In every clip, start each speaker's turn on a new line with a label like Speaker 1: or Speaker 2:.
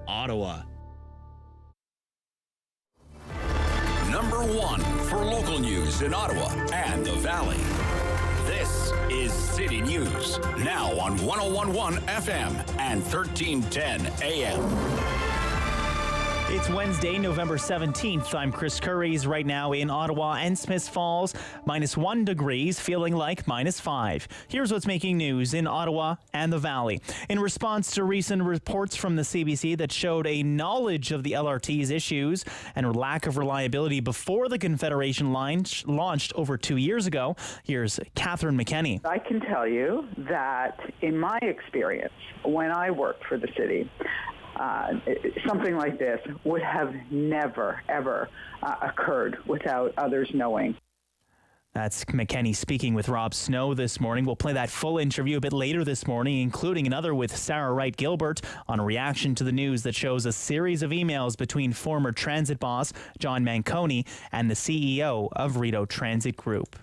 Speaker 1: Ottawa.
Speaker 2: Number 1 for local news in Ottawa and the Valley. This is City News, now on 101.1 FM and 1310 AM.
Speaker 3: It's Wednesday, November 17th. I'm Chris Curries right now in Ottawa and Smiths Falls. -1 degrees, feeling like -5. Here's what's making news in Ottawa and the Valley. In response to recent reports from the CBC that showed a knowledge of the LRT's issues and lack of reliability before the Confederation line launched over 2 years ago, here's Catherine McKenney.
Speaker 4: I can tell you that in my experience, when I worked for the city, something like this would have never, ever occurred without others knowing.
Speaker 3: That's McKenney speaking with Rob Snow this morning. We'll play that full interview a bit later this morning, including another with Sarah Wright-Gilbert on a reaction to the news that shows a series of emails between former transit boss John Manconi and the CEO of Rideau Transit Group.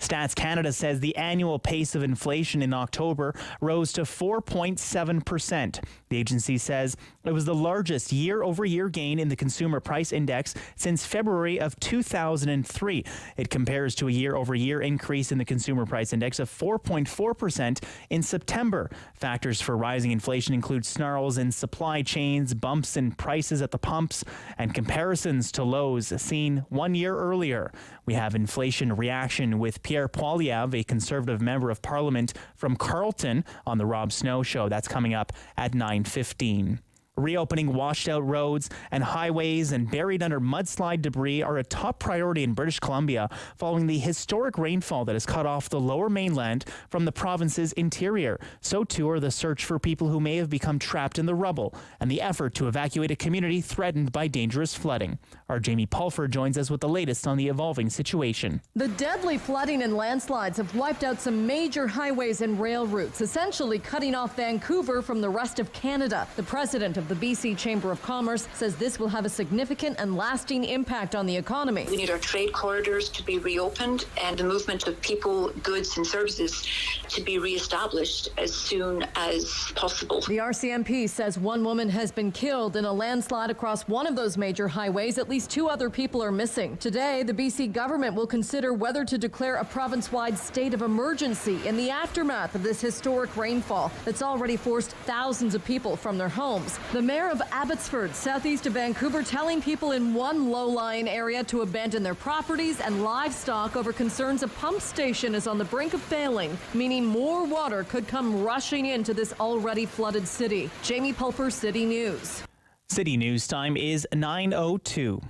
Speaker 3: Stats Canada says the annual pace of inflation in October rose to 4.7%. The agency says it was the largest year-over-year gain in the Consumer Price Index since February of 2003. It compares to a year-over-year increase in the Consumer Price Index of 4.4% in September. Factors for rising inflation include snarls in supply chains, bumps in prices at the pumps, and comparisons to lows seen 1 year earlier. We have inflation reaction with Pierre Poilievre, a Conservative Member of Parliament from Carleton, on the Rob Snow Show. That's coming up at 9:15. Reopening washed out roads and highways and buried under mudslide debris are a top priority in British Columbia following the historic rainfall that has cut off the lower mainland from the province's interior. So too are the search for people who may have become trapped in the rubble and the effort to evacuate a community threatened by dangerous flooding. Our Jamie Pulford joins us with the latest on the evolving situation.
Speaker 5: The deadly flooding and landslides have wiped out some major highways and rail routes, essentially cutting off Vancouver from the rest of Canada. The president of the BC Chamber of Commerce says this will have a significant and lasting impact on the economy.
Speaker 6: We need our trade corridors to be reopened and the movement of people, goods and services to be reestablished as soon as possible.
Speaker 5: The RCMP says one woman has been killed in a landslide across one of those major highways. At least 2 other people are missing. Today, the BC government will consider whether to declare a province-wide state of emergency in the aftermath of this historic rainfall that's already forced thousands of people from their homes. The mayor of Abbotsford, southeast of Vancouver, telling people in one low-lying area to abandon their properties and livestock over concerns a pump station is on the brink of failing, meaning more water could come rushing into this already flooded city. Jamie Pulper, City News.
Speaker 3: City News time is 9:02.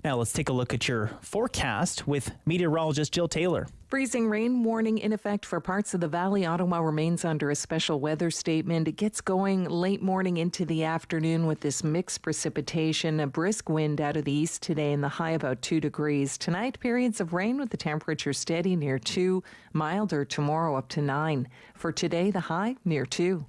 Speaker 3: Now let's take a look at your forecast with meteorologist Jill Taylor.
Speaker 7: Freezing rain warning in effect for parts of the Valley. Ottawa remains under a special weather statement. It gets going late morning into the afternoon with this mixed precipitation, a brisk wind out of the east today and the high about 2 degrees. Tonight, periods of rain with the temperature steady near 2, milder tomorrow up to 9. For today, the high near 2.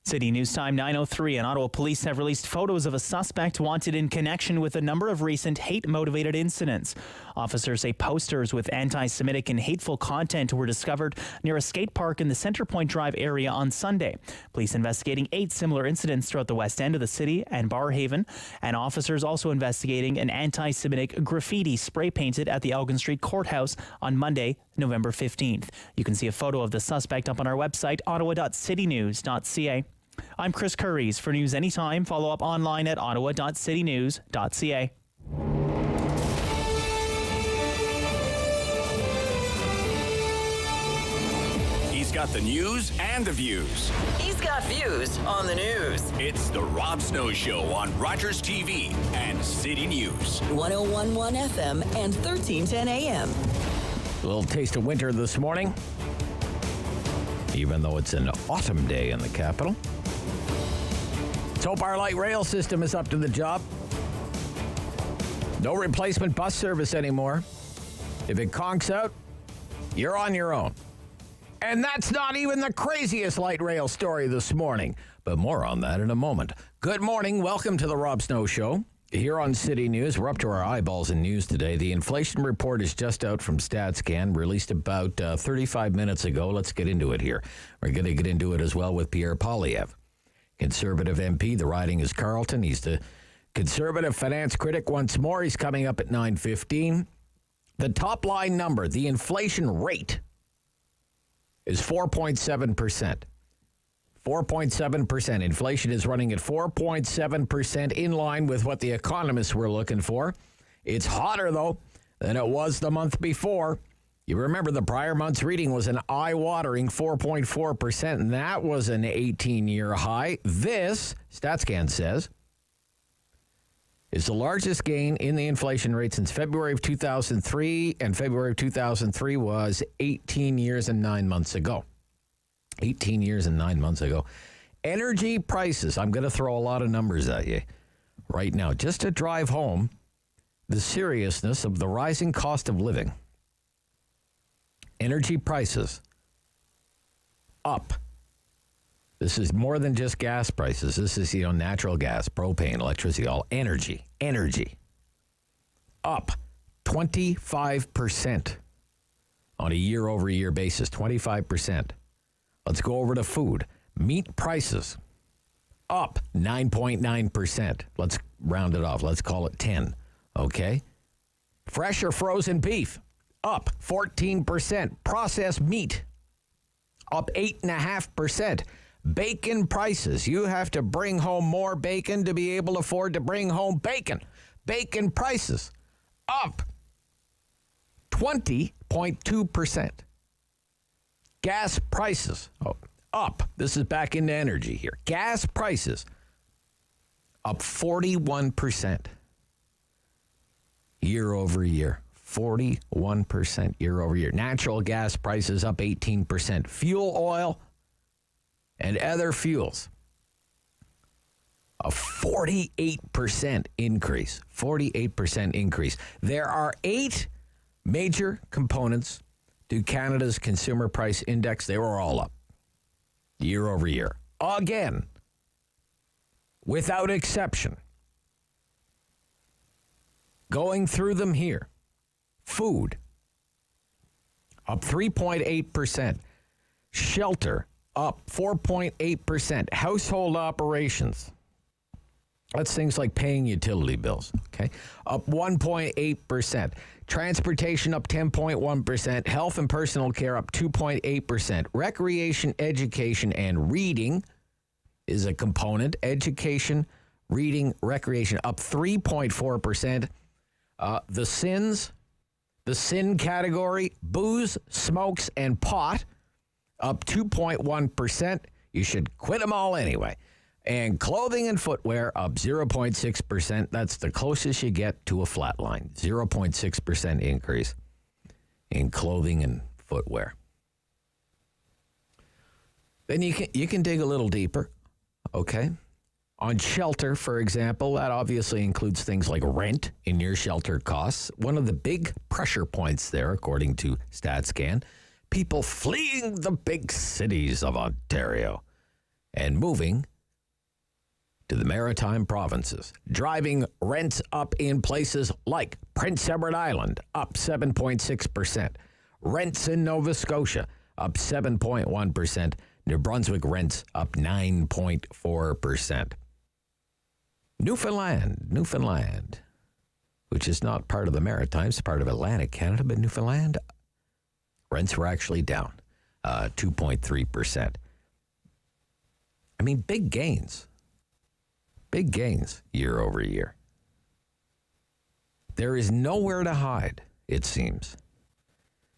Speaker 3: City News time 9:03, and Ottawa police have released photos of a suspect wanted in connection with a number of recent hate-motivated incidents. Officers say posters with anti-Semitic and hateful content were discovered near a skate park in the Centrepoint Drive area on Sunday. Police investigating 8 similar incidents throughout the west end of the city and Barrhaven, and officers also investigating an anti-Semitic graffiti spray-painted at the Elgin Street Courthouse on Monday, November 15th. You can see a photo of the suspect up on our website, ottawa.citynews.ca. I'm Chris Curries. For news anytime, follow up online at ottawa.citynews.ca.
Speaker 2: He's got the news and the views.
Speaker 8: He's got views on the news.
Speaker 2: It's the Rob Snow Show on Rogers TV and City News.
Speaker 8: 101.1 FM and 1310 AM.
Speaker 9: A little taste of winter this morning, even though it's an autumn day in the capital. Let's hope our light rail system is up to the job. No replacement bus service anymore. If it conks out, you're on your own. And that's not even the craziest light rail story this morning, but more on that in a moment. Good morning. Welcome to the Rob Snow Show. Here on City News, we're up to our eyeballs in news today. The inflation report is just out from StatsCan, released about 35 minutes ago. Let's get into it here. We're going to get into it as well with Pierre Poilievre. Conservative MP. The riding is Carleton. He's the Conservative finance critic once more. He's coming up at 9:15. The top line number, the inflation rate, is 4.7%. 4.7%. Inflation is running at 4.7%, in line with what the economists were looking for. It's hotter, though, than it was the month before. You remember the prior month's reading was an eye-watering 4.4%, and that was an 18-year high. This, StatsCan says, is the largest gain in the inflation rate since February of 2003, and February of 2003 was 18 years and 9 months ago. 18 years and 9 months ago. Energy prices, I'm going to throw a lot of numbers at you right now, just to drive home the seriousness of the rising cost of living. Energy prices up. This is more than just gas prices. This is, natural gas, propane, electricity, all energy. Energy. Up 25% on a year-over-year basis, 25%. Let's go over to food. Meat prices up 9.9%. Let's round it off. Let's call it 10. Okay? Fresh or frozen beef up 14%. Processed meat up 8.5%. Bacon prices. You have to bring home more bacon to be able to afford to bring home bacon. Bacon prices up 20.2%. Gas prices up. This is back into energy here. Gas prices up 41% year over year. 41% year over year. Natural gas prices up 18%. Fuel oil and other fuels, a 48% increase. 48% increase. There are 8 major components to Canada's Consumer Price Index. They were all up year over year. Again, without exception. Going through them here. Food, up 3.8%. Shelter, up 4.8%. Household operations, that's things like paying utility bills, okay, up 1.8%. Transportation up 10.1%. Health and personal care up 2.8%. Recreation, education, and reading is a component. Education, reading, recreation up 3.4%. The sin category, booze, smokes, and pot, up 2.1%. You should quit them all anyway. And clothing and footwear up 0.6%. That's the closest you get to a flat line. 0.6% increase in clothing and footwear. Then you can dig a little deeper, okay? On shelter, for example, that obviously includes things like rent in your shelter costs. One of the big pressure points there, according to StatsCan, people fleeing the big cities of Ontario and moving to the maritime provinces, driving rents up in places like Prince Edward Island, up 7.6%. Rents in Nova Scotia, up 7.1%. New Brunswick rents up 9.4%. Newfoundland, which is not part of the Maritimes, part of Atlantic Canada, but Newfoundland, rents were actually down 2.3%. I mean, big gains year over year. There is nowhere to hide, it seems,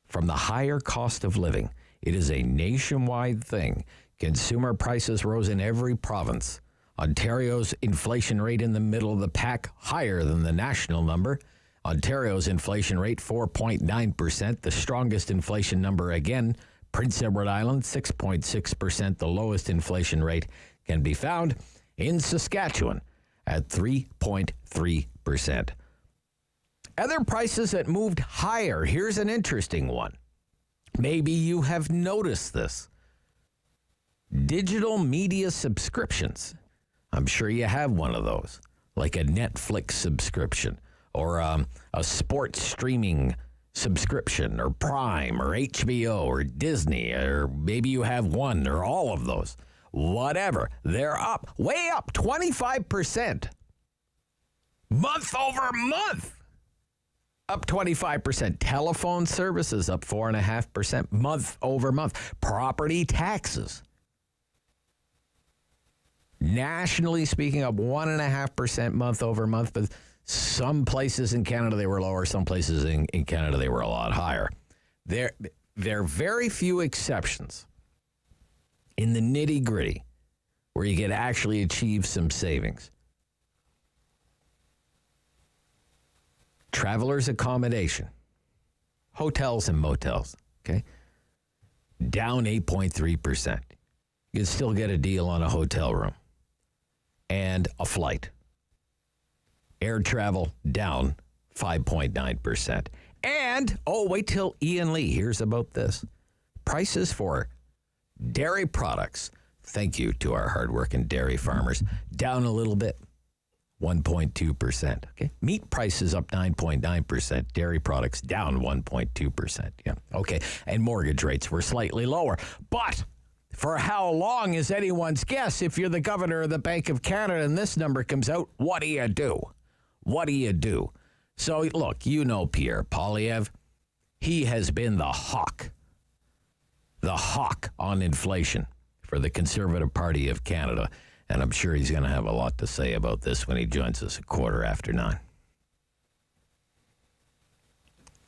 Speaker 9: from the higher cost of living. It is a nationwide thing. Consumer prices rose in every province. Ontario's inflation rate in the middle of the pack, higher than the national number. Ontario's inflation rate, 4.9%. The strongest inflation number again, Prince Edward Island, 6.6%. The lowest inflation rate can be found in Saskatchewan at 3.3%. Other prices that moved higher. Here's an interesting one. Maybe you have noticed this. Digital media subscriptions. I'm sure you have one of those, like a Netflix subscription or a sports streaming subscription or Prime or HBO or Disney, or maybe you have one or all of those. whatever. They're up, way up, 25%. Month over month. Up 25%. Telephone services up 4.5% month over month. Property taxes, nationally speaking, up 1.5% month over month. But some places in Canada they were lower. Some places in Canada they were a lot higher. There are very few exceptions in the nitty gritty where you can actually achieve some savings. Travelers' accommodation, hotels and motels, okay, down 8.3%. You can still get a deal on a hotel room and a flight. Air travel down 5.9%. And, wait till Ian Lee hears about this. Prices for dairy products, thank you to our hardworking dairy farmers, down a little bit. 1.2%. Okay. Meat prices up 9.9%. Dairy products down 1.2%. Yeah. Okay. And mortgage rates were slightly lower. But for how long is anyone's guess? If you're the governor of the Bank of Canada and this number comes out, what do you do? What do you do? So, look, you know Pierre Poilievre. He has been the hawk on inflation for the Conservative Party of Canada. And I'm sure he's going to have a lot to say about this when he joins us at 9:15.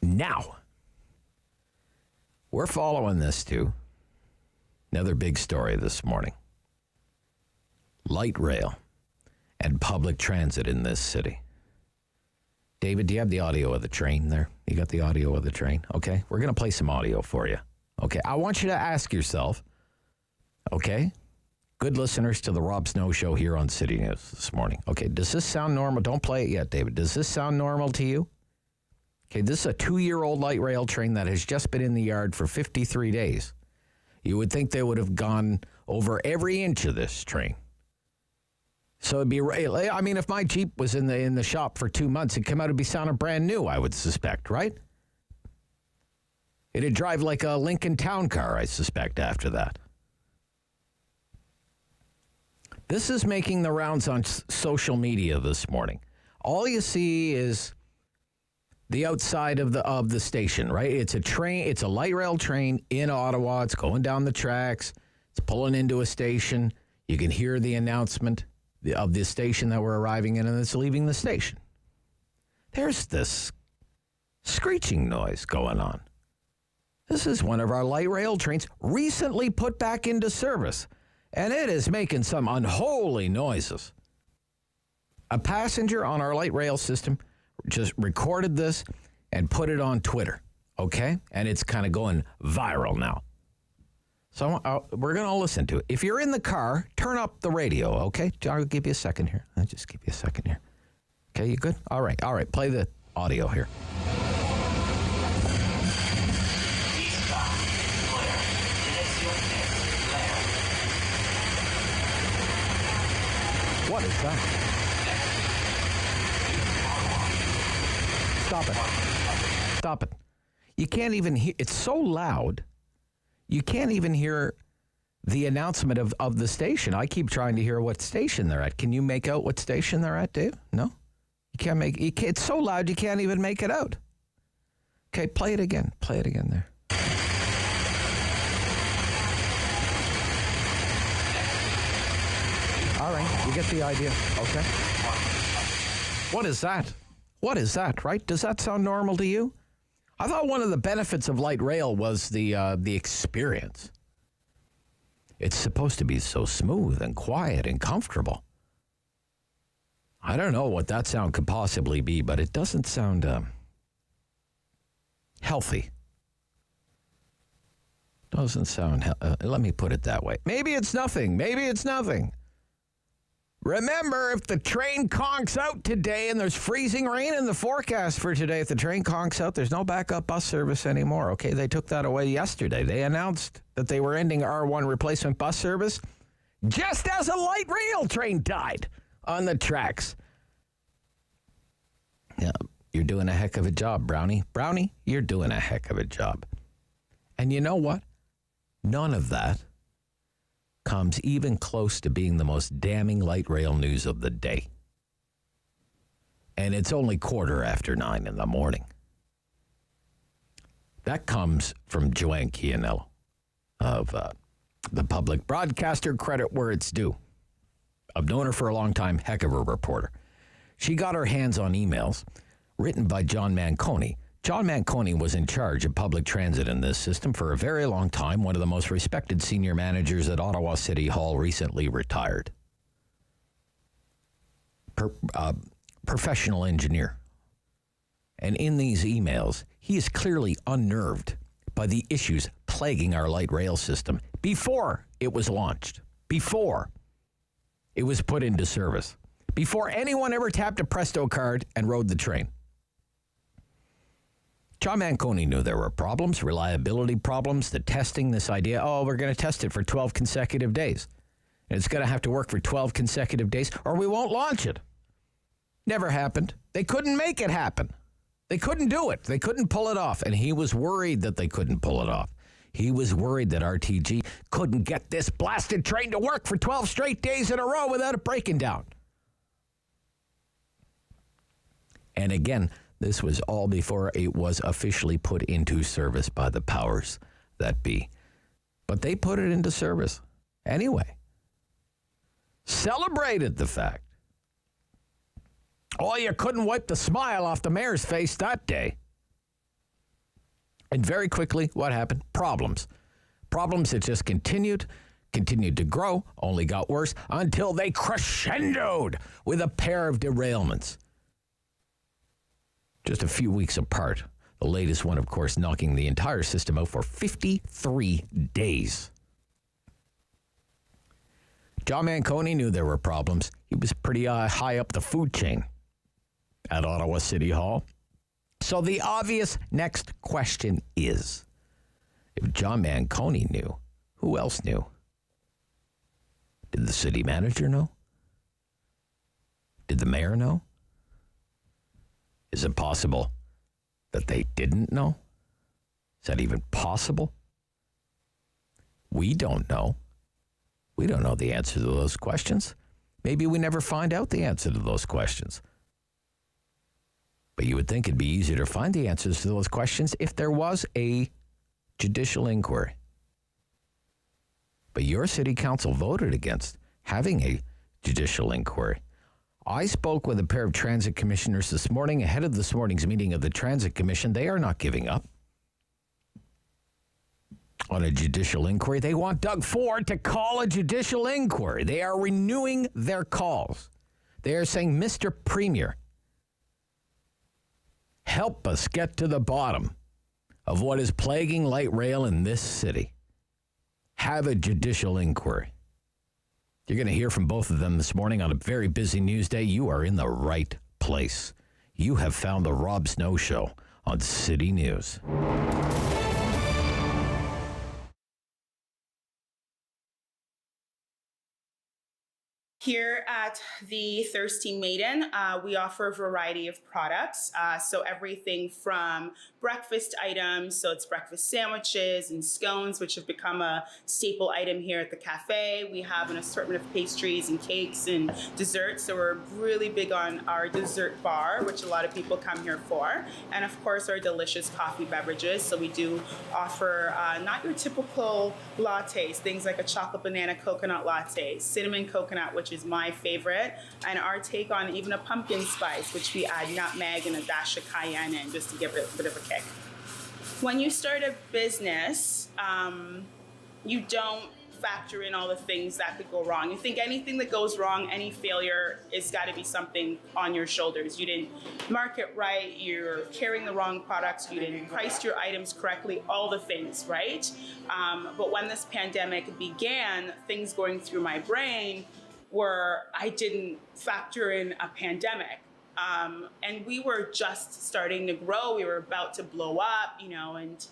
Speaker 9: Now, we're following this too. Another big story this morning. Light rail and public transit in this city. David, do you have the audio of the train there? You got the audio of the train? Okay. We're going to play some audio for you. Okay. I want you to ask yourself, okay, good listeners to the Rob Snow Show here on City News this morning. Okay, does this sound normal? Don't play it yet, David. Does this sound normal to you? Okay, this is a 2-year-old light rail train that has just been in the yard for 53 days. You would think they would have gone over every inch of this train. So it'd be, I mean, if my Jeep was in the shop for 2 months, it'd come out, it'd be sounding brand new, I would suspect, right? It'd drive like a Lincoln Town Car, I suspect, after that. This is making the rounds on social media this morning. All you see is the outside of the station, right? It's a train. It's a light rail train in Ottawa. It's going down the tracks. It's pulling into a station. You can hear the announcement of the station that we're arriving in, and it's leaving the station. There's this screeching noise going on. This is one of our light rail trains recently put back into service. And it is making some unholy noises. A passenger on our light rail system just recorded this and put it on Twitter, okay? And it's kind of going viral now. So we're going to listen to it. If you're in the car, turn up the radio, okay? I'll give you a second here. I'll just give you a second here. Okay, you good? All right. Play the audio here. What is that? Stop it. You can't even hear. It's so loud. You can't even hear the announcement of the station. I keep trying to hear what station they're at. Can you make out what station they're at, Dave? No? You can't make it. It's so loud you can't even make it out. Okay, play it again. Play it again there. All right, you get the idea. Okay. What is that? What is that, right? Does that sound normal to you? I thought one of the benefits of light rail was the experience. It's supposed to be so smooth and quiet and comfortable. I don't know what that sound could possibly be, but it doesn't sound healthy. Doesn't sound, let me put it that way. Maybe it's nothing. Remember, if the train conks out today and there's freezing rain in the forecast for today, if the train conks out, there's no backup bus service anymore, okay? They took that away yesterday. They announced that they were ending R1 replacement bus service just as a light rail train died on the tracks. Yeah, you're doing a heck of a job, Brownie. Brownie, you're doing a heck of a job. And you know what? None of that comes even close to being the most damning light rail news of the day. And it's only 9:15 in the morning. That comes from Joanne Chianello of the public broadcaster, credit where it's due. I've known her for a long time, heck of a reporter. She got her hands on emails written by John Manconi. John Manconi was in charge of public transit in this system for a very long time. One of the most respected senior managers at Ottawa City Hall, recently retired. Professional engineer. And in these emails, he is clearly unnerved by the issues plaguing our light rail system before it was launched, before it was put into service, before anyone ever tapped a Presto card and rode the train. John Manconi knew there were problems, reliability problems, the testing, this idea, we're going to test it for 12 consecutive days. And it's going to have to work for 12 consecutive days or we won't launch it. Never happened. They couldn't make it happen. They couldn't do it. They couldn't pull it off. And he was worried that they couldn't pull it off. He was worried that RTG couldn't get this blasted train to work for 12 straight days in a row without it breaking down. And again, this was all before it was officially put into service by the powers that be. But they put it into service anyway. Celebrated the fact. Oh, you couldn't wipe the smile off the mayor's face that day. And very quickly, what happened? Problems. Problems that just continued to grow, only got worse, until they crescendoed with a pair of derailments. Just a few weeks apart. The latest one, of course, knocking the entire system out for 53 days. John Manconi knew there were problems. He was pretty high up the food chain at Ottawa City Hall. So the obvious next question is, if John Manconi knew, who else knew? Did the city manager know? Did the mayor know? Is it possible that they didn't know? Is that even possible? We don't know. We don't know the answer to those questions. Maybe we never find out the answer to those questions. But you would think it'd be easier to find the answers to those questions if there was a judicial inquiry. But your city council voted against having a judicial inquiry. I spoke with a pair of transit commissioners this morning ahead of this morning's meeting of the Transit Commission. They are not giving up on a judicial inquiry. They want Doug Ford to call a judicial inquiry. They are renewing their calls. They are saying, Mr. Premier, help us get to the bottom of what is plaguing light rail in this city. Have a judicial inquiry. You're going to hear from both of them this morning on a very busy news day. You are in the right place. You have found the Rob Snow Show on City News.
Speaker 1: Here at the Thirsty Maiden, we offer a variety of products. So everything from breakfast items, so it's breakfast sandwiches and scones, which have become a staple item here at the cafe. We have an assortment of pastries and cakes and desserts. So we're really big on our dessert bar, which a lot of people come here for. And of course, our delicious coffee beverages. So we do offer not your typical lattes, things like a chocolate banana coconut latte, cinnamon coconut, which is my favorite, and our take on even a pumpkin spice, which we add nutmeg and a dash of cayenne in just to give it a bit of a kick. When you start a business, you don't factor in all the things that could go wrong. You think anything that goes wrong, any failure, it's got to be something on your shoulders. You didn't market right, you're carrying the wrong products, you didn't price your items correctly, all the things, right? But when this pandemic began, things going through my brain were I didn't factor in a pandemic. And we were just starting to grow. We were about to blow up, and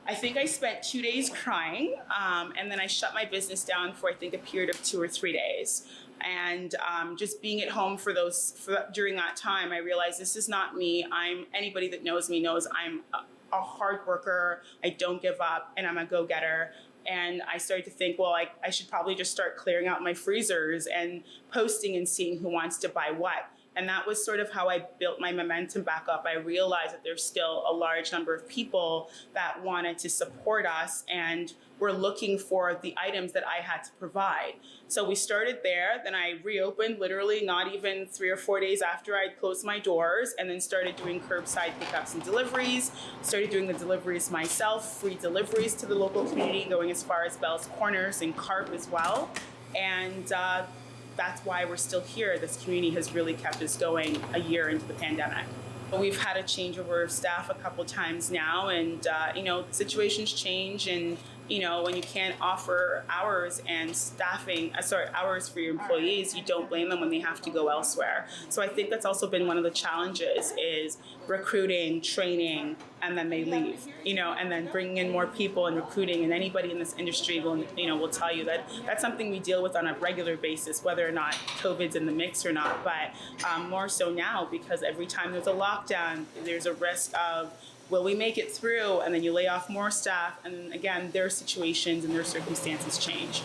Speaker 1: I think I spent 2 days crying. And then I shut my business down for, I think, a period of 2 or 3 days. And just being at home during that time, I realized this is not me. Anybody that knows me knows I'm a hard worker. I don't give up, and I'm a go-getter. And I started to think, well, I should probably just start clearing out my freezers and posting and seeing who wants to buy what. And that was sort of how I built my momentum back up. I realized that there's still a large number of people that wanted to support us and were looking for the items that I had to provide. So we started there. Then I reopened literally not even 3 or 4 days after I'd closed my doors, and then started doing curbside pickups and deliveries. Started doing the deliveries myself, free deliveries to the local community, going as far as Bell's Corners and Carp as well. And that's why we're still here. This community has really kept us going a year into the pandemic. We've had a changeover of staff a couple times now, and situations change, and when you can't offer hours and hours for your employees, you don't blame them when they have to go elsewhere. So I think that's also been one of the challenges is recruiting, training, and then they leave, and then bringing in more people and recruiting. And anybody in this industry will tell you that that's something we deal with on a regular basis, whether or not COVID's in the mix or not. But more so now, because every time there's a lockdown, there's a risk of, will we make it through? And then you lay off more staff. And again, their situations and their circumstances change.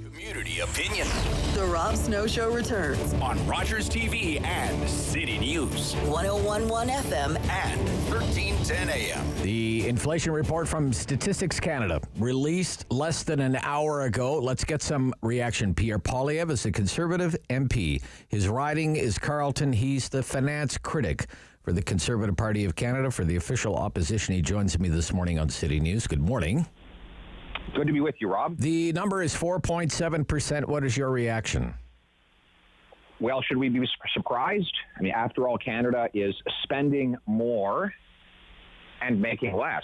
Speaker 2: Community opinion.
Speaker 8: The Rob Snow Show returns.
Speaker 2: On Rogers TV and City News.
Speaker 8: 101.1 FM
Speaker 2: And 1310 AM.
Speaker 9: The inflation report from Statistics Canada, released less than an hour ago. Let's get some reaction. Pierre Poilievre is a Conservative MP. His riding is Carleton. He's the finance critic for the Conservative Party of Canada. For the official opposition, he joins me this morning on City News. Good morning.
Speaker 10: Good to be with you, Rob.
Speaker 9: The number is 4.7%. What is your reaction?
Speaker 10: Well, should we be surprised? I mean, after all, Canada is spending more and making less.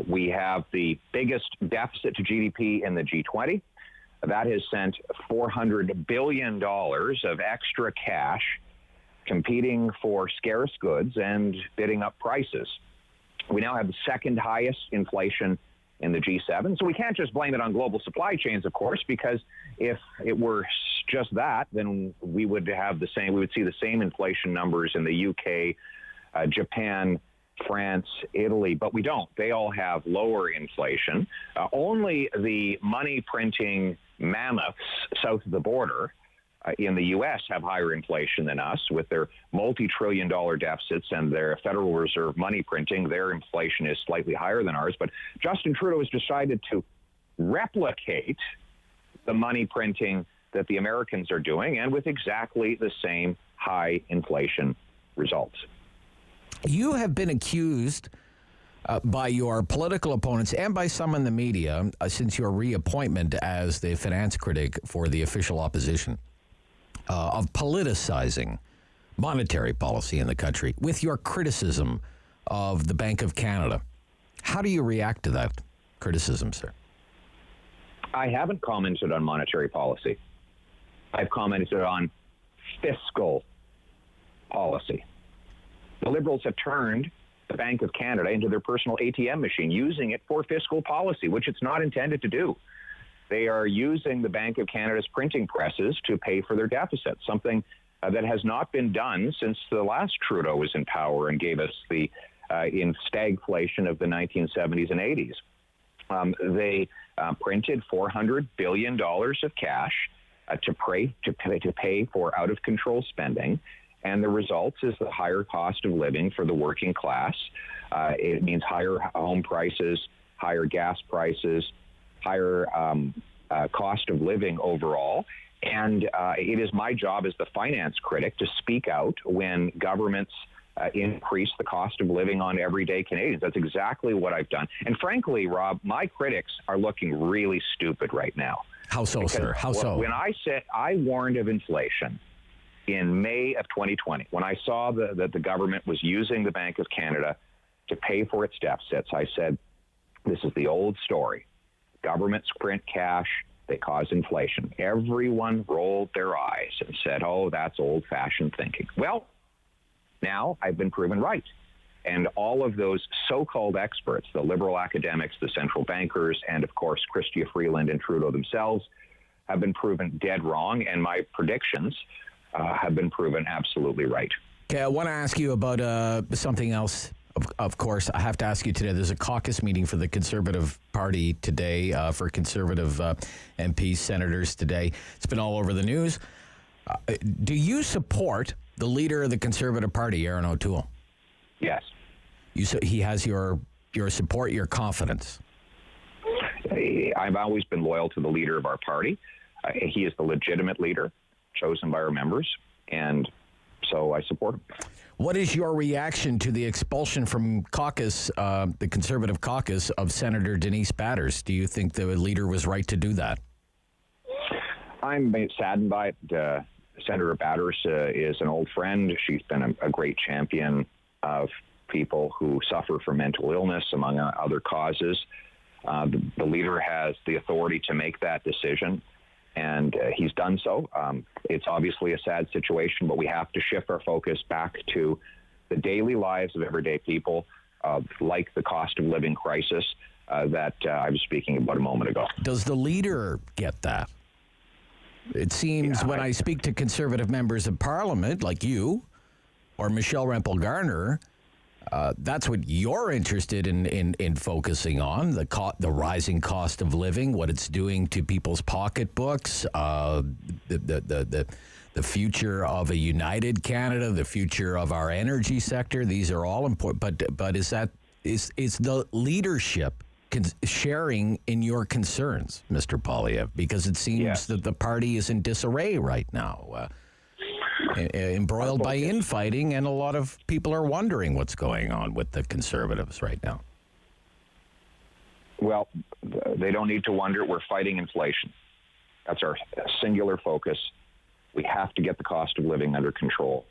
Speaker 10: We have the biggest deficit to GDP in the G20. That has sent $400 billion of extra cash competing for scarce goods and bidding up prices. We now have the second highest inflation in the G7. So we can't just blame it on global supply chains, of course, because if it were just that, then we would see the same inflation numbers in the UK, Japan, France, Italy, but we don't. They all have lower inflation. Only the money printing mammoths south of the border in the U.S. have higher inflation than us with their multi-trillion-dollar deficits and their Federal Reserve money printing. Their inflation is slightly higher than ours. But Justin Trudeau has decided to replicate the money printing that the Americans are doing, and with exactly the same high inflation results.
Speaker 9: You have been accused by your political opponents and by some in the media since your reappointment as the finance critic for the official opposition of politicizing monetary policy in the country with your criticism of the Bank of Canada. How do you react to that criticism, sir?
Speaker 10: I haven't commented on monetary policy. I've commented on fiscal policy. The Liberals have turned the Bank of Canada into their personal ATM machine, using it for fiscal policy, which it's not intended to do. They are using the Bank of Canada's printing presses to pay for their deficits, something that has not been done since the last Trudeau was in power and gave us the in stagflation of the 1970s and 80s. They printed $400 billion of cash to pay for out-of-control spending. And the result is the higher cost of living for the working class. It means higher home prices, higher gas prices, higher cost of living overall. And it is my job as the finance critic to speak out when governments increase the cost of living on everyday Canadians. That's exactly what I've done. And frankly, Rob, my critics are looking really stupid right now.
Speaker 9: How so, sir? How so?
Speaker 10: When I said I warned of inflation in May of 2020, when I saw that the government was using the Bank of Canada to pay for its deficits, I said, this is the old story. Governments print cash, they cause inflation. Everyone rolled their eyes and said, oh, that's old-fashioned thinking. Well, now I've been proven right. And all of those so-called experts, the liberal academics, the central bankers, and of course, Chrystia Freeland and Trudeau themselves, have been proven dead wrong. And my predictions have been proven absolutely right.
Speaker 9: Okay, I want to ask you about something else. Of course, I have to ask you today. There's a caucus meeting for the Conservative Party today, for Conservative MPs, senators today. It's been all over the news. Do you support the leader of the Conservative Party, Aaron O'Toole?
Speaker 10: Yes.
Speaker 9: He has your support, your confidence.
Speaker 10: I've always been loyal to the leader of our party. He is the legitimate leader chosen by our members, and so I support him.
Speaker 9: What is your reaction to the expulsion from caucus, the Conservative caucus, of Senator Denise Batters? Do you think the leader was right to do that?
Speaker 10: I'm saddened by it. Senator Batters is an old friend. She's been a great champion of people who suffer from mental illness, among other causes. The leader has the authority to make that decision, and he's done so. It's obviously a sad situation, but we have to shift our focus back to the daily lives of everyday people, like the cost of living crisis that I was speaking about a moment ago.
Speaker 9: Does the leader get that? It seems when I speak to Conservative members of Parliament, like you or Michelle Rempel-Garner, that's what you're interested in focusing on, the rising cost of living, what it's doing to people's pocketbooks, the future of a united Canada, the future of our energy sector. These are all important. But is the leadership sharing in your concerns, Mr. Poilievre? Because it seems that the party is in disarray right now. Embroiled by infighting, and a lot of people are wondering what's going on with the Conservatives right now.
Speaker 10: Well, they don't need to wonder. We're fighting inflation. That's our singular focus. We have to get the cost of living under control.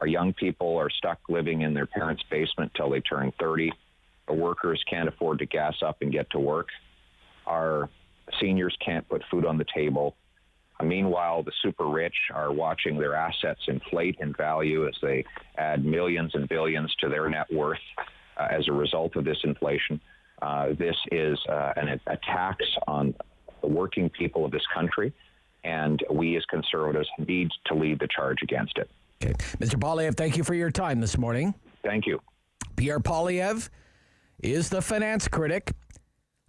Speaker 10: Our young people are stuck living in their parents' basement till they turn 30. The workers can't afford to gas up and get to work. Our seniors can't put food on the table. Meanwhile, the super rich are watching their assets inflate in value as they add millions and billions to their net worth as a result of this inflation. This is a tax on the working people of this country, and we as Conservatives need to lead the charge against it.
Speaker 9: Okay. Mr. Poilievre, thank you for your time this morning.
Speaker 10: Thank you.
Speaker 9: Pierre Poilievre is the finance critic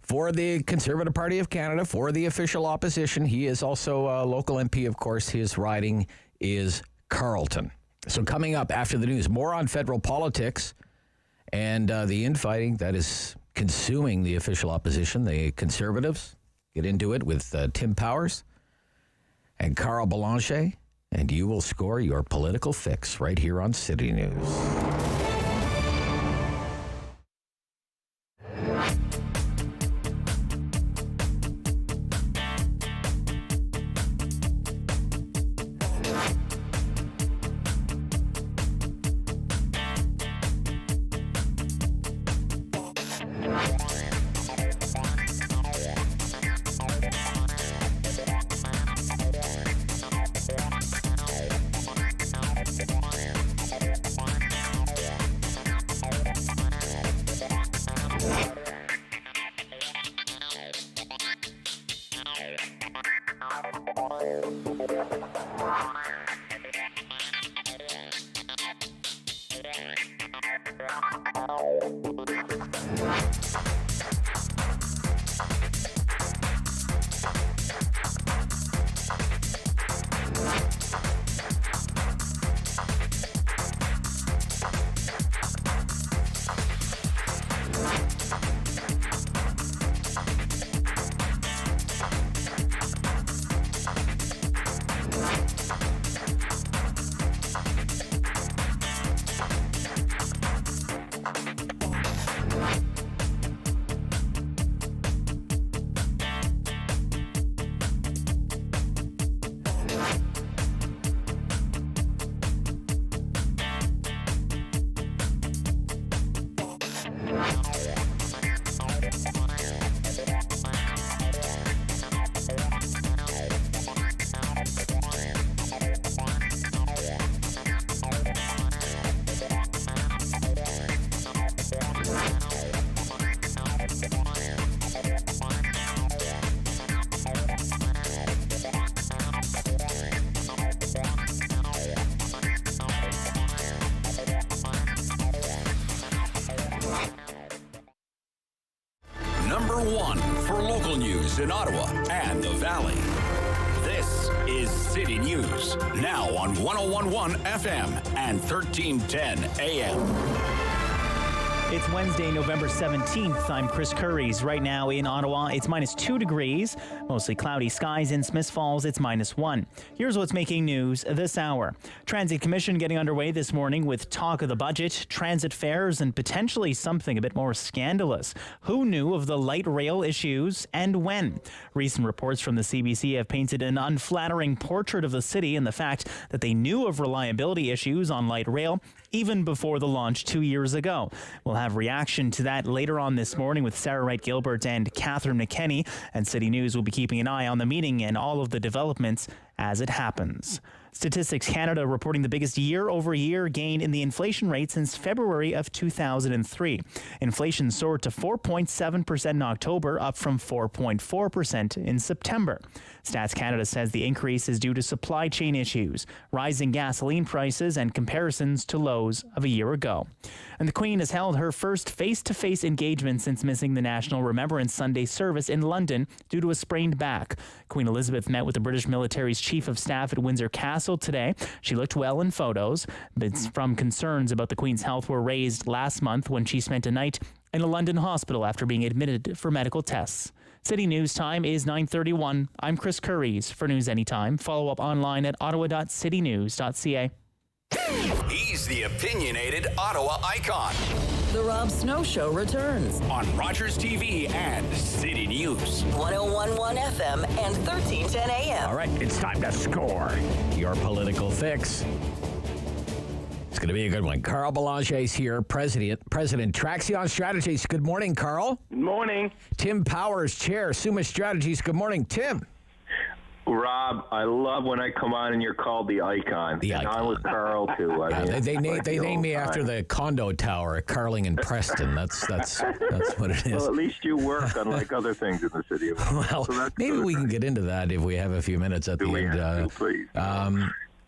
Speaker 9: for the Conservative Party of Canada, for the official opposition. He is also a local MP, of course. His riding is Carleton. So coming up after the news, more on federal politics and the infighting that is consuming the official opposition, the Conservatives. Get into it with Tim Powers and Carl Belanger, and you will score your political fix right here on City News.
Speaker 2: one for local news in Ottawa and the Valley. This is City News, now on 101.1 FM and 1310 AM.
Speaker 3: It's Wednesday, November 17th. I'm Chris Curries. Right now in Ottawa, it's -2 degrees. Mostly cloudy skies. In Smiths Falls, it's -1. Here's what's making news this hour. Transit Commission getting underway this morning with talk of the budget, transit fares, and potentially something a bit more scandalous. Who knew of the light rail issues and when? Recent reports from the CBC have painted an unflattering portrait of the city and the fact that they knew of reliability issues on light rail even before the launch 2 years ago. We'll have reaction to that later on this morning with Sarah Wright-Gilbert and Catherine McKenney, and City News will be keeping an eye on the meeting and all of the developments as it happens. Statistics Canada reporting the biggest year-over-year gain in the inflation rate since February of 2003. Inflation soared to 4.7% in October, up from 4.4% in September. Stats Canada says the increase is due to supply chain issues, rising gasoline prices, and comparisons to lows of a year ago. And the Queen has held her first face-to-face engagement since missing the National Remembrance Sunday service in London due to a sprained back. Queen Elizabeth met with the British military's Chief of Staff at Windsor Castle today. She looked well in photos, but from concerns about the Queen's health were raised last month when she spent a night in a London hospital after being admitted for medical tests. City News time is 9:31. I'm Chris Curries for News Anytime. Follow up online at ottawa.citynews.ca.
Speaker 2: He's the opinionated Ottawa icon.
Speaker 8: The Rob Snow Show returns
Speaker 2: On Rogers TV and City News.
Speaker 8: 101.1 FM and 1310 AM.
Speaker 9: All right, it's time to score your political fix. It's going to be a good one. Carl Belanger's here, President Traxion Strategies. Good morning, Carl.
Speaker 11: Good morning.
Speaker 9: Tim Powers, Chair, Summa Strategies. Good morning, Tim.
Speaker 11: Rob, I love when I come on and you're called the icon.
Speaker 9: The icon.
Speaker 11: I'm with Carl, too. I mean,
Speaker 9: They named me after the condo tower at Carling and Preston. That's what it is.
Speaker 11: Well, at least you work, unlike other things in the city.
Speaker 9: Well, so maybe we can get into that if we have a few minutes at the end.
Speaker 11: Please.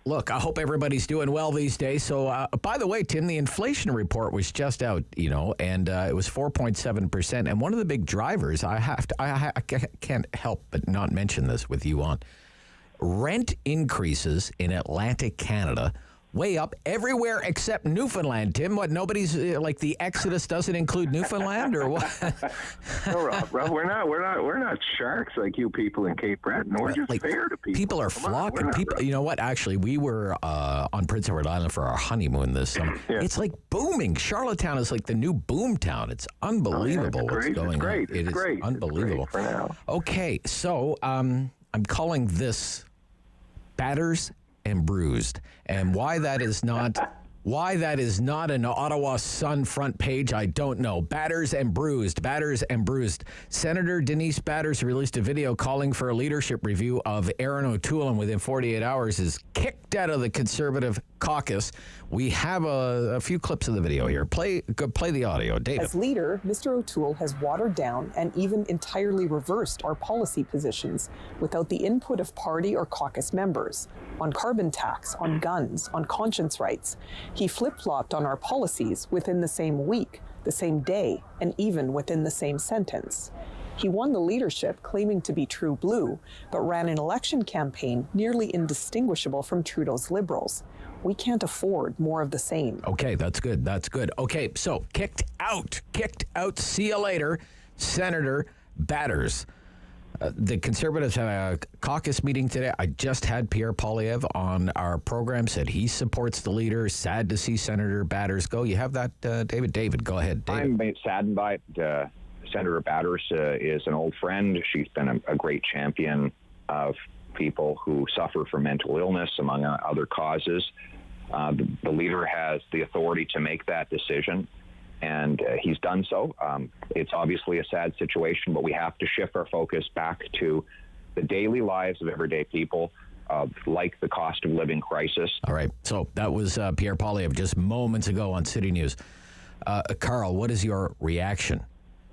Speaker 9: Look, I hope everybody's doing well these days. So, by the way, Tim, the inflation report was just out, and it was 4.7%. And one of the big drivers, I can't help but not mention this with you on, rent increases in Atlantic Canada way up everywhere except Newfoundland. Tim, what, nobody's like the Exodus doesn't include Newfoundland or what?
Speaker 11: No, Rob, we're not sharks like you people in Cape Breton. We're just fair to people.
Speaker 9: People are flocking. People, you know what? Actually, we were on Prince Edward Island for our honeymoon this summer. Yeah. It's like booming. Charlottetown is like the new boom town. It's unbelievable what's going on. It is unbelievable.
Speaker 11: It's great for now.
Speaker 9: Okay, so I'm calling this Batters and Bruised, and why that is not an Ottawa Sun front page, I don't know. Batters and Bruised. Senator Denise Batters released a video calling for a leadership review of Aaron O'Toole, and within 48 hours is kicked out of the Conservative caucus. We have a few clips of the video here. Play the audio, David.
Speaker 12: As leader, Mr. O'Toole has watered down and even entirely reversed our policy positions without the input of party or caucus members. On carbon tax, on guns, on conscience rights. He flip-flopped on our policies within the same week, the same day, and even within the same sentence. He won the leadership claiming to be true blue, but ran an election campaign nearly indistinguishable from Trudeau's Liberals. We can't afford more of the same.
Speaker 9: Okay, that's good. Okay, so kicked out. See you later, Senator Batters. The Conservatives had a caucus meeting today. I just had Pierre Poilievre on our program, said he supports the leader. Sad to see Senator Batters go. You have that, David? David, go ahead. David.
Speaker 10: I'm saddened by it. Senator Batters is an old friend. She's been a great champion of people who suffer from mental illness, among other causes. The leader has the authority to make that decision, and he's done so. It's obviously a sad situation, but we have to shift our focus back to the daily lives of everyday people, like the cost of living crisis.
Speaker 9: All right, so that was Pierre Poilievre just moments ago on City News. Carl, what is your reaction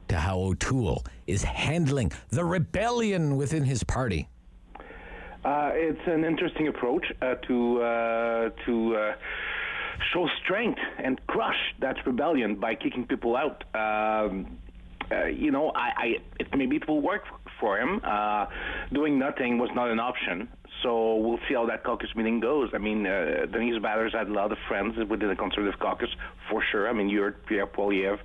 Speaker 9: to how O'Toole is handling the rebellion within his party?
Speaker 11: It's an interesting approach to show strength and crush that rebellion by kicking people out. maybe it will work for him. Doing nothing was not an option. So we'll see how that caucus meeting goes. I mean, Denise Batters had a lot of friends within the Conservative caucus, for sure. I mean, you heard Pierre Poilievre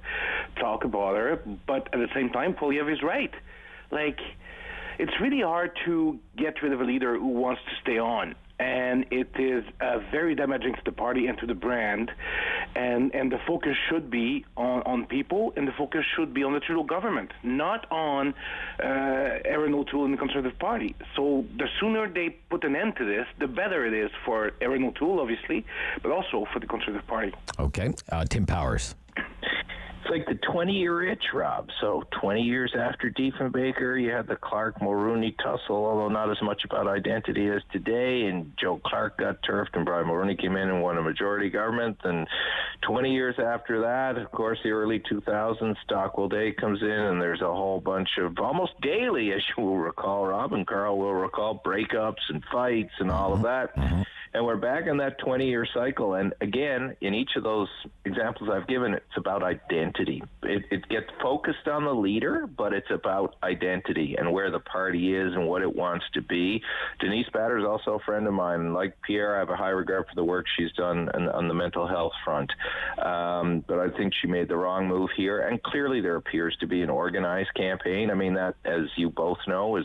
Speaker 11: talk about her. But at the same time, Poilievre is right. Like, it's really hard to get rid of a leader who wants to stay on. And it is very damaging to the party and to the brand. And the focus should be on people, and the focus should be on the Trudeau government, not on Erin O'Toole and the Conservative Party. So the sooner they put an end to this, the better it is for Erin O'Toole, obviously, but also for the Conservative Party.
Speaker 9: Okay. Tim Powers.
Speaker 13: It's like the 20-year itch, Rob. So 20 years after Diefenbaker, you had the Clark-Mulroney tussle, although not as much about identity as today. And Joe Clark got turfed, and Brian Mulroney came in and won a majority government. And 20 years after that, of course, the early 2000s, Stockwell Day comes in, and there's a whole bunch of, almost daily, as you will recall, Rob and Carl will recall, breakups and fights and all of that. Mm-hmm. And we're back in that 20-year cycle. And again, in each of those examples I've given, it's about identity. It gets focused on the leader, but it's about identity and where the party is and what it wants to be. Denise Batter is also a friend of mine. Like Pierre, I have a high regard for the work she's done on the mental health front. But I think she made the wrong move here. And clearly there appears to be an organized campaign. I mean, that, as you both know,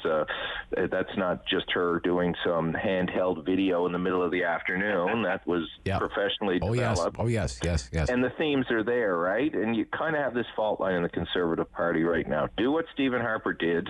Speaker 13: that's not just her doing some handheld video in the middle of the afternoon. That was professionally developed.
Speaker 9: Oh, yes.
Speaker 13: And the themes are there, right? And you kind of have this fault line in the Conservative Party right now. Do what Stephen Harper did,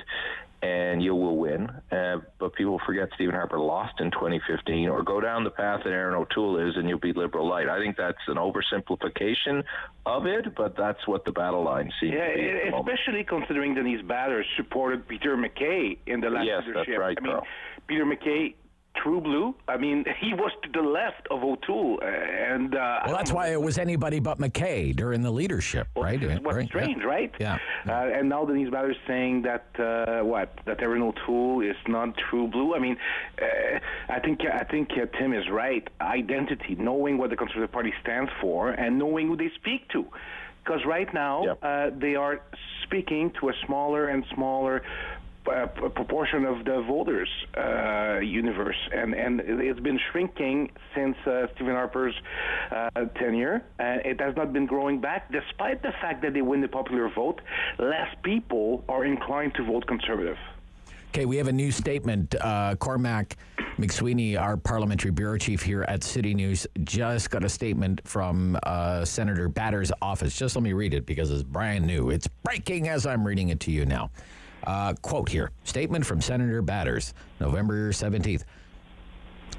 Speaker 13: and you will win. But people forget Stephen Harper lost in 2015, or go down the path that Erin O'Toole is, and you'll be Liberal light. I think that's an oversimplification of it, but that's what the battle line seems to be.
Speaker 11: Especially considering Denise Batters supported Peter MacKay in the last leadership.
Speaker 13: Yes, that's right, Carl.
Speaker 11: Peter MacKay, true blue. I mean, he was to the left of O'Toole, and
Speaker 9: well, that's why it was anybody but MacKay during the leadership, right?
Speaker 11: What's strange, right?
Speaker 9: Yeah.
Speaker 11: And now Denise Batters saying that that Erin O'Toole is not true blue. I mean, I think Tim is right. Identity, knowing what the Conservative Party stands for, and knowing who they speak to, because right now they are speaking to a smaller and smaller proportion of the voters universe, and it's been shrinking since Stephen Harper's tenure, and it has not been growing back, despite the fact that they win the popular vote. Less people are inclined to vote Conservative.
Speaker 9: Okay, we have a new statement. Cormac McSweeney, our parliamentary bureau chief here at City News, just got a statement from Senator Batter's office. Just let me read it because it's brand new. It's breaking as I'm reading it to you now. Quote here, statement from Senator Batters, November 17th.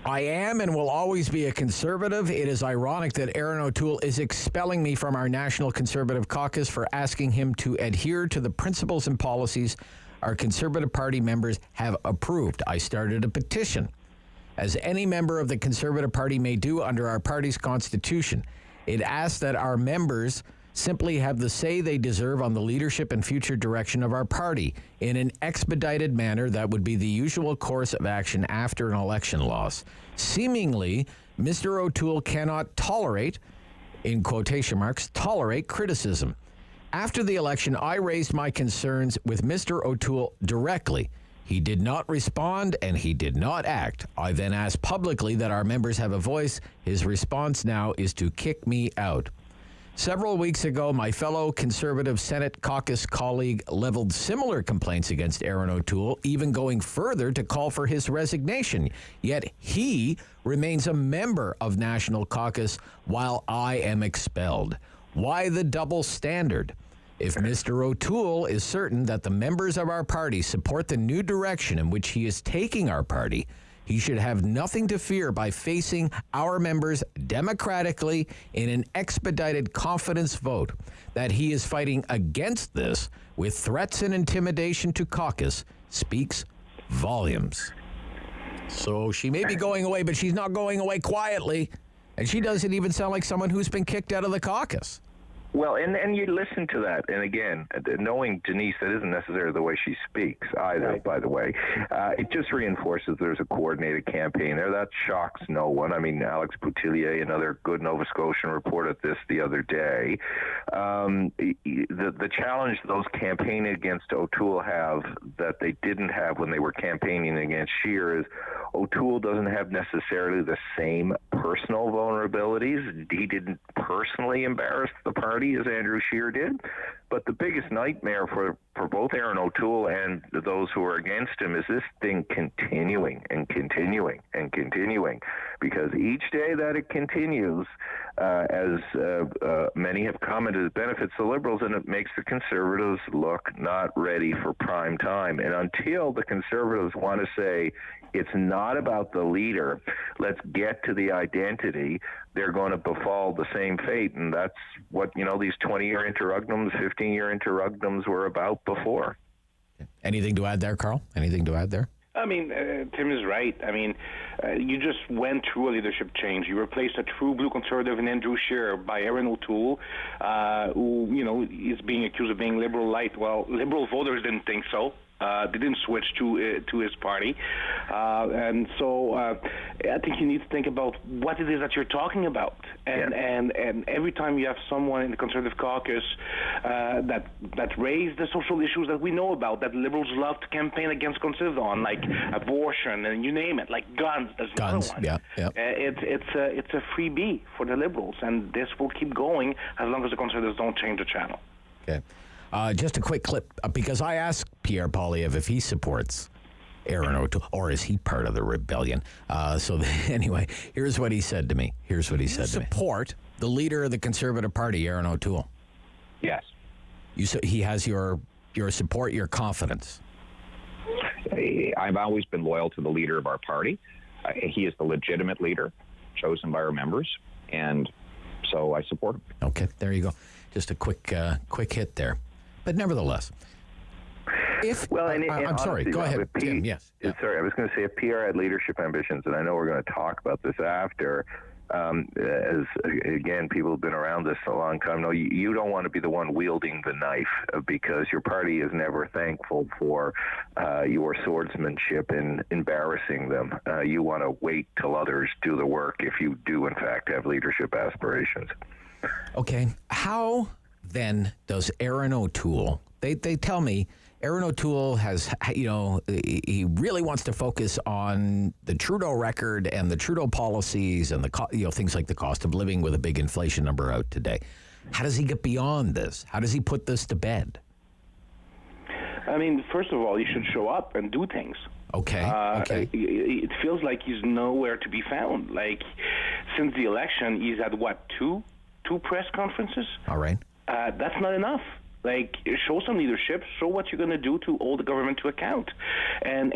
Speaker 9: I am and will always be a Conservative. It is ironic that Erin O'Toole is expelling me from our National Conservative Caucus for asking him to adhere to the principles and policies our Conservative Party members have approved. I started a petition, as any member of the Conservative Party may do under our party's constitution. It asks that our members simply have the say they deserve on the leadership and future direction of our party in an expedited manner that would be the usual course of action after an election loss. Seemingly, Mr. O'Toole cannot tolerate, in quotation marks, tolerate criticism. After the election, I raised my concerns with Mr. O'Toole directly. He did not respond and he did not act. I then asked publicly that our members have a voice. His response now is to kick me out. Several weeks ago, my fellow Conservative Senate caucus colleague leveled similar complaints against Erin O'Toole, even going further to call for his resignation. Yet he remains a member of National Caucus while I am expelled. Why the double standard? If Mr. O'Toole is certain that the members of our party support the new direction in which he is taking our party, he should have nothing to fear by facing our members democratically in an expedited confidence vote. That he is fighting against this with threats and intimidation to caucus speaks volumes. So she may be going away, but she's not going away quietly. And she doesn't even sound like someone who's been kicked out of the caucus.
Speaker 13: Well, and you listen to that, and again, knowing Denise, that isn't necessarily the way she speaks either, right. By the way. It just reinforces there's a coordinated campaign there. That shocks no one. I mean, Alex Boutillier, another good Nova Scotian, reported this the other day. The challenge those campaigning against O'Toole have that they didn't have when they were campaigning against Scheer is O'Toole doesn't have necessarily the same personal vulnerabilities. He didn't personally embarrass the party as Andrew Scheer did, but the biggest nightmare for both Aaron O'Toole and those who are against him is this thing continuing and continuing and continuing, because each day that it continues, as many have commented, it benefits the Liberals and it makes the Conservatives look not ready for prime time. And until the Conservatives want to say, it's not about the leader, let's get to the identity, they're going to befall the same fate. And that's what, these 20-year interregnums, 15-year interregnums were about before.
Speaker 9: Anything to add there, Carl? Anything to add there?
Speaker 11: I mean, Tim is right. I mean, you just went through a leadership change. You replaced a true blue Conservative in Andrew Scheer by Aaron O'Toole, who, is being accused of being liberal light. Well, Liberal voters didn't think so. They didn't switch to his party. And so I think you need to think about what it is that you're talking about. And every time you have someone in the Conservative caucus that raised the social issues that we know about, that Liberals love to campaign against Conservatives on, like abortion and you name it, like guns. There's another one.
Speaker 9: Yeah.
Speaker 11: It's a freebie for the Liberals, and this will keep going as long as the Conservatives don't change the channel.
Speaker 9: Okay. Just a quick clip, because I asked Pierre Poilievre if he supports Aaron O'Toole, or is he part of the rebellion? Anyway, here's what he said to me. Support the leader of the Conservative Party, Aaron O'Toole?
Speaker 10: Yes.
Speaker 9: He has your support, your confidence?
Speaker 10: I've always been loyal to the leader of our party. He is the legitimate leader chosen by our members, and so I support him.
Speaker 9: Okay, there you go. Just a quick hit there. But nevertheless, I'm sorry, go ahead, Tim. Yes.
Speaker 14: Sorry, I was going to say, if Pierre had leadership ambitions, and I know we're going to talk about this after, as again, people have been around this a long time. No, you don't want to be the one wielding the knife, because your party is never thankful for your swordsmanship in embarrassing them. You want to wait till others do the work if you do, in fact, have leadership aspirations.
Speaker 9: Okay, how then does Aaron O'Toole, they tell me Aaron O'Toole has, he really wants to focus on the Trudeau record and the Trudeau policies and things like the cost of living with a big inflation number out today. How does he get beyond this? How does he put this to bed?
Speaker 11: I mean, first of all, he should show up and do things.
Speaker 9: Okay.
Speaker 11: It feels like he's nowhere to be found. Like, since the election, he's had, two press conferences?
Speaker 9: All right.
Speaker 11: That's not enough. Like, show some leadership, show what you're going to do to hold the government to account. And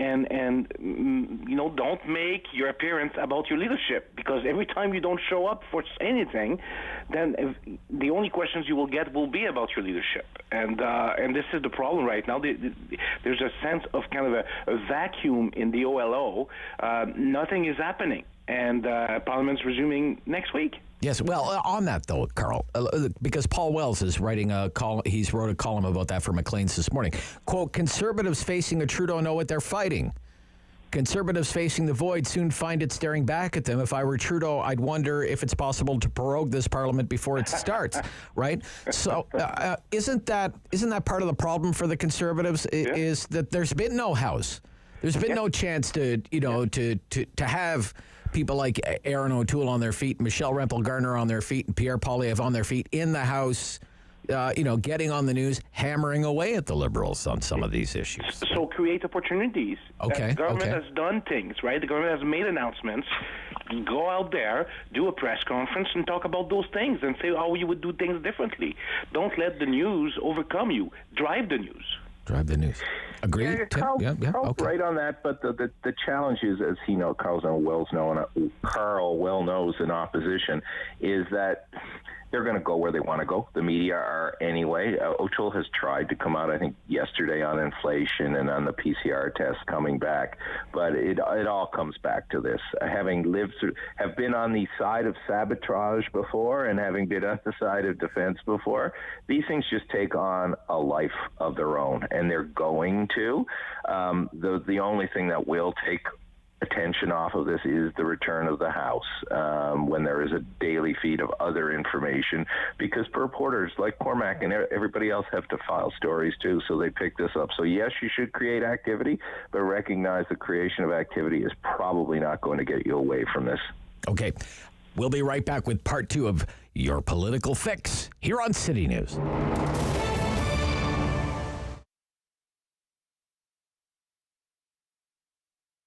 Speaker 11: don't make your appearance about your leadership, because every time you don't show up for anything, then the only questions you will get will be about your leadership. And this is the problem right now. There's a sense of kind of a vacuum in the OLO. Nothing is happening. And Parliament's resuming next week.
Speaker 9: Yes, well, on that, though, Carl, because Paul Wells is writing a column, he's wrote a column about that for Maclean's this morning. Quote, Conservatives facing a Trudeau know what they're fighting. Conservatives facing the void soon find it staring back at them. If I were Trudeau, I'd wonder if it's possible to prorogue this Parliament before it starts, right? So isn't that part of the problem for the Conservatives, is that there's been no House. There's been no chance to have people like Aaron O'Toole on their feet, Michelle Rempel-Garner on their feet, and Pierre Poilievre on their feet in the House, getting on the news, hammering away at the Liberals on some of these issues.
Speaker 11: So create opportunities.
Speaker 9: Okay.
Speaker 11: The government has done things, right? The government has made announcements. Go out there, do a press conference, and talk about those things and say how you would do things differently. Don't let the news overcome you. Drive the news.
Speaker 9: Drive the news. Agree?
Speaker 13: Yeah, Carl's
Speaker 9: okay.
Speaker 13: right on that, but the challenge is, as he knows, Carl well knows in opposition, is that they're going to go where they want to go. The media are anyway. O'Toole has tried to come out, I think, yesterday on inflation and on the PCR test coming back, but it all comes back to this. Having have been on the side of sabotage before and having been on the side of defense before, these things just take on a life of their own, and they're going to. The only thing that will take attention off of this is the return of the House when there is a daily feed of other information, because reporters like Cormac and everybody else have to file stories too, so they pick this up. So yes, you should create activity, but recognize the creation of activity is probably not going to get you away from this.
Speaker 9: Okay, we'll be right back with part 2 of Your Political Fix here on City News.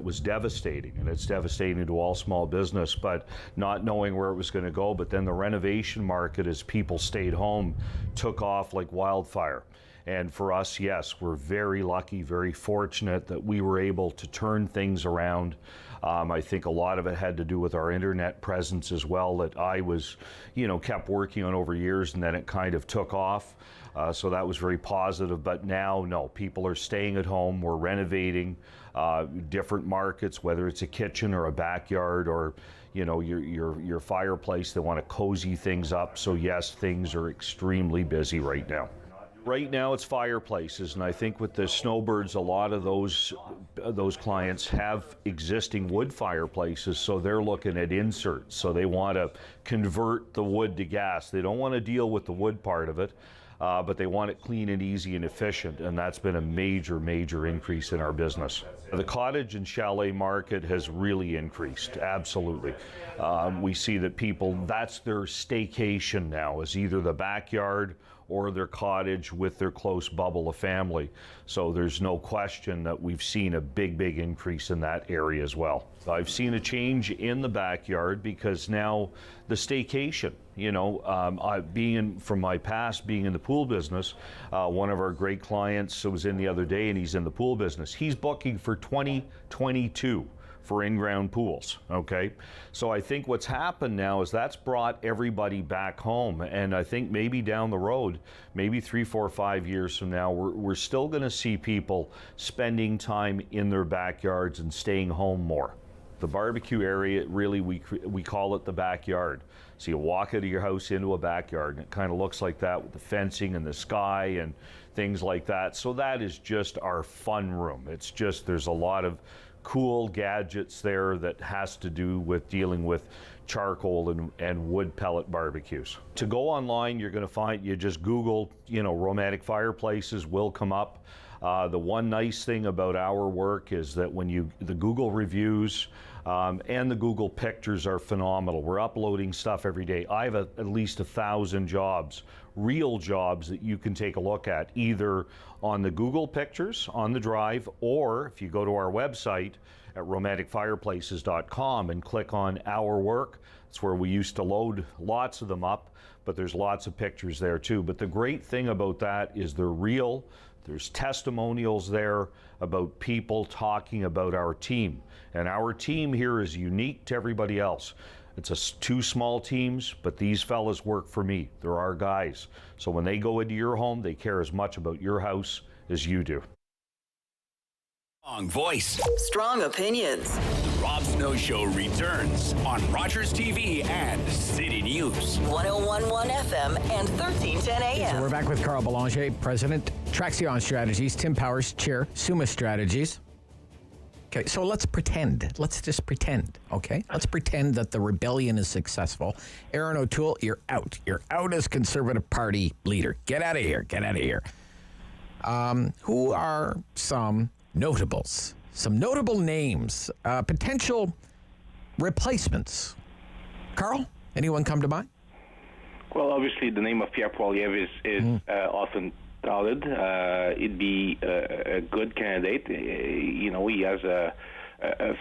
Speaker 15: Was devastating, and it's devastating to all small business, but not knowing where it was going to go. But then the renovation market, as people stayed home, took off like wildfire. And for us, yes, we're very lucky, very fortunate that we were able to turn things around. I think a lot of it had to do with our internet presence as well, that I was, kept working on over years, and then it kind of took off. So that was very positive. But now, no, people are staying at home. We're renovating different markets, whether it's a kitchen or a backyard or, your fireplace. They want to cozy things up. So yes, things are extremely busy right now. Right now it's fireplaces, and I think with the snowbirds, a lot of those clients have existing wood fireplaces, so they're looking at inserts. So they want to convert the wood to gas. They don't want to deal with the wood part of it, but they want it clean and easy and efficient, and that's been a major, major increase in our business. The cottage and chalet market has really increased, absolutely. We see that people, that's their staycation now, is either the backyard or their cottage with their close bubble of family. So there's no question that we've seen a big, big increase in that area as well. I've seen a change in the backyard because now the staycation, from my past being in the pool business, one of our great clients was in the other day, and he's in the pool business. He's booking for 2022. For in-ground pools, okay? So I think what's happened now is that's brought everybody back home, and I think maybe down the road, maybe 3, 4, 5 years from now, we're still gonna see people spending time in their backyards and staying home more. The barbecue area, really, we call it the backyard. So you walk out of your house into a backyard, and it kind of looks like that with the fencing and the sky and things like that. So that is just our fun room. It's just, there's a lot of cool gadgets there that has to do with dealing with charcoal and wood pellet barbecues. To go online, you're going to find, you just Google, romantic fireplaces will come up. The one nice thing about our work is that when the Google reviews and the Google pictures are phenomenal. We're uploading stuff every day. I have at least 1,000 jobs, real jobs that you can take a look at, either on the Google pictures on the drive, or if you go to our website at romanticfireplaces.com and click on our work. It's where we used to load lots of them up, but there's lots of pictures there too. But the great thing about that is they're real. There's testimonials there about people talking about our team. And our team here is unique to everybody else. It's 2 small teams, but these fellas work for me. They're our guys. So when they go into your home, they care as much about your house as you do.
Speaker 2: Strong voice.
Speaker 8: Strong opinions.
Speaker 2: The Rob Snow Show returns on Rogers TV and City News.
Speaker 8: 101.1 FM and 1310 AM.
Speaker 9: So we're back with Carl Belanger, President, Traxion Strategies, Tim Powers, Chair, Summa Strategies. Okay, so let's pretend. Let's just pretend, okay? Let's pretend that the rebellion is successful. Aaron O'Toole, you're out. You're out as Conservative Party leader. Get out of here. Get out of here. Who are some notables, some notable names, potential replacements? Carl, anyone come to mind?
Speaker 11: Well, obviously the name of Pierre Poilievre is often touted. It'd be a good candidate. He has a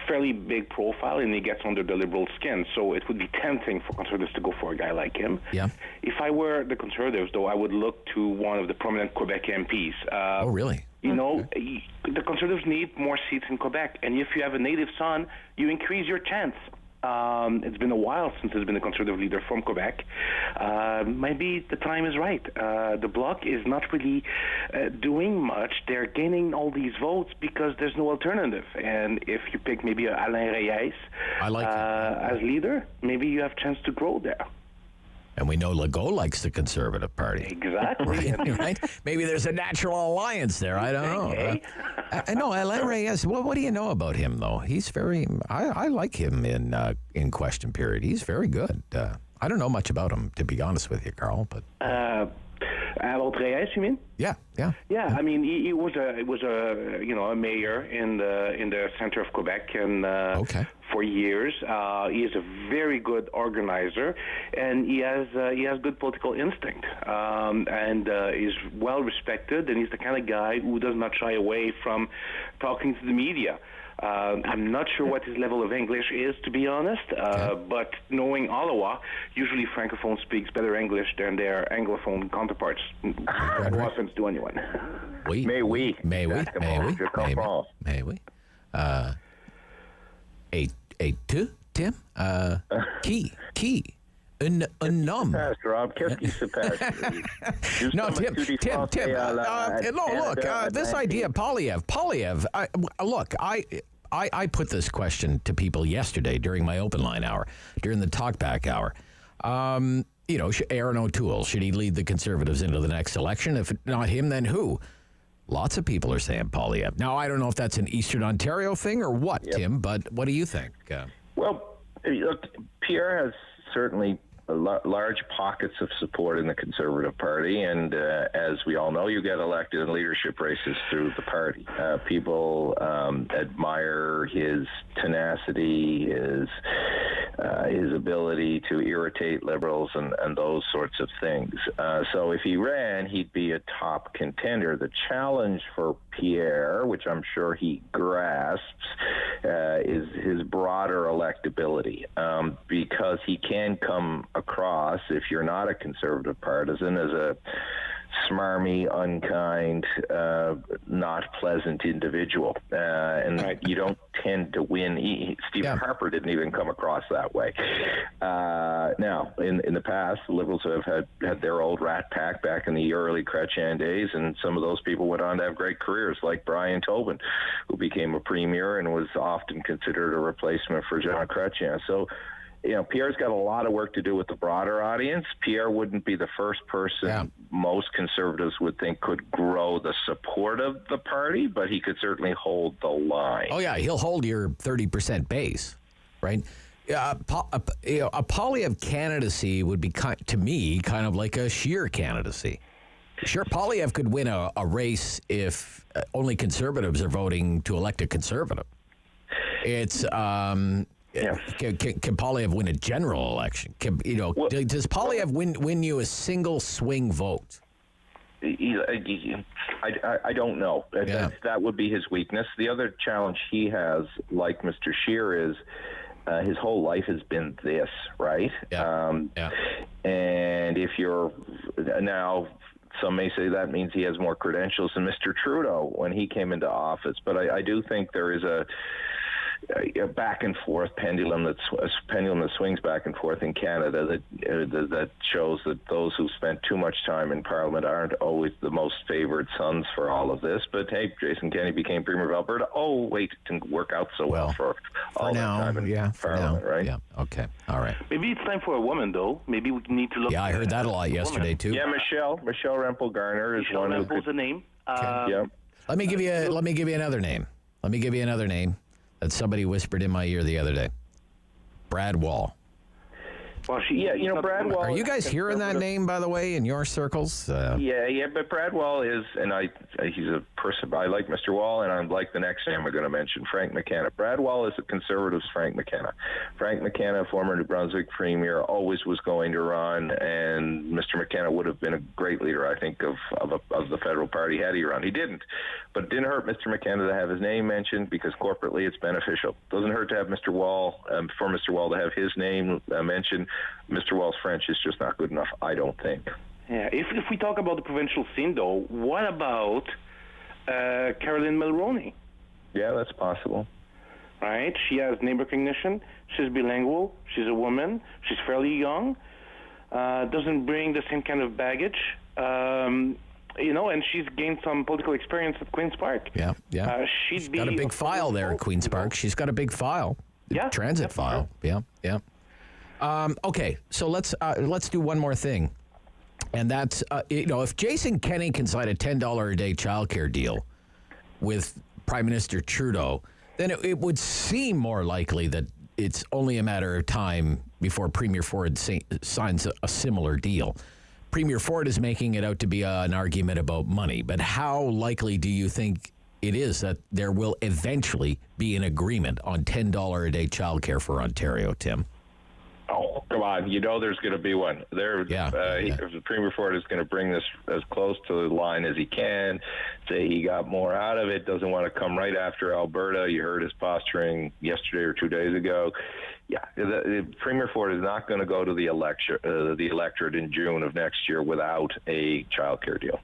Speaker 11: fairly big profile, and he gets under the Liberal skin, so it would be tempting for Conservatives to go for a guy like him.
Speaker 9: Yeah.
Speaker 11: If I were the Conservatives, though, I would look to one of the prominent Quebec MPs.
Speaker 9: Oh, really?
Speaker 11: The Conservatives need more seats in Quebec, and if you have a native son, you increase your chance. It's been a while since there's been a conservative leader from Quebec. Maybe the time is right. The Bloc is not really doing much. They're gaining all these votes because there's no alternative. And if you pick maybe Alain Reyes as leader, maybe you have a chance to grow there.
Speaker 9: And we know Legault likes the Conservative Party.
Speaker 11: Exactly.
Speaker 9: right? Maybe there's a natural alliance there. I don't know. I know Alain Reyes. What do you know about him, though? He's very. I like him in Question Period. He's very good. I don't know much about him, to be honest with you, Carl. But
Speaker 11: about Reyes, you mean?
Speaker 9: Yeah.
Speaker 11: I mean, he was a mayor in the center of Quebec, and for years, he is a very good organizer, and he has good political instinct, and is well respected, and he's the kind of guy who does not shy away from talking to the media. I'm not sure what his level of English is, to be honest, but knowing Ottawa, usually Francophones speaks better English than their Anglophone counterparts. No offense to anyone.
Speaker 9: May we? Tim? Key. Un homme.
Speaker 13: Rob, qu'est-ce qui se passe?
Speaker 9: No, Tim. Look, this idea, Polyev. I put this question to people yesterday during my open line hour, during the talkback hour. Aaron O'Toole, should he lead the Conservatives into the next election? If not him, then who? Lots of people are saying Polyev. Now, I don't know if that's an Eastern Ontario thing or what, Tim, but what do you think?
Speaker 13: Well, look, Pierre has certainly large pockets of support in the Conservative Party, and as we all know, you get elected in leadership races through the party. People admire his tenacity, his ability to irritate Liberals, and those sorts of things. So if he ran, he'd be a top contender. The challenge for Pierre, which I'm sure he grasps, is his broader electability, because he can come across, if you're not a Conservative partisan, as a smarmy, unkind, not pleasant individual. And you don't tend to win. Stephen Harper didn't even come across that way. Now, in the past, the Liberals have had their old rat pack back in the early Chrétien days, and some of those people went on to have great careers, like Brian Tobin, who became a premier and was often considered a replacement for Jean Chrétien. So, Pierre's got a lot of work to do with the broader audience. Pierre wouldn't be the first person most Conservatives would think could grow the support of the party, but he could certainly hold the line.
Speaker 9: Oh, yeah, he'll hold your 30% base, right? A Polyev candidacy would be, to me, kind of like a Scheer candidacy. Sure, Polyev could win a race if only Conservatives are voting to elect a Conservative. It's... Can Polyev win a general election? Does Polyev win you a single swing vote?
Speaker 13: I don't know. That would be his weakness. The other challenge he has, like Mr. Scheer, is his whole life has been this, right? And if you're now... Some may say that means he has more credentials than Mr. Trudeau when he came into office. But I do think there is a back and forth pendulum that swings back and forth in Canada that shows that those who spent too much time in Parliament aren't always the most favored sons for all of this. But hey, Jason Kenney became Premier of Alberta. Oh wait, it didn't work out so well for all that time in Parliament, right?
Speaker 9: Yeah. Okay. All right.
Speaker 11: Maybe it's time for a woman, though. Maybe we need to look.
Speaker 9: Yeah, I heard that a lot yesterday too.
Speaker 13: Yeah, Michelle Rempel-Garner is one.
Speaker 11: Michelle Rempel's a name.
Speaker 9: Let me give you another name. That somebody whispered in my ear the other day. Brad Wall.
Speaker 11: Well,
Speaker 13: Brad Wall.
Speaker 9: Are you guys hearing that name, by the way, in your circles?
Speaker 13: But Brad Wall is, and he's a person, I like Mr. Wall, and I like the next name we're going to mention, Frank McKenna. Brad Wall is a Conservative's Frank McKenna. Frank McKenna, former New Brunswick Premier, always was going to run, and Mr. McKenna would have been a great leader, I think, of the federal party had he run. He didn't. But it didn't hurt Mr. McKenna to have his name mentioned, because corporately it's beneficial. Doesn't hurt to have Mr. Wall, for Mr. Wall to have his name mentioned. Mr. Wall's French is just not good enough, I don't think.
Speaker 11: Yeah, if we talk about the provincial scene, though, what about Caroline Mulroney?
Speaker 13: Yeah, that's possible.
Speaker 11: right? She has name recognition. She's bilingual. She's a woman. She's fairly young. Doesn't bring the same kind of baggage. And she's gained some political experience at Queen's Park.
Speaker 9: Yeah.
Speaker 11: She's
Speaker 9: got a big file there at Queen's Park. She's got a big file.
Speaker 11: Yeah.
Speaker 9: Transit file.
Speaker 11: Sure.
Speaker 9: Yeah. Okay, so let's do one more thing. And that's, if Jason Kenney can sign a $10 a day childcare deal with Prime Minister Trudeau, then it would seem more likely that it's only a matter of time before Premier Ford signs a similar deal. Premier Ford is making it out to be an argument about money, but how likely do you think it is that there will eventually be an agreement on $10 a day childcare for Ontario, Tim?
Speaker 13: Oh, come on. There's going to be one. Premier Ford is going to bring this as close to the line as he can, say he got more out of it, doesn't want to come right after Alberta. You heard his posturing yesterday or 2 days ago. Yeah, Premier Ford is not going to go to the electorate in June of next year without a childcare deal.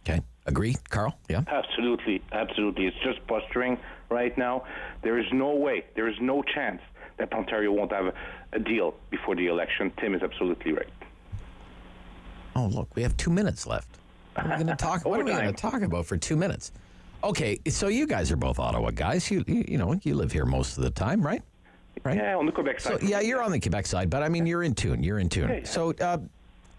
Speaker 9: Okay. Agree, Carl? Yeah.
Speaker 11: Absolutely. It's just posturing right now. There is no way, there is no chance that Ontario won't have a deal before the election. Tim is absolutely right.
Speaker 9: Oh, look, we have 2 minutes left. What are we going to talk? What are we going to talk about for 2 minutes? Okay, so you guys are both Ottawa guys. You live here most of the time, right?
Speaker 11: Yeah, on the Quebec side.
Speaker 9: So, yeah, you're on the Quebec side, but I mean, you're in tune. Yeah. So,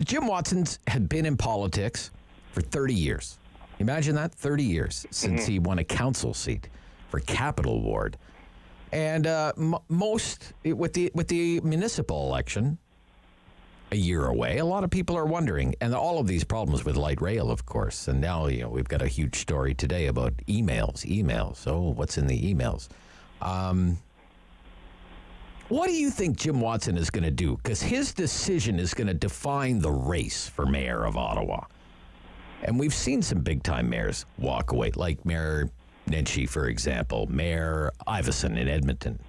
Speaker 9: Jim Watson's had been in politics for 30 years. Imagine that, 30 years since he won a council seat for Capital Ward. And with the municipal election a year away, a lot of people are wondering, and all of these problems with light rail, of course. And now, we've got a huge story today about emails. So what's in the emails? What do you think Jim Watson is going to do? Because his decision is going to define the race for mayor of Ottawa. And we've seen some big-time mayors walk away, like Mayor Nenshi, for example, Mayor Iveson in Edmonton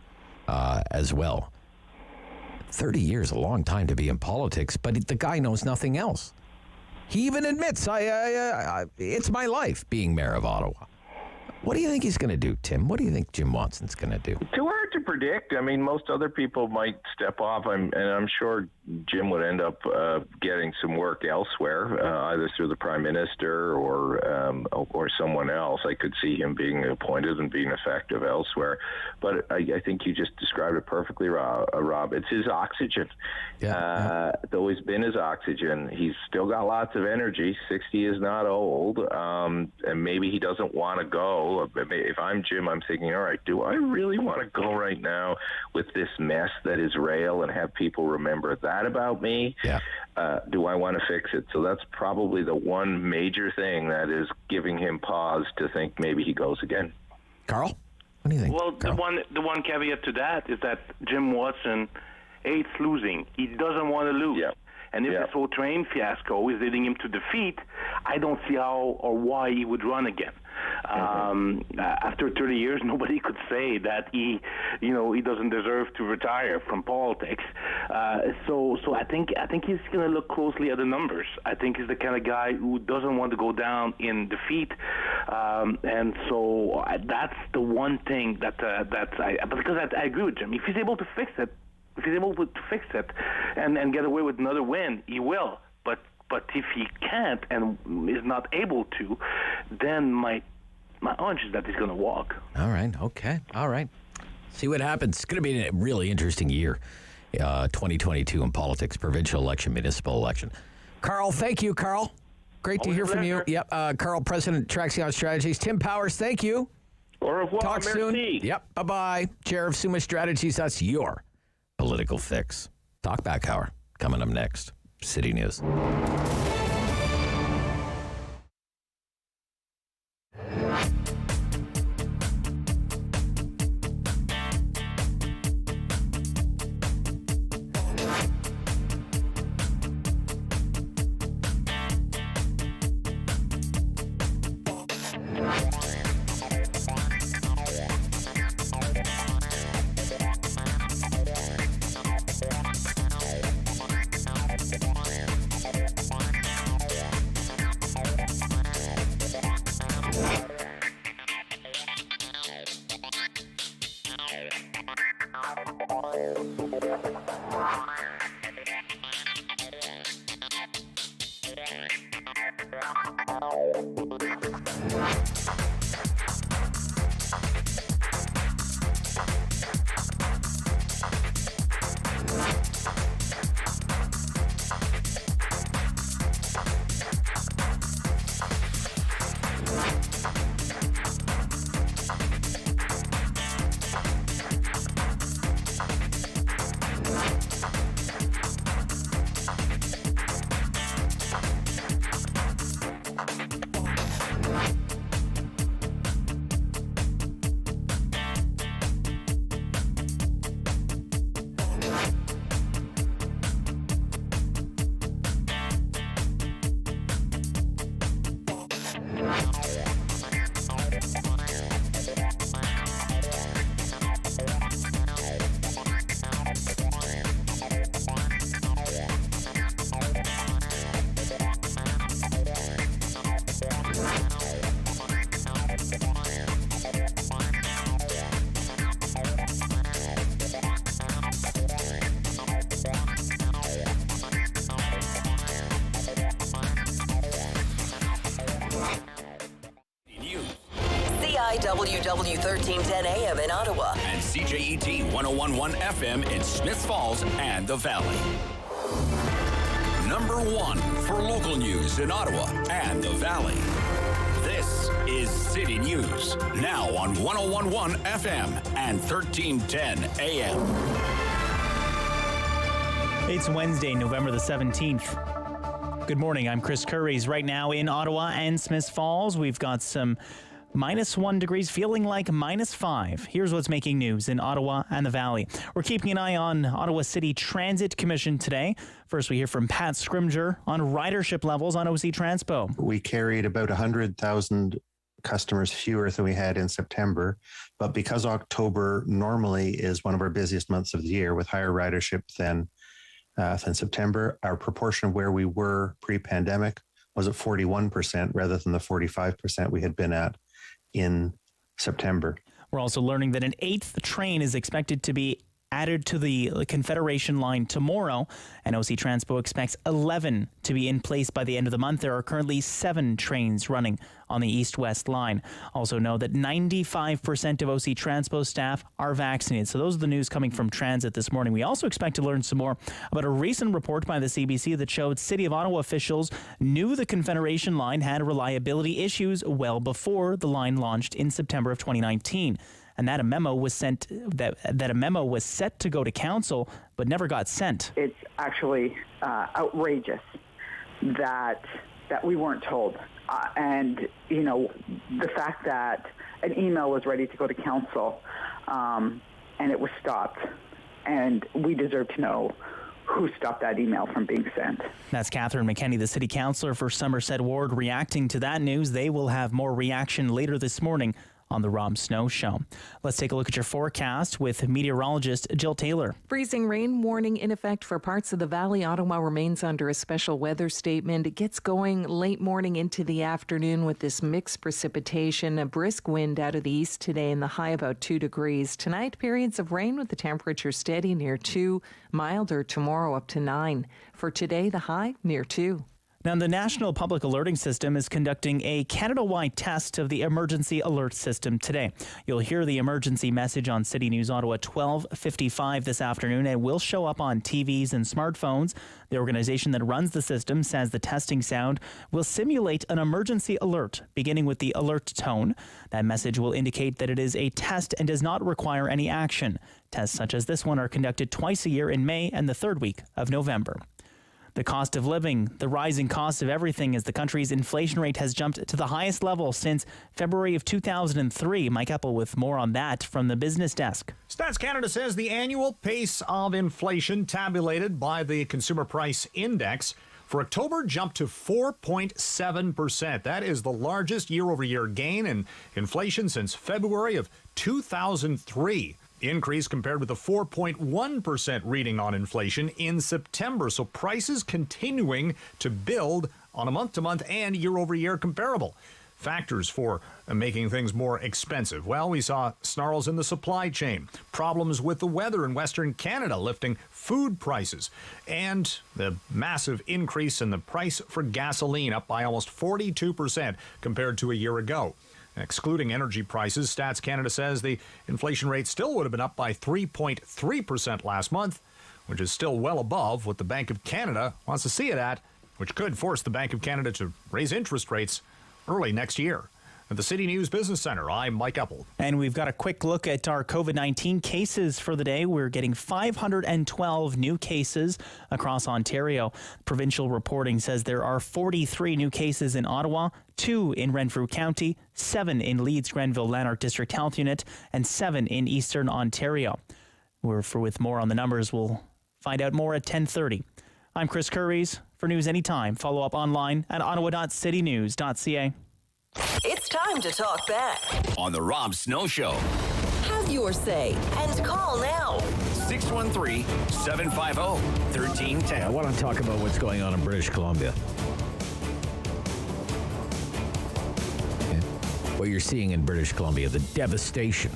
Speaker 9: as well. 30 years, a long time to be in politics, but the guy knows nothing else. He even admits, it's my life being mayor of Ottawa. What do you think he's going to do, Tim? What do you think Jim Watson's going to do?
Speaker 13: Too hard to predict. I mean, most other people might step off, and I'm sure Jim would end up getting some work elsewhere, either through the Prime Minister or someone else. I could see him being appointed and being effective elsewhere. But I think you just described it perfectly, Rob. It's his oxygen. It's always been his oxygen. He's still got lots of energy. 60 is not old, and maybe he doesn't want to go. If I'm Jim, I'm thinking, all right, do I really want to go right now with this mess that is rail and have people remember that about me?
Speaker 9: Yeah.
Speaker 13: Do I want to fix it? So that's probably the one major thing that is giving him pause to think maybe he goes again.
Speaker 9: Carl, what do you think?
Speaker 11: Well,
Speaker 9: Carl?
Speaker 11: the one caveat to that is that Jim Watson hates losing. He doesn't want to lose. Yeah. And if this whole train fiasco is leading him to defeat, I don't see how or why he would run again. After 30 years, nobody could say that he doesn't deserve to retire from politics. So I think he's going to look closely at the numbers. I think he's the kind of guy who doesn't want to go down in defeat, and so that's the one thing because I agree with Jim. If he's able to fix it. If he's able to fix it and get away with another win, he will. But if he can't and is not able to, then my hunch is that he's going to walk.
Speaker 9: All right. Okay. All right. See what happens. It's going to be a really interesting year, 2022 in politics, provincial election, municipal election. Carl, thank you, Carl. Great to hear from you. Yep. Carl, President, Traxion Strategies. Tim Powers, thank you.
Speaker 13: Au revoir.
Speaker 9: Talk soon. Yep. Bye-bye. Chair of Summa Strategies. That's your political fix. Talkback Hour coming up next. City News.
Speaker 8: WW 1310 AM in Ottawa.
Speaker 2: And CJET 1011 FM in Smiths Falls and the Valley. Number 1 for local news in Ottawa and the Valley. This is City News, now on 1011 FM and 1310 AM.
Speaker 3: It's Wednesday, November the 17th. Good morning, I'm Chris Curries. Right now in Ottawa and Smiths Falls, we've got some -1 degrees, feeling like -5. Here's what's making news in Ottawa and the Valley. We're keeping an eye on Ottawa City Transit Commission today. First, we hear from Pat Scrimger on ridership levels on OC Transpo.
Speaker 16: We carried about 100,000 customers fewer than we had in September. But because October normally is one of our busiest months of the year with higher ridership than September, our proportion of where we were pre-pandemic was at 41% rather than the 45% we had been at in September.
Speaker 3: We're also learning that an 8th train is expected to be added to the Confederation line tomorrow, and OC Transpo expects 11 to be in place by the end of the month. There are currently 7 trains running on the east-west line. Also know that 95% of OC Transpo staff are vaccinated. So those are the news coming from Transit this morning. We also expect to learn some more about a recent report by the CBC that showed City of Ottawa officials knew the Confederation line had reliability issues well before the line launched in September of 2019. And that a memo was sent. That a memo was set to go to council, but never got sent.
Speaker 4: It's actually outrageous that we weren't told, and you know, the fact that an email was ready to go to council, and it was stopped, and we deserve to know who stopped that email from being sent.
Speaker 3: That's Catherine McKenney, the city councillor for Somerset Ward, reacting to that news. They will have more reaction later this morning on the Rob Snow Show. Let's take a look at your forecast with meteorologist Jill Taylor.
Speaker 7: Freezing rain warning in effect for parts of the Valley. Ottawa remains under a special weather statement. It gets going late morning into the afternoon with this mixed precipitation, a brisk wind out of the east today, and the high about 2 degrees. Tonight, periods of rain with the temperature steady near 2, milder tomorrow up to 9. For today, the high near 2.
Speaker 3: Now, the National Public Alerting System is conducting a Canada-wide test of the emergency alert system today. You'll hear the emergency message on City News Ottawa 12:55 this afternoon. It will show up on TVs and smartphones. The organization that runs the system says the testing sound will simulate an emergency alert, beginning with the alert tone. That message will indicate that it is a test and does not require any action. Tests such as this one are conducted twice a year in May and the 3rd week of November. The cost of living, the rising cost of everything as the country's inflation rate has jumped to the highest level since February of 2003. Mike Eppel with more on that from the business desk.
Speaker 17: Stats Canada says the annual pace of inflation tabulated by the Consumer Price Index for October jumped to 4.7%. That is the largest year-over-year gain in inflation since February of 2003. Increase compared with the 4.1% reading on inflation in September. So prices continuing to build on a month-to-month and year-over-year comparable. factors for making things more expensive? Well, we saw snarls in the supply chain, problems with the weather in Western Canada lifting food prices, and the massive increase in the price for gasoline, up by almost 42% compared to a year ago. Excluding energy prices, Stats Canada says the inflation rate still would have been up by 3.3% last month, which is still well above what the Bank of Canada wants to see it at, which could force the Bank of Canada to raise interest rates early next year. At the City News Business Center, I'm Mike Eppel.
Speaker 3: And we've got a quick look at our COVID-19 cases for the day. We're getting 512 new cases across Ontario. Provincial reporting says there are 43 new cases in Ottawa, 2 in Renfrew County, 7 in Leeds Grenville Lanark District Health Unit, and 7 in Eastern Ontario. With more on the numbers, we'll find out more at 10:30. I'm Chris Curries. For news anytime, follow up online at ottawa.citynews.ca.
Speaker 8: It's time to talk back
Speaker 2: on the Rob Snow Show.
Speaker 8: Have your say and call now.
Speaker 2: 613-750-1310.
Speaker 9: I want to talk about what's going on in British Columbia. Okay. What you're seeing in British Columbia, the devastation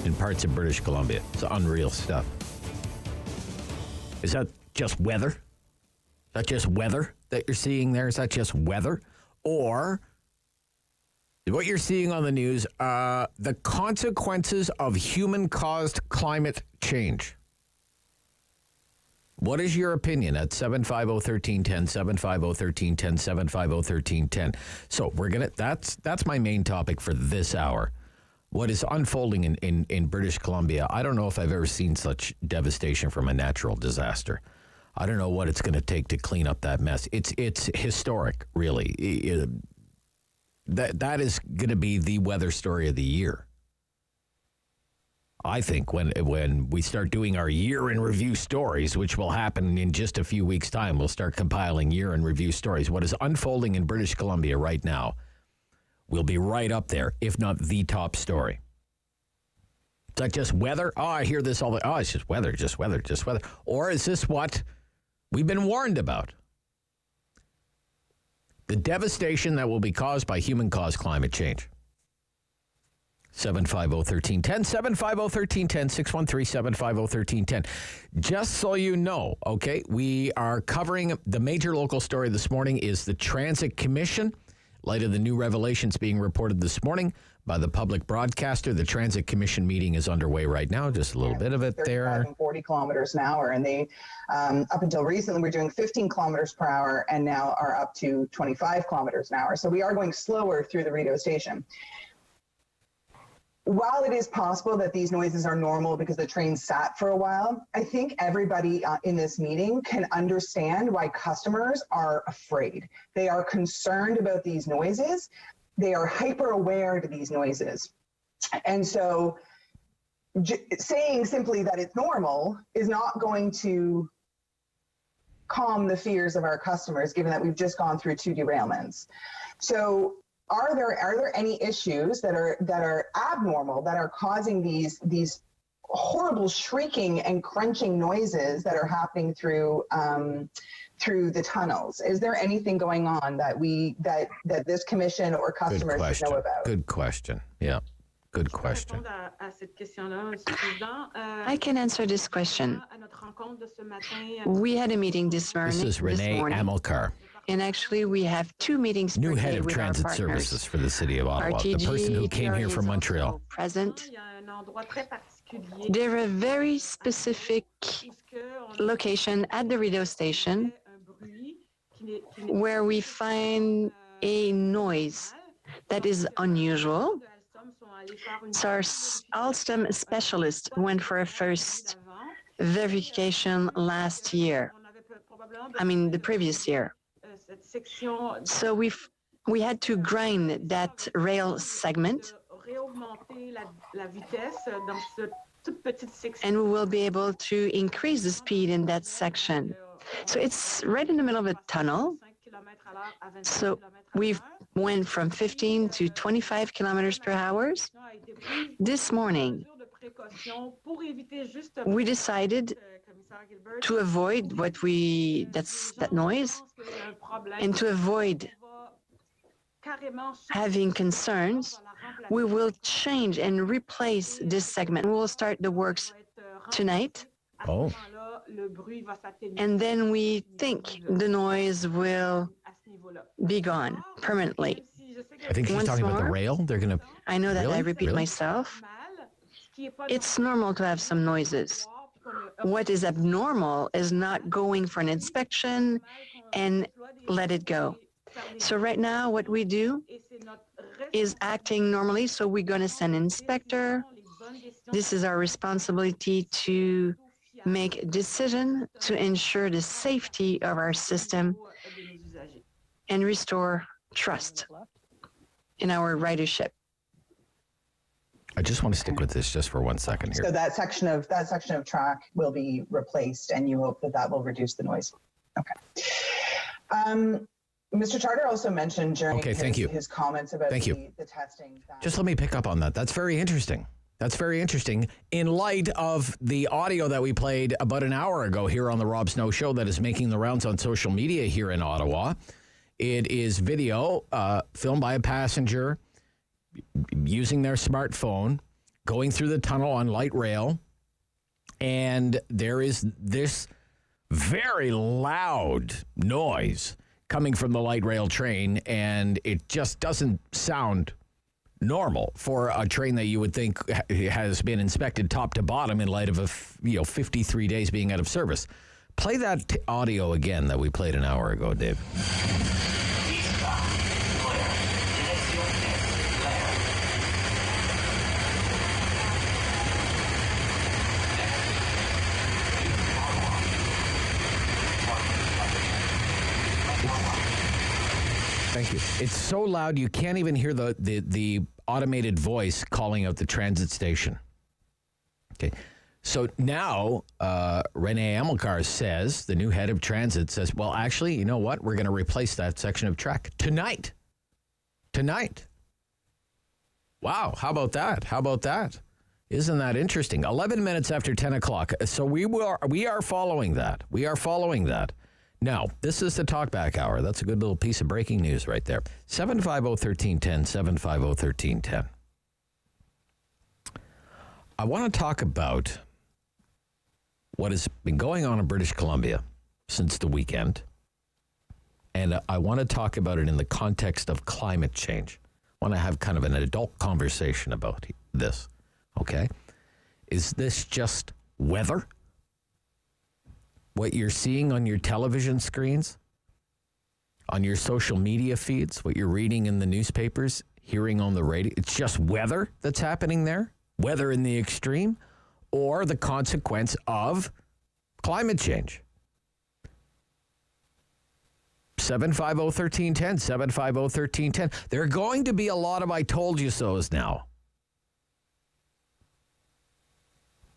Speaker 9: in parts of British Columbia. It's unreal stuff. Is that just weather? Is that just weather that you're seeing there? Is that just weather? Or what you're seeing on the news, the consequences of human-caused climate change. What is your opinion at 750-1310, 750-1310, 750-1310? So that's my main topic for this hour. What is unfolding in British Columbia? I don't know if I've ever seen such devastation from a natural disaster. I don't know what it's going to take to clean up that mess. It's historic, really. That is going to be the weather story of the year. I think when we start doing our year in review stories, which will happen in just a few weeks' time, we'll start compiling year in review stories. What is unfolding in British Columbia right now will be right up there, if not the top story. Is that just weather? Oh, I hear this all the time. Oh, it's just weather, just weather, just weather. Or is this what we've been warned about? The devastation that will be caused by human-caused climate change. 750-1310, 750-1310, 613-750-1310. Just so you know, okay, we are covering the major local story this morning is the Transit Commission. In light of the new revelations being reported this morning by the public broadcaster, the Transit Commission meeting is underway right now. Just a little bit of it there.
Speaker 18: 35 and 40 kilometers an hour. And they, up until recently, were doing 15 kilometers per hour and now are up to 25 kilometers an hour. So we are going slower through the Rideau station. While it is possible that these noises are normal because the train sat for a while, I think everybody in this meeting can understand why customers are afraid. They are concerned about these noises. They are hyper aware to these noises. And so saying simply that it's normal is not going to calm the fears of our customers, given that we've just gone through 2 derailments. So are there any issues that are abnormal, that are causing these horrible shrieking and crunching noises that are happening through the tunnels? Is there anything going on that this commission or customers should know about?
Speaker 9: Good question. Yeah. Good question.
Speaker 19: I can answer this question. We had a meeting this morning.
Speaker 9: This is Renee Amilcar.
Speaker 19: And actually, we have 2 meetings
Speaker 9: new
Speaker 19: per
Speaker 9: head
Speaker 19: day
Speaker 9: of
Speaker 19: with
Speaker 9: transit
Speaker 19: our partners.
Speaker 9: services for the city of Ottawa,
Speaker 19: RTG,
Speaker 9: the person who came here from Montreal.
Speaker 19: Present. There are a very specific location at the Rideau station where we find a noise that is unusual. So our Alstom specialist went for a first verification last year. The previous year. So we had to grind that rail segment, and we will be able to increase the speed in that section. So it's right in the middle of a tunnel. So we've went from 15 to 25 kilometers per hour. This morning, we decided to avoid that noise, and to avoid having concerns, we will change and replace this segment. We will start the works tonight.
Speaker 9: Oh.
Speaker 19: And then we think the noise will be gone permanently.
Speaker 9: I think she's
Speaker 19: Once
Speaker 9: talking about the
Speaker 19: more,
Speaker 9: rail. They're going to.
Speaker 19: I know that
Speaker 9: Really?
Speaker 19: I repeat
Speaker 9: Really?
Speaker 19: myself. It's normal to have some noises. What is abnormal is not going for an inspection and let it go. So right now, what we do is acting normally. So we're going to send an inspector. This is our responsibility to make a decision to ensure the safety of our system and restore trust in our ridership.
Speaker 9: I just want to stick with this just for 1 second here.
Speaker 18: So that section of track will be replaced, and you hope that that will reduce the noise. Okay. Mr. Charter also mentioned during his comments about the testing.
Speaker 9: Just let me pick up on that. That's very interesting. That's very interesting in light of the audio that we played about an hour ago here on the Rob Snow Show that is making the rounds on social media here in Ottawa. It is video filmed by a passenger using their smartphone, going through the tunnel on light rail, and there is this very loud noise coming from the light rail train, and it just doesn't sound normal for a train that you would think has been inspected top to bottom in light of 53 days being out of service. Play that audio again that we played an hour ago, Dave. Thank you. It's so loud you can't even hear the automated voice calling out the transit station. Okay. So now Renee Amilcar says, the new head of transit says, well, actually, you know what? We're going to replace that section of track tonight. Tonight. Wow. How about that? How about that? Isn't that interesting? 11 minutes after 10 o'clock. So we are following that. We are following that. Now, this is the Talkback Hour. That's a good little piece of breaking news right there. 750-1310, 750-1310. I want to talk about what has been going on in British Columbia since the weekend. And I want to talk about it in the context of climate change. I want to have kind of an adult conversation about this. Okay? Is this just weather? What you're seeing on your television screens, on your social media feeds, what you're reading in the newspapers, hearing on the radio, it's just weather that's happening there, weather in the extreme, or the consequence of climate change. 750-1310, 750-1310. There are going to be a lot of I told you so's now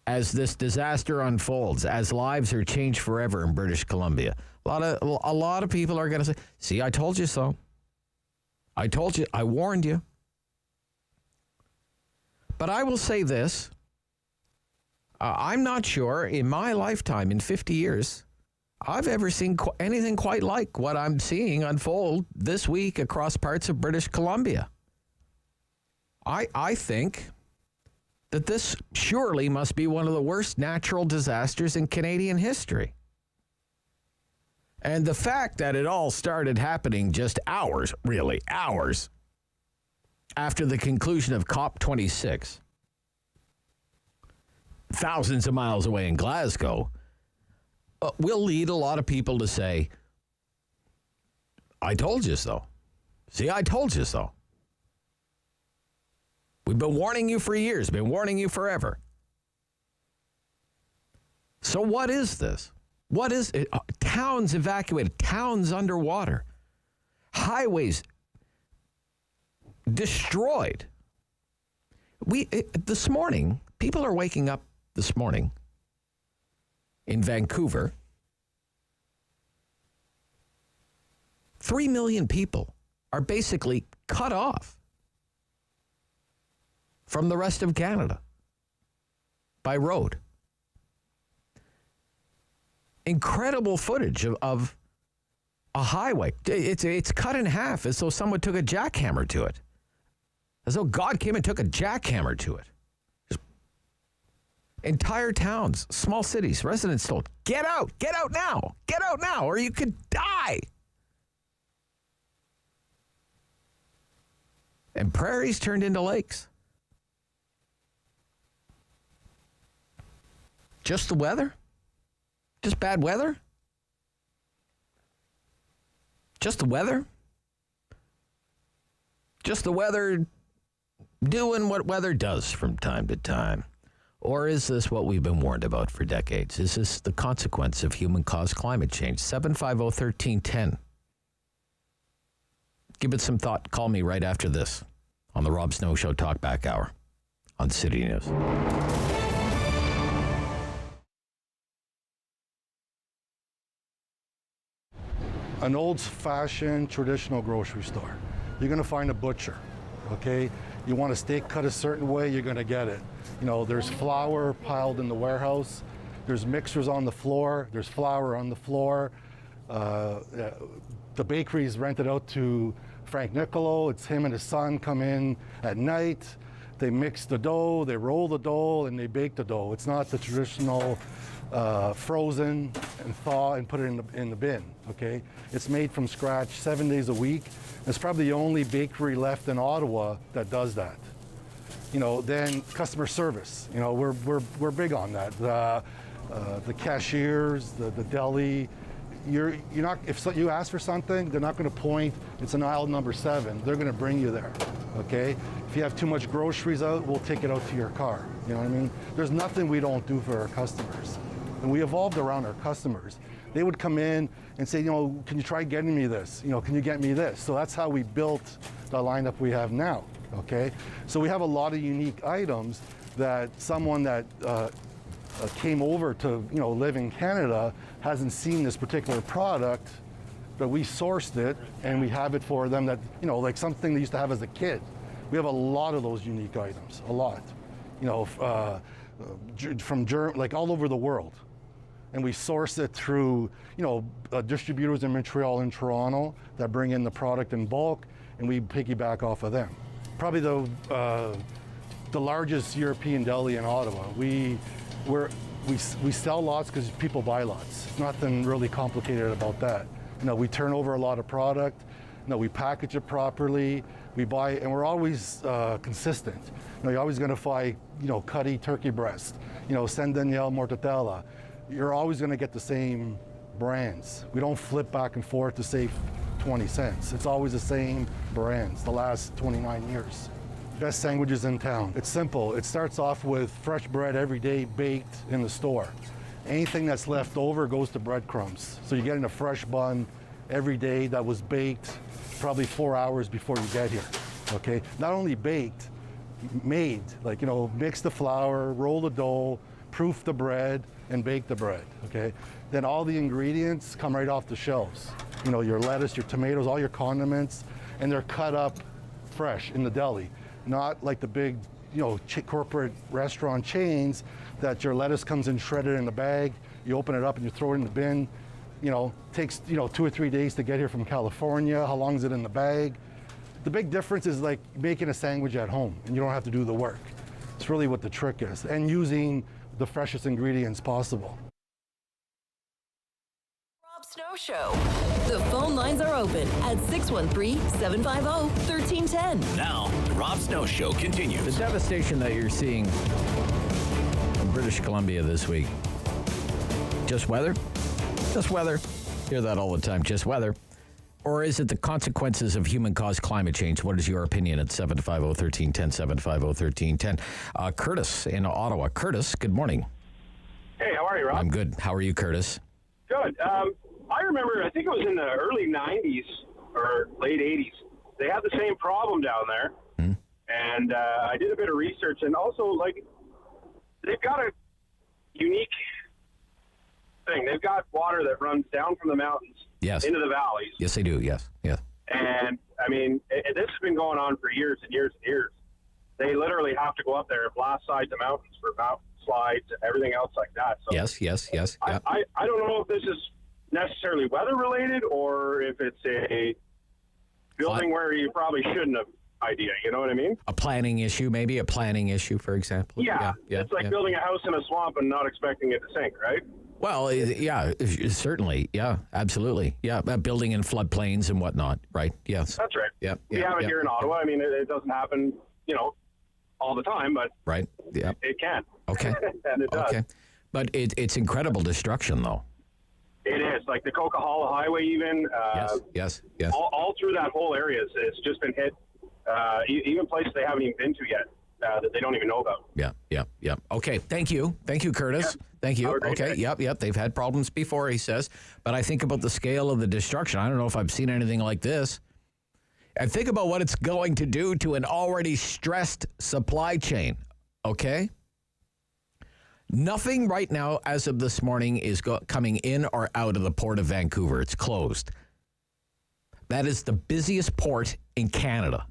Speaker 9: as this disaster unfolds, as lives are changed forever in British Columbia. A lot of people are going to say, see, I told you so. I told you, I warned you. But I will say this. I'm not sure in my lifetime, in 50 years, I've ever seen anything quite like what I'm seeing unfold this week across parts of British Columbia. I think that this surely must be one of the worst natural disasters in Canadian history. And the fact that it all started happening just hours after the conclusion of COP26, thousands of miles away in Glasgow, will lead a lot of people to say, I told you so. See, I told you so. We've been warning you for years, been warning you forever. So what is this? What is it? Towns evacuated, towns underwater, highways destroyed. This morning, people are waking up this morning in Vancouver. 3 million people are basically cut off from the rest of Canada by road. Incredible footage of a highway. It's cut in half as though someone took a jackhammer to it. As though God came and took a jackhammer to it. Just entire towns, small cities, residents told, get out now, or you could die. And prairies turned into lakes. Just the weather? Just bad weather? Just the weather? Just the weather doing what weather does from time to time? Or is this what we've been warned about for decades? Is this the consequence of human-caused climate change? 750-1310. Give it some thought. Call me right after this on the Rob Snow Show Talkback Hour on City News.
Speaker 20: An old-fashioned traditional grocery store. You're going to find a butcher, okay? You want a steak cut a certain way, you're going to get it. You know, there's flour piled in the warehouse. There's mixers on the floor. There's flour on the floor. The bakery is rented out to Frank Nicolo. It's him and his son come in at night. They mix the dough, they roll the dough, and they bake the dough. It's not the traditional frozen and thaw and put it in the bin, okay? It's made from scratch 7 days a week. It's probably the only bakery left in Ottawa that does that. You know, then customer service, you know, we're big on that. The cashiers, the deli, you're not, if you ask for something, they're not going to point, it's an aisle number 7. They're going to bring you there, okay? If you have too much groceries out, we'll take it out to your car. You know what I mean? There's nothing we don't do for our customers. And we evolved around our customers. They would come in and say, you know, can you try getting me this? You know, can you get me this? So that's how we built the lineup we have now, okay? So we have a lot of unique items that someone that came over to, you know, live in Canada hasn't seen this particular product, but we sourced it and we have it for them that, you know, like something they used to have as a kid. We have a lot of those unique items, a lot, you know, from like all over the world. And we source it through, you know, distributors in Montreal and Toronto that bring in the product in bulk, and we piggyback off of them. Probably the largest European deli in Ottawa. We sell lots because people buy lots. It's nothing really complicated about that. You know, we turn over a lot of product. You know, we package it properly. We buy, and we're always consistent. You know, you're always going to find, you know, Cuddy turkey breast, you know, San Daniel mortadella. You're always going to get the same brands. We don't flip back and forth to save 20 cents. It's always the same brands the last 29 years. Best sandwiches in town. It's simple. It starts off with fresh bread every day baked in the store. Anything that's left over goes to breadcrumbs. So you're getting a fresh bun every day that was baked probably 4 hours before you get here, okay? Not only baked, made, like, you know, mix the flour, roll the dough, proof the bread, and bake the bread, okay? Then all the ingredients come right off the shelves. You know, your lettuce, your tomatoes, all your condiments, and they're cut up fresh in the deli. Not like the big, you know, corporate restaurant chains that your lettuce comes in shredded in a bag, you open it up and you throw it in the bin. You know, takes, you know, 2 or 3 days to get here from California. How long is it in the bag? The big difference is like making a sandwich at home and you don't have to do the work. It's really what the trick is, and using the freshest ingredients possible.
Speaker 8: Rob Snow Show. The phone lines are open at 613-750-1310.
Speaker 2: Now, the Rob Snow Show continues.
Speaker 9: The devastation that you're seeing in British Columbia this week. Just weather? Just weather. Hear that all the time. Just weather. Or is it the consequences of human-caused climate change? What is your opinion at 750-1310, 750-1310? Curtis in Ottawa. Curtis, good morning.
Speaker 21: Hey, how are you, Rob?
Speaker 9: I'm good. How are you, Curtis?
Speaker 21: Good. I remember, I think it was in the early 90s or late 80s, they had the same problem down there. And I did a bit of research, and also, like, they've got a unique thing. They've got water that runs down from the mountains into the valleys.
Speaker 9: Yes, they do. Yes.
Speaker 21: And, I mean, this has been going on for years and years and years. They literally have to go up there and blast side the mountains for mountain slides and everything else like that. So
Speaker 9: Yes. Yeah.
Speaker 21: I don't know if this is necessarily weather related or if it's a building where you probably shouldn't have idea. You know what I mean?
Speaker 9: A planning issue, maybe a planning issue, for example.
Speaker 21: Yeah. It's like building a house in a swamp and not expecting it to sink, right?
Speaker 9: Well, yeah, certainly. Yeah, absolutely. Yeah, building in floodplains and whatnot, right? Yes.
Speaker 21: That's right.
Speaker 9: Yeah.
Speaker 21: We have it here in Ottawa. I mean, it doesn't happen, all the time, but
Speaker 9: right. Yeah.
Speaker 21: It can.
Speaker 9: Okay.
Speaker 21: And it does.
Speaker 9: Okay. But it's incredible destruction, though.
Speaker 21: It is. Like the Coquihalla Highway even.
Speaker 9: Yes.
Speaker 21: All through that whole area, it's just been hit. Even places they haven't even been to yet that they don't even know about.
Speaker 9: Yeah. Okay, thank you, Curtis.
Speaker 21: Yeah.
Speaker 9: Thank you.
Speaker 21: Okay.
Speaker 9: Yep. They've had problems before, he says. But I think about the scale of the destruction. I don't know if I've seen anything like this. And think about what it's going to do to an already stressed supply chain, okay? Nothing right now, as of this morning, is coming in or out of the Port of Vancouver. It's closed. That is the busiest port in Canada.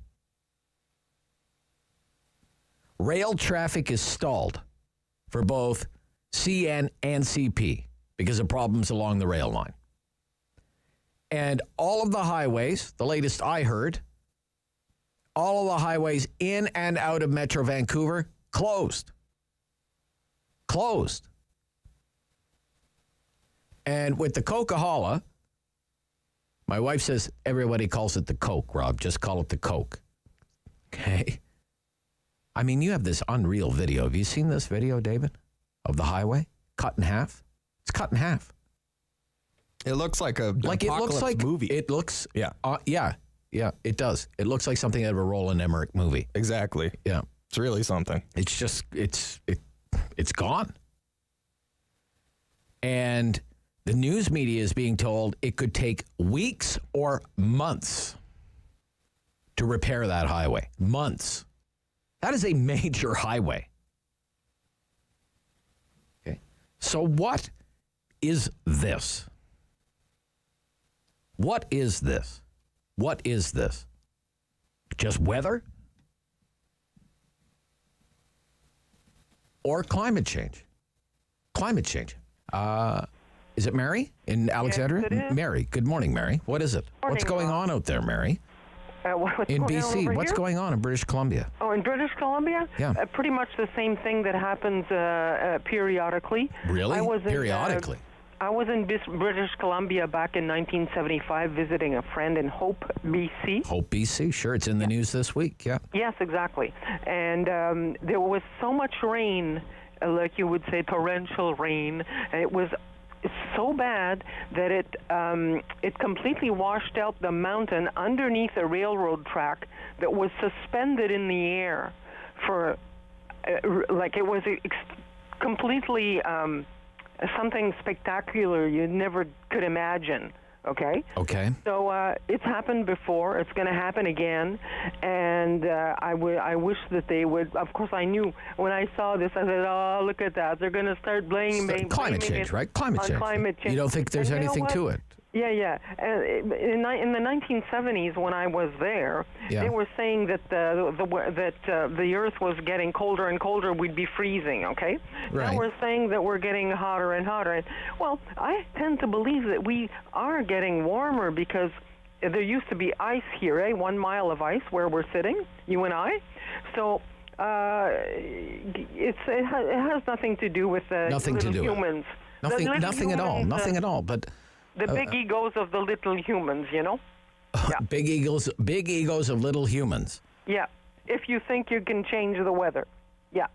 Speaker 9: Rail traffic is stalled for both CN and CP because of problems along the rail line. And all of the highways, the latest I heard, all of the highways in and out of Metro Vancouver, closed. And with the Coquihalla, my wife says everybody calls it the Coke, Rob. Just call it the Coke. Okay? I mean, you have this unreal video. Have you seen this video, David, of the highway cut in half? It's cut in half.
Speaker 6: It looks like a movie.
Speaker 9: It looks, yeah, it does. It looks like something out of a Roland Emmerich movie.
Speaker 6: Exactly.
Speaker 9: Yeah.
Speaker 6: It's really something.
Speaker 9: It's just, it's gone. And the news media is being told it could take weeks or months to repair that highway. Months. That is a major highway. Okay. So what is this? What is this? What is this? Just weather? Or climate change? Climate change. Is it Mary in Alexandria?
Speaker 22: Yes, it is.
Speaker 9: Mary, good morning, Mary. What is it?
Speaker 22: Morning,
Speaker 9: What's going on out there, Mary?
Speaker 22: What's
Speaker 9: In
Speaker 22: going on
Speaker 9: BC,
Speaker 22: over
Speaker 9: what's
Speaker 22: here?
Speaker 9: going on in British Columbia?
Speaker 22: Oh, in British Columbia?
Speaker 9: Yeah.
Speaker 22: Pretty much the same thing that happens periodically.
Speaker 9: Really?
Speaker 22: I was
Speaker 9: Periodically?
Speaker 22: I was in British Columbia back in 1975 visiting a friend in Hope, BC.
Speaker 9: Hope, BC, sure. It's in the news this week, yeah.
Speaker 22: Yes, exactly. And there was so much rain, like you would say, torrential rain. And it was so bad that it completely washed out the mountain underneath a railroad track that was suspended in the air for, like it was completely something spectacular you never could imagine. Okay?
Speaker 9: Okay.
Speaker 22: So it's happened before. It's going to happen again. And I wish that they would. Of course, I knew when I saw this, I said, oh, look at that. They're going to start blaming
Speaker 9: climate change, right? Climate change. You don't think there's anything to it?
Speaker 22: Yeah. In the 1970s, when I was there, they were saying that the Earth was getting colder and colder. We'd be freezing. Okay.
Speaker 9: Right.
Speaker 22: Now we're saying that we're getting hotter and hotter. And, well, I tend to believe that we are getting warmer because there used to be ice here, 1 mile of ice where we're sitting, you and I. So it has nothing to do with humans.
Speaker 9: Nothing at all. Nothing at all. But
Speaker 22: the big egos of the little humans, you know? Yeah.
Speaker 9: Big egos of little humans.
Speaker 22: Yeah. If you think you can change the weather. Yeah.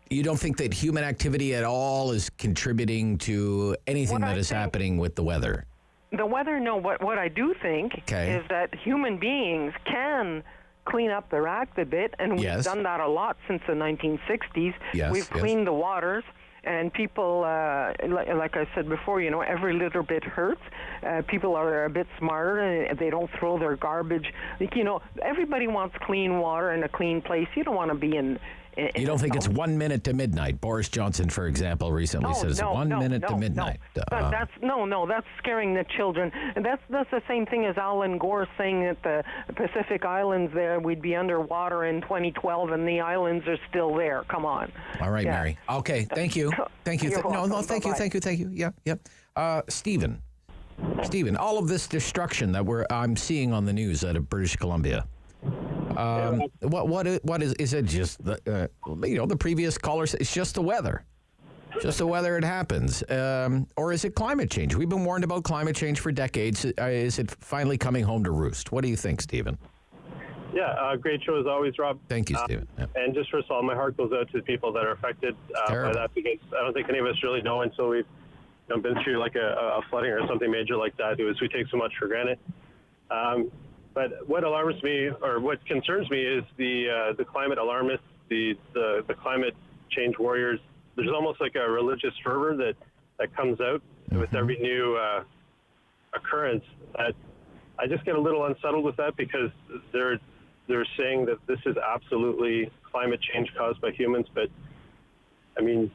Speaker 9: You don't think that human activity at all is contributing to anything that is happening with the weather?
Speaker 22: The weather, no. What I do think is that human beings can clean up their act a bit, and we've done that a lot since the 1960s. We've cleaned the waters. And people, like I said before, you know, every little bit hurts. People are a bit smarter, and they don't throw their garbage. Like, you know, everybody wants clean water and a clean place. You don't want to be in
Speaker 9: you don't think it's 1 minute to midnight? Boris Johnson, for example, recently said it's 1 minute to midnight.
Speaker 22: That's scaring the children. And that's the same thing as Alan Gore saying that the Pacific Islands there, we'd be underwater in 2012, and the islands are still there. Come on.
Speaker 9: All right, Mary. Okay, thank you. Thank you.
Speaker 22: You're welcome.
Speaker 9: Thank you. Yeah. Stephen Stephen, all of this destruction that I'm seeing on the news out of British Columbia. What is it? Just the previous callers. It's just the weather. Just the weather. It happens, or is it climate change? We've been warned about climate change for decades. Is it finally coming home to roost? What do you think, Stephen?
Speaker 1: Yeah, great show as always, Rob.
Speaker 9: Thank you, Stephen. Yeah.
Speaker 1: And just first of all, my heart goes out to the people that are affected by that, because I don't think any of us really know until we've been through like a flooding or something major like that. We take so much for granted. But what alarms me, or what concerns me, is the climate alarmists, the climate change warriors. There's almost like a religious fervor that comes out with every new occurrence. That I just get a little unsettled with that, because they're saying that this is absolutely climate change caused by humans. But I mean,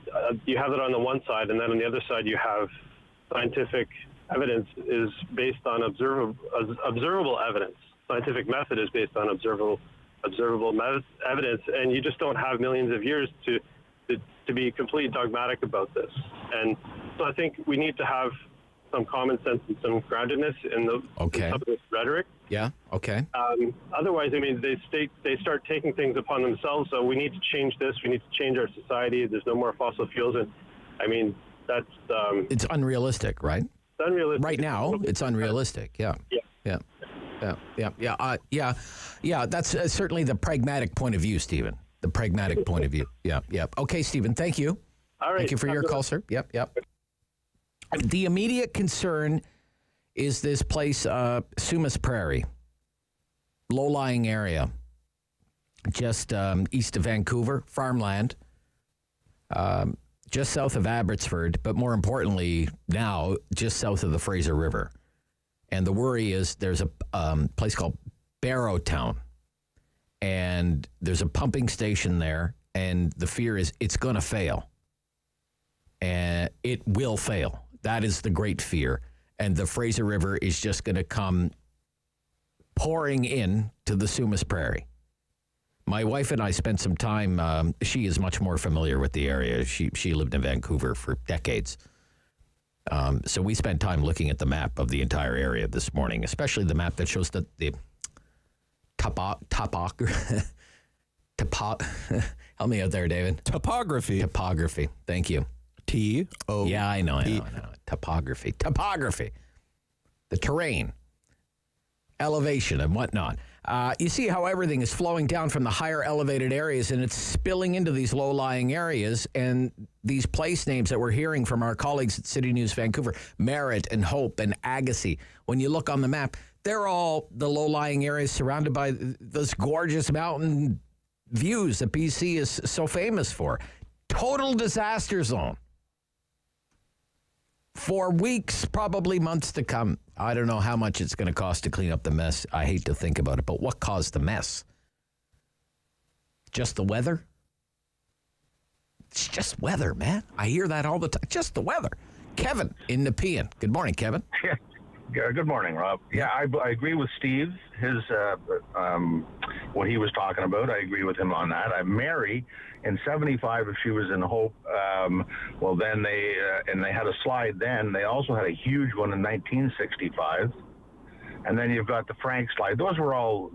Speaker 1: you have it on the one side, and then on the other side you have scientific evidence is based on observable evidence. Scientific method is based on observable evidence, and you just don't have millions of years to be completely dogmatic about this. And so I think we need to have some common sense and some groundedness in some of this rhetoric.
Speaker 9: Yeah. Okay.
Speaker 1: Otherwise, I mean, they start taking things upon themselves. So we need to change this. We need to change our society. There's no more fossil fuels, and I mean that's
Speaker 9: it's unrealistic, right?
Speaker 1: It's unrealistic
Speaker 9: right now. It's unrealistic. Yeah.
Speaker 1: Yeah.
Speaker 9: Yeah. That's certainly the pragmatic point of view, Stephen. The pragmatic point of view. Yeah. Okay, Stephen. Thank you.
Speaker 1: All right.
Speaker 9: Thank you for your call, sir. Yep. The immediate concern is this place, Sumas Prairie, low-lying area, just east of Vancouver, farmland, just south of Abbotsford, but more importantly now, just south of the Fraser River. And the worry is there's a place called Barrowtown, and there's a pumping station there, and the fear is it's going to fail. And it will fail. That is the great fear. And the Fraser River is just going to come pouring in to the Sumas Prairie. My wife and I spent some time, she is much more familiar with the area. She lived in Vancouver for decades. So we spent time looking at the map of the entire area this morning, especially the map that shows the help me out there, David. Topography. Thank you.
Speaker 6: T-O.
Speaker 9: Yeah, I know. Topography. The terrain, elevation, and whatnot. You see how everything is flowing down from the higher elevated areas, and it's spilling into these low-lying areas. And these place names that we're hearing from our colleagues at City News Vancouver, Merritt and Hope and Agassiz, when you look on the map, they're all the low-lying areas surrounded by those gorgeous mountain views that BC is so famous for. Total disaster zone. For weeks, probably months to come. I don't know how much it's going to cost to clean up the mess. I hate to think about it, but what caused the mess? Just the weather? It's just weather, man. I hear that all the time. Just the weather. Kevin in Nepean. Good morning, Kevin.
Speaker 5: Yeah. Good morning, Rob. Yeah, I agree with Steve. His what he was talking about, I agree with him on that. Mary, in '75, if she was in Hope, well, then they had a slide. Then they also had a huge one in 1965, and then you've got the Frank slide. Those were all,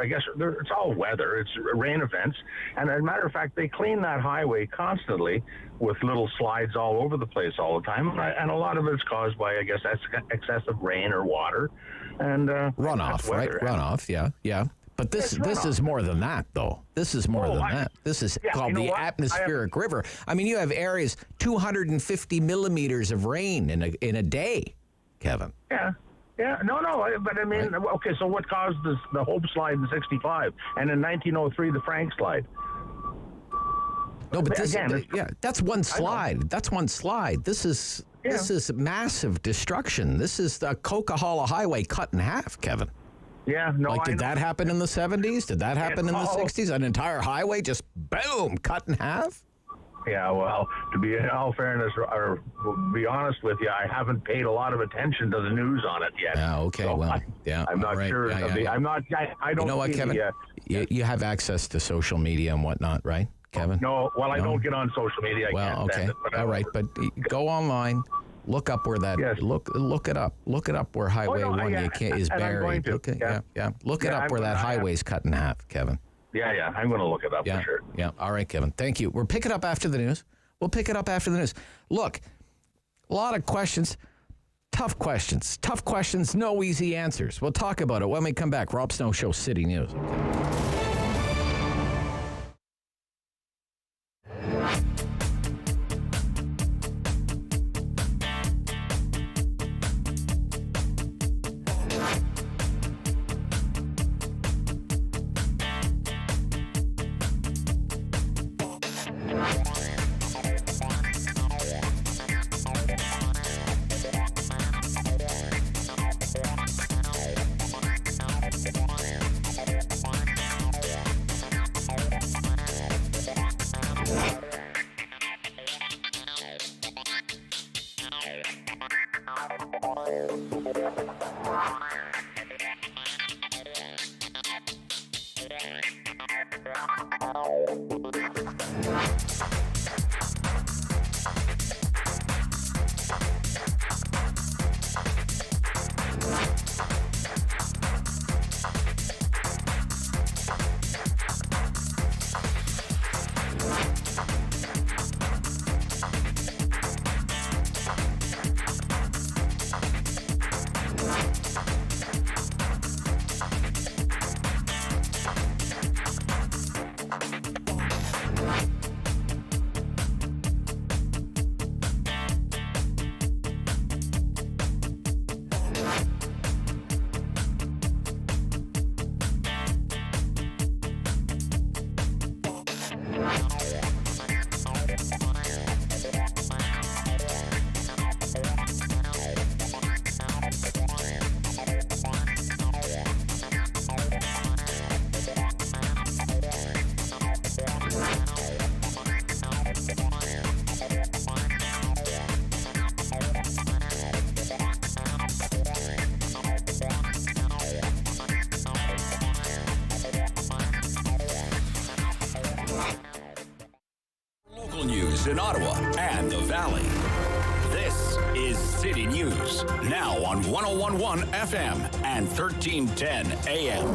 Speaker 5: I guess, it's all weather. It's rain events, and as a matter of fact, they clean that highway constantly with little slides all over the place all the time, and a lot of it's caused by, I guess, excessive rain or water and
Speaker 9: runoff, right? Runoff, yeah. But this is more than that, though. This is more than that. This is called the atmospheric river. I mean, you have areas 250 millimeters of rain in a day, Kevin.
Speaker 5: Yeah, no, but I mean, okay, so what caused the Hope slide in '65, and in 1903 the Frank slide?
Speaker 9: No, but this, that's one slide. That's one slide. This is massive destruction. This is the Coquihalla Highway cut in half, Kevin.
Speaker 5: Yeah, no.
Speaker 9: Did that happen in the 70s? Did that happen in the 60s? An entire highway just boom, cut in half?
Speaker 5: Yeah, well, to be in all fairness, or be honest with you, I haven't paid a lot of attention to the news on it yet.
Speaker 9: Yeah, okay,
Speaker 5: so
Speaker 9: well,
Speaker 5: I'm not sure. I'm not. I don't.
Speaker 9: You know what, Kevin? You have access to social media and whatnot, right, Kevin?
Speaker 5: No, well, I don't get on social media.
Speaker 9: Okay, all right, but go online, Look up where that. Yes. Look it up. Look it up where Highway 1 is buried. Look it up where that highway's cut in half, Kevin.
Speaker 5: Yeah. I'm going to look it up for sure.
Speaker 9: Yeah. All right, Kevin. Thank you. We'll pick it up after the news. Look, a lot of questions. Tough questions, no easy answers. We'll talk about it when we come back. Rob Snow Show, City News.
Speaker 2: In Ottawa and the Valley. This is City News, now on 101.1 FM and 1310 AM.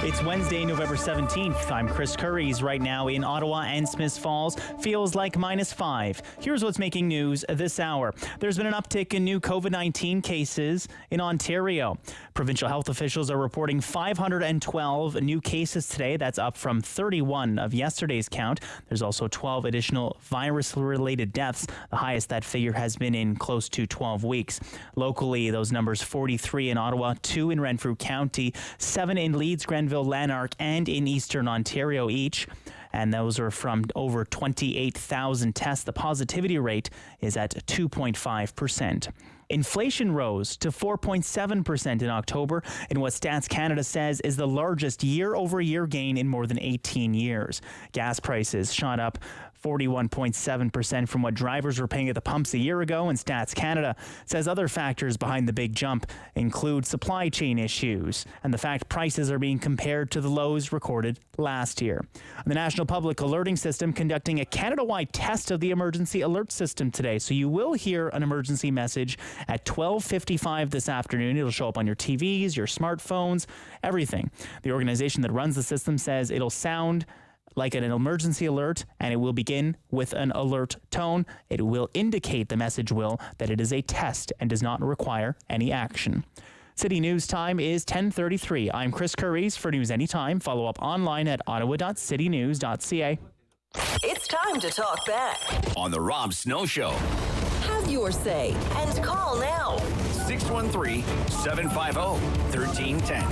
Speaker 3: It's Wednesday, November 17th. I'm Chris Curries. Right now in Ottawa and Smiths Falls, feels like -5. Here's what's making news this hour. There's been an uptick in new COVID-19 cases in Ontario. Provincial health officials are reporting 512 new cases today. That's up from 31 of yesterday's count. There's also 12 additional virus-related deaths, the highest that figure has been in close to 12 weeks. Locally, those numbers 43 in Ottawa, 2 in Renfrew County, 7 in Leeds, Grenville, Lanark, and in Eastern Ontario each. And those are from over 28,000 tests. The positivity rate is at 2.5%. Inflation rose to 4.7% in October in what Stats Canada says is the largest year-over-year gain in more than 18 years. Gas prices shot up 41.7% from what drivers were paying at the pumps a year ago, and Stats Canada says other factors behind the big jump include supply chain issues and the fact prices are being compared to the lows recorded last year. The National Public Alerting System conducting a Canada-wide test of the emergency alert system today, so you will hear an emergency message at 12:55 this afternoon. It'll show up on your TVs, your smartphones, everything. The organization that runs the system says it'll sound like an emergency alert, and it will begin with an alert tone. It will indicate, the message will, that it is a test and does not require any action. City News time is 10:33. I'm Chris Curries. For News Anytime, follow up online at ottawa.citynews.ca.
Speaker 8: It's time to talk back
Speaker 2: on the Rob Snow Show.
Speaker 8: Have your say and call now.
Speaker 2: 613-750-1310.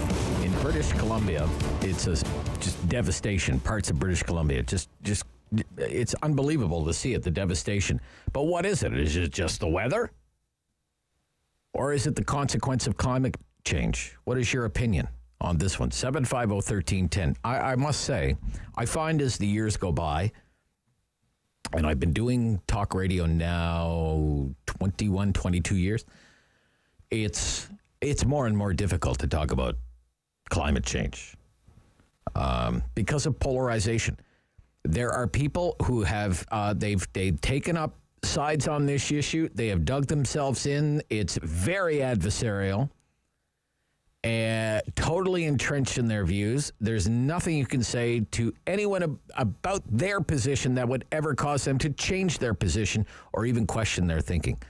Speaker 9: In British Columbia, it's just devastation. Parts of British Columbia, just it's unbelievable to see it, the devastation. But what is it? Is it just the weather? Or is it the consequence of climate change? What is your opinion on this one? 750-1310. I must say, I find as the years go by, and I've been doing talk radio now 21, 22 years, it's more and more difficult to talk about climate change because of polarization. There are people who have they've taken up sides on this issue. They have dug themselves in. It's very adversarial and totally entrenched in their views. There's nothing you can say to anyone about their position that would ever cause them to change their position or even question their thinking.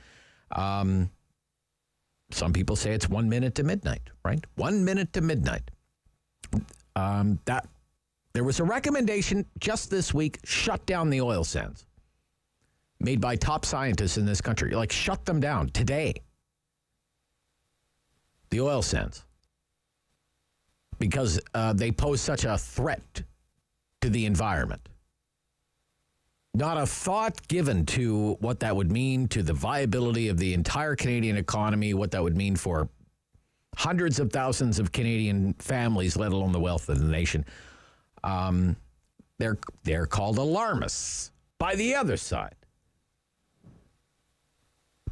Speaker 9: Some people say it's 1 minute to midnight, right? 1 minute to midnight. There was a recommendation just this week, shut down the oil sands, made by top scientists in this country. Like, shut them down today. The oil sands. Because they pose such a threat to the environment. Not a thought given to what that would mean to the viability of the entire Canadian economy, what that would mean for hundreds of thousands of Canadian families, let alone the wealth of the nation. They're called alarmists by the other side.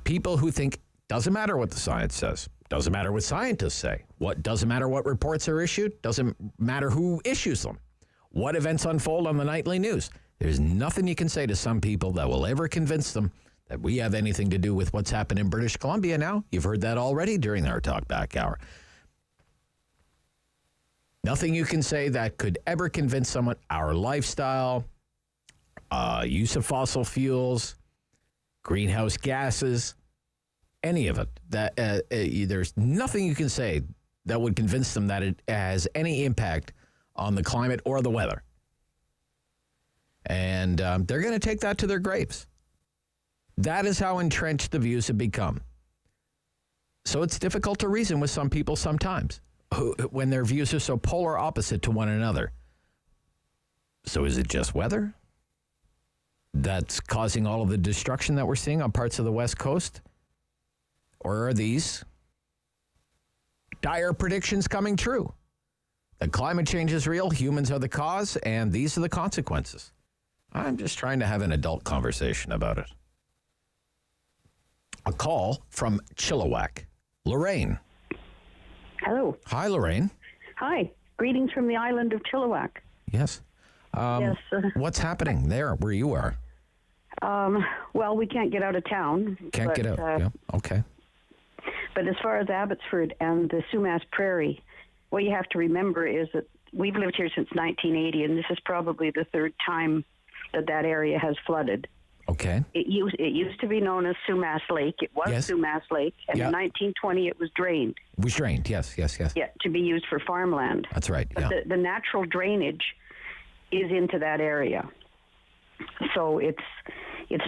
Speaker 9: People who think doesn't matter what the science says, doesn't matter what scientists say, what doesn't matter what reports are issued, doesn't matter who issues them, what events unfold on the nightly news. There's nothing you can say to some people that will ever convince them that we have anything to do with what's happened in British Columbia now. You've heard that already during our Talk Back Hour. Nothing you can say that could ever convince someone our lifestyle, use of fossil fuels, greenhouse gases, any of it. That there's nothing you can say that would convince them that it has any impact on the climate or the weather. And they're going to take that to their graves. That is how entrenched the views have become. So it's difficult to reason with some people sometimes when their views are so polar opposite to one another. So is it just weather that's causing all of the destruction that we're seeing on parts of the West Coast? Or are these dire predictions coming true? That climate change is real, humans are the cause, and these are the consequences. I'm just trying to have an adult conversation about it. A call from Chilliwack. Lorraine.
Speaker 10: Hello.
Speaker 9: Hi, Lorraine.
Speaker 10: Hi. Greetings from the island of Chilliwack.
Speaker 9: Yes.
Speaker 10: Yes.
Speaker 9: What's happening there where you are?
Speaker 10: Well, we can't get out of town.
Speaker 9: Can't get out. Yeah. Okay.
Speaker 10: But as far as Abbotsford and the Sumas Prairie, what you have to remember is that we've lived here since 1980, and this is probably the third time that area has flooded.
Speaker 9: Okay.
Speaker 10: It used to be known as Sumas Lake. It was Sumas Lake, and in 1920 it was drained.
Speaker 9: It was drained, yes.
Speaker 10: Yeah, to be used for farmland.
Speaker 9: That's right,
Speaker 10: But the natural drainage is into that area. So it's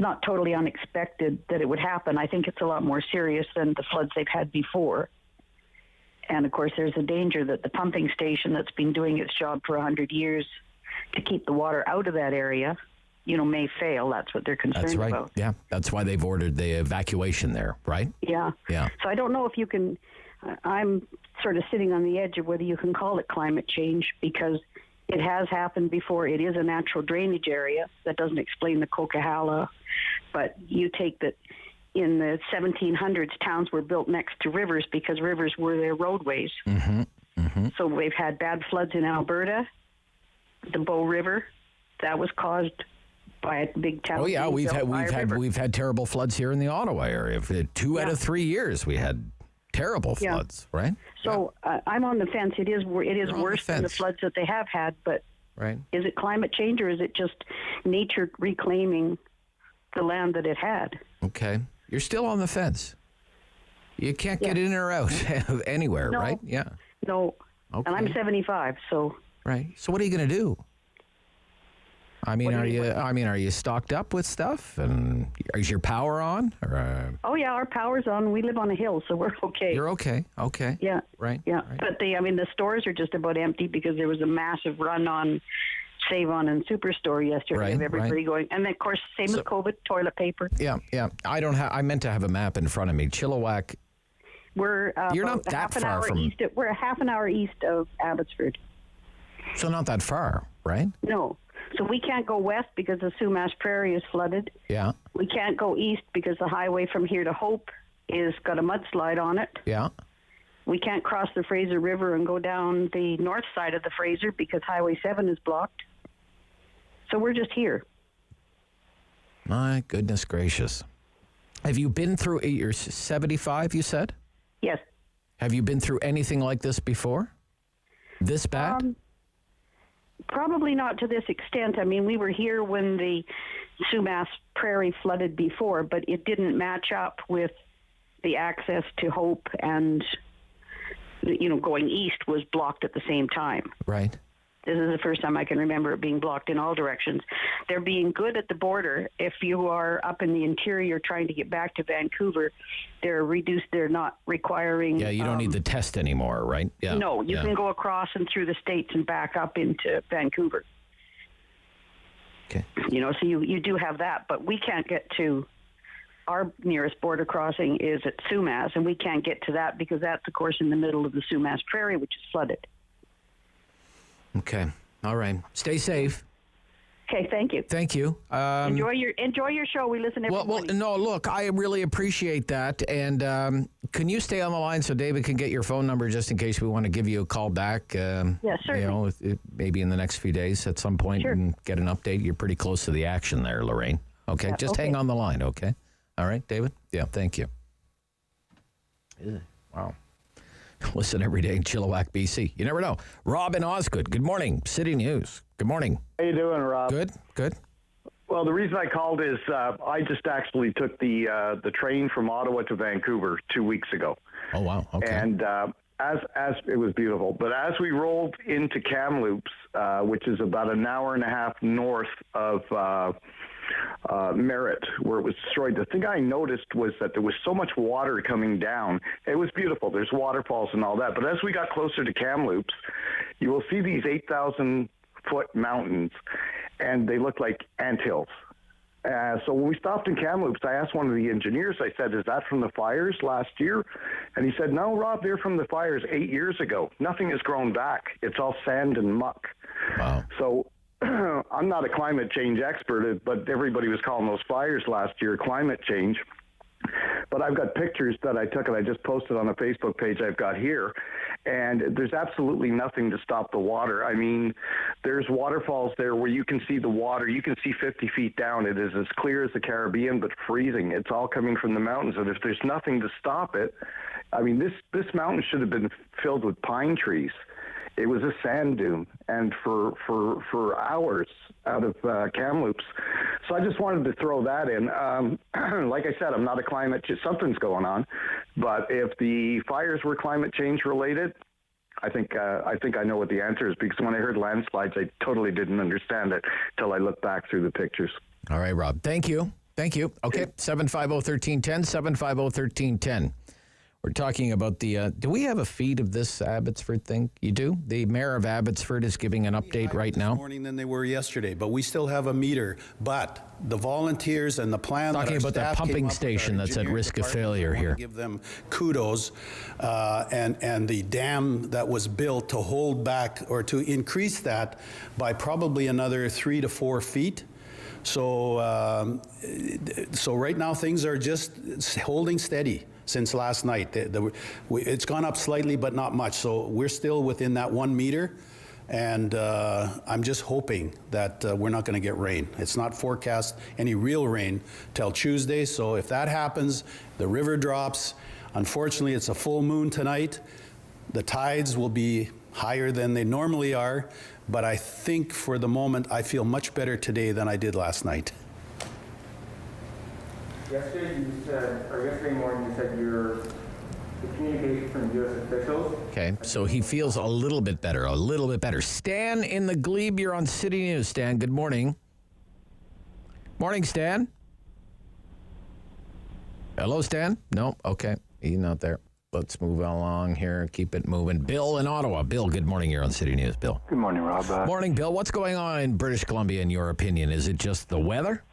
Speaker 10: not totally unexpected that it would happen. I think it's a lot more serious than the floods they've had before. And, of course, there's a danger that the pumping station that's been doing its job for 100 years to keep the water out of that area, may fail. That's what they're concerned about.
Speaker 9: That's right. Yeah, that's why they've ordered the evacuation there, right?
Speaker 10: Yeah.
Speaker 9: Yeah.
Speaker 10: So I don't know if you can, I'm sort of sitting on the edge of whether you can call it climate change, because it has happened before. It is a natural drainage area. That doesn't explain the Coquihalla, but you take that in the 1700s, towns were built next to rivers because rivers were their roadways.
Speaker 9: Mm-hmm. Mm-hmm.
Speaker 10: So we've had bad floods in Alberta, the Bow River, that was caused by a big town.
Speaker 9: Oh yeah, we've had terrible floods here in the Ottawa area. For 2 out of 3 years, we had terrible floods, right?
Speaker 10: So I'm on the fence. It is worse than the floods that they have had, but is it climate change or is it just nature reclaiming the land that it had?
Speaker 9: Okay. You're still on the fence. You can't get in or out anywhere, right? Yeah.
Speaker 10: No.
Speaker 9: Okay.
Speaker 10: And I'm 75, so.
Speaker 9: Right. So what are you going to do? I mean, are you stocked up with stuff? And is your power on? Or,
Speaker 10: Oh yeah, our power's on. We live on a hill, so we're okay.
Speaker 9: You're okay. Okay.
Speaker 10: Yeah.
Speaker 9: Right.
Speaker 10: Yeah.
Speaker 9: Right.
Speaker 10: But the stores are just about empty because there was a massive run on Save-On and Superstore yesterday of everybody going. And then, of course, same as COVID, toilet paper.
Speaker 9: Yeah, yeah. I meant to have a map in front of me. Chilliwack.
Speaker 10: We're
Speaker 9: You're not that far from.
Speaker 10: We're a half an hour east of Abbotsford.
Speaker 9: So not that far, right?
Speaker 10: No. So we can't go west because the Sumas Prairie is flooded.
Speaker 9: Yeah.
Speaker 10: We can't go east because the highway from here to Hope is got a mudslide on it.
Speaker 9: Yeah.
Speaker 10: We can't cross the Fraser River and go down the north side of the Fraser because Highway 7 is blocked. So we're just here.
Speaker 9: My goodness gracious. Have you been through, you're 75, you said?
Speaker 10: Yes.
Speaker 9: Have you been through anything like this before? This bad?
Speaker 10: Probably not to this extent. I mean, we were here when the Sumas Prairie flooded before, but it didn't match up with the access to Hope, and, going east was blocked at the same time.
Speaker 9: Right.
Speaker 10: This is the first time I can remember it being blocked in all directions. They're being good at the border. If you are up in the interior trying to get back to Vancouver, they're reduced. They're not requiring...
Speaker 9: Yeah, you don't need the test anymore, right? Yeah.
Speaker 10: No, you can go across and through the States and back up into Vancouver.
Speaker 9: Okay.
Speaker 10: So you do have that, but we can't get to... Our nearest border crossing is at Sumas, and we can't get to that because that's, of course, in the middle of the Sumas Prairie, which is flooded.
Speaker 9: Okay. All right. Stay safe.
Speaker 10: Okay, thank you.
Speaker 9: Thank you.
Speaker 10: Enjoy your show. We listen every morning.
Speaker 9: No, look, I really appreciate that. And can you stay on the line so David can get your phone number just in case we want to give you a call back?
Speaker 10: Yeah, certainly.
Speaker 9: Maybe in the next few days at some point and get an update. You're pretty close to the action there, Lorraine. Okay, just hang on the line, okay? All right, David? Yeah, thank you. Wow. Listen every day in Chilliwack, BC. You never know. Rob in Osgood. Good morning. City News. Good morning.
Speaker 12: How you doing, Rob?
Speaker 9: Good.
Speaker 12: Well, the reason I called is I just actually took the train from Ottawa to Vancouver 2 weeks ago.
Speaker 9: Oh, wow. Okay.
Speaker 12: And as it was beautiful, but as we rolled into Kamloops, which is about an hour and a half north of Merritt, where it was destroyed, the thing I noticed was that there was so much water coming down. It was beautiful. There's waterfalls and all that. But as we got closer to Kamloops, you will see these 8,000-foot mountains, and they look like anthills. So when we stopped in Kamloops, I asked one of the engineers, I said, is that from the fires last year? And he said, no, Rob, they're from the fires 8 years ago. Nothing has grown back. It's all sand and muck.
Speaker 9: Wow.
Speaker 12: So I'm not a climate change expert, but everybody was calling those fires last year climate change. But I've got pictures that I took and I just posted on a Facebook page I've got here. And there's absolutely nothing to stop the water. I mean, there's waterfalls there where you can see the water. You can see 50 feet down. It is as clear as the Caribbean, but freezing. It's all coming from the mountains. And if there's nothing to stop it, I mean, this mountain should have been filled with pine trees. It was a sand dune, and for hours out of Kamloops. So I just wanted to throw that in. Like I said, I'm not a something's going on, but if the fires were climate change related, I think I know what the answer is, because when I heard landslides, I totally didn't understand it till I looked back through the pictures.
Speaker 9: All right, Rob. Thank you. Okay, 750-1310, 750-1310. We're talking about the, do we have a feed of this Abbotsford thing? You do? The mayor of Abbotsford is giving an update right now.
Speaker 14: This morning than they were yesterday, but we still have a meter. But the volunteers and the plan
Speaker 9: talking
Speaker 14: that
Speaker 9: about that pumping station that's at risk of failure here.
Speaker 14: Give them kudos, and the dam that was built to hold back or to increase that by probably another 3 to 4 feet. So right now things are just holding steady. Since last night, it's gone up slightly, but not much. So we're still within that 1 meter, and I'm just hoping that we're not going to get rain. It's not forecast any real rain till Tuesday. So if that happens, the river drops. Unfortunately, it's a full moon tonight. The tides will be higher than they normally are, but I think for the moment I feel much better today than I did last night.
Speaker 23: Yesterday morning you said the communication from U.S. officials.
Speaker 9: Okay, so he feels a little bit better. Stan in the Glebe, you're on City News. Stan, good morning. Morning, Stan. Hello, Stan? No? Okay, he's not there. Let's move along here. Keep it moving. Bill in Ottawa. Bill, good morning. You're on City News. Bill.
Speaker 24: Good morning, Rob.
Speaker 9: Morning, Bill. What's going on in British Columbia, in your opinion? Is it just the weather?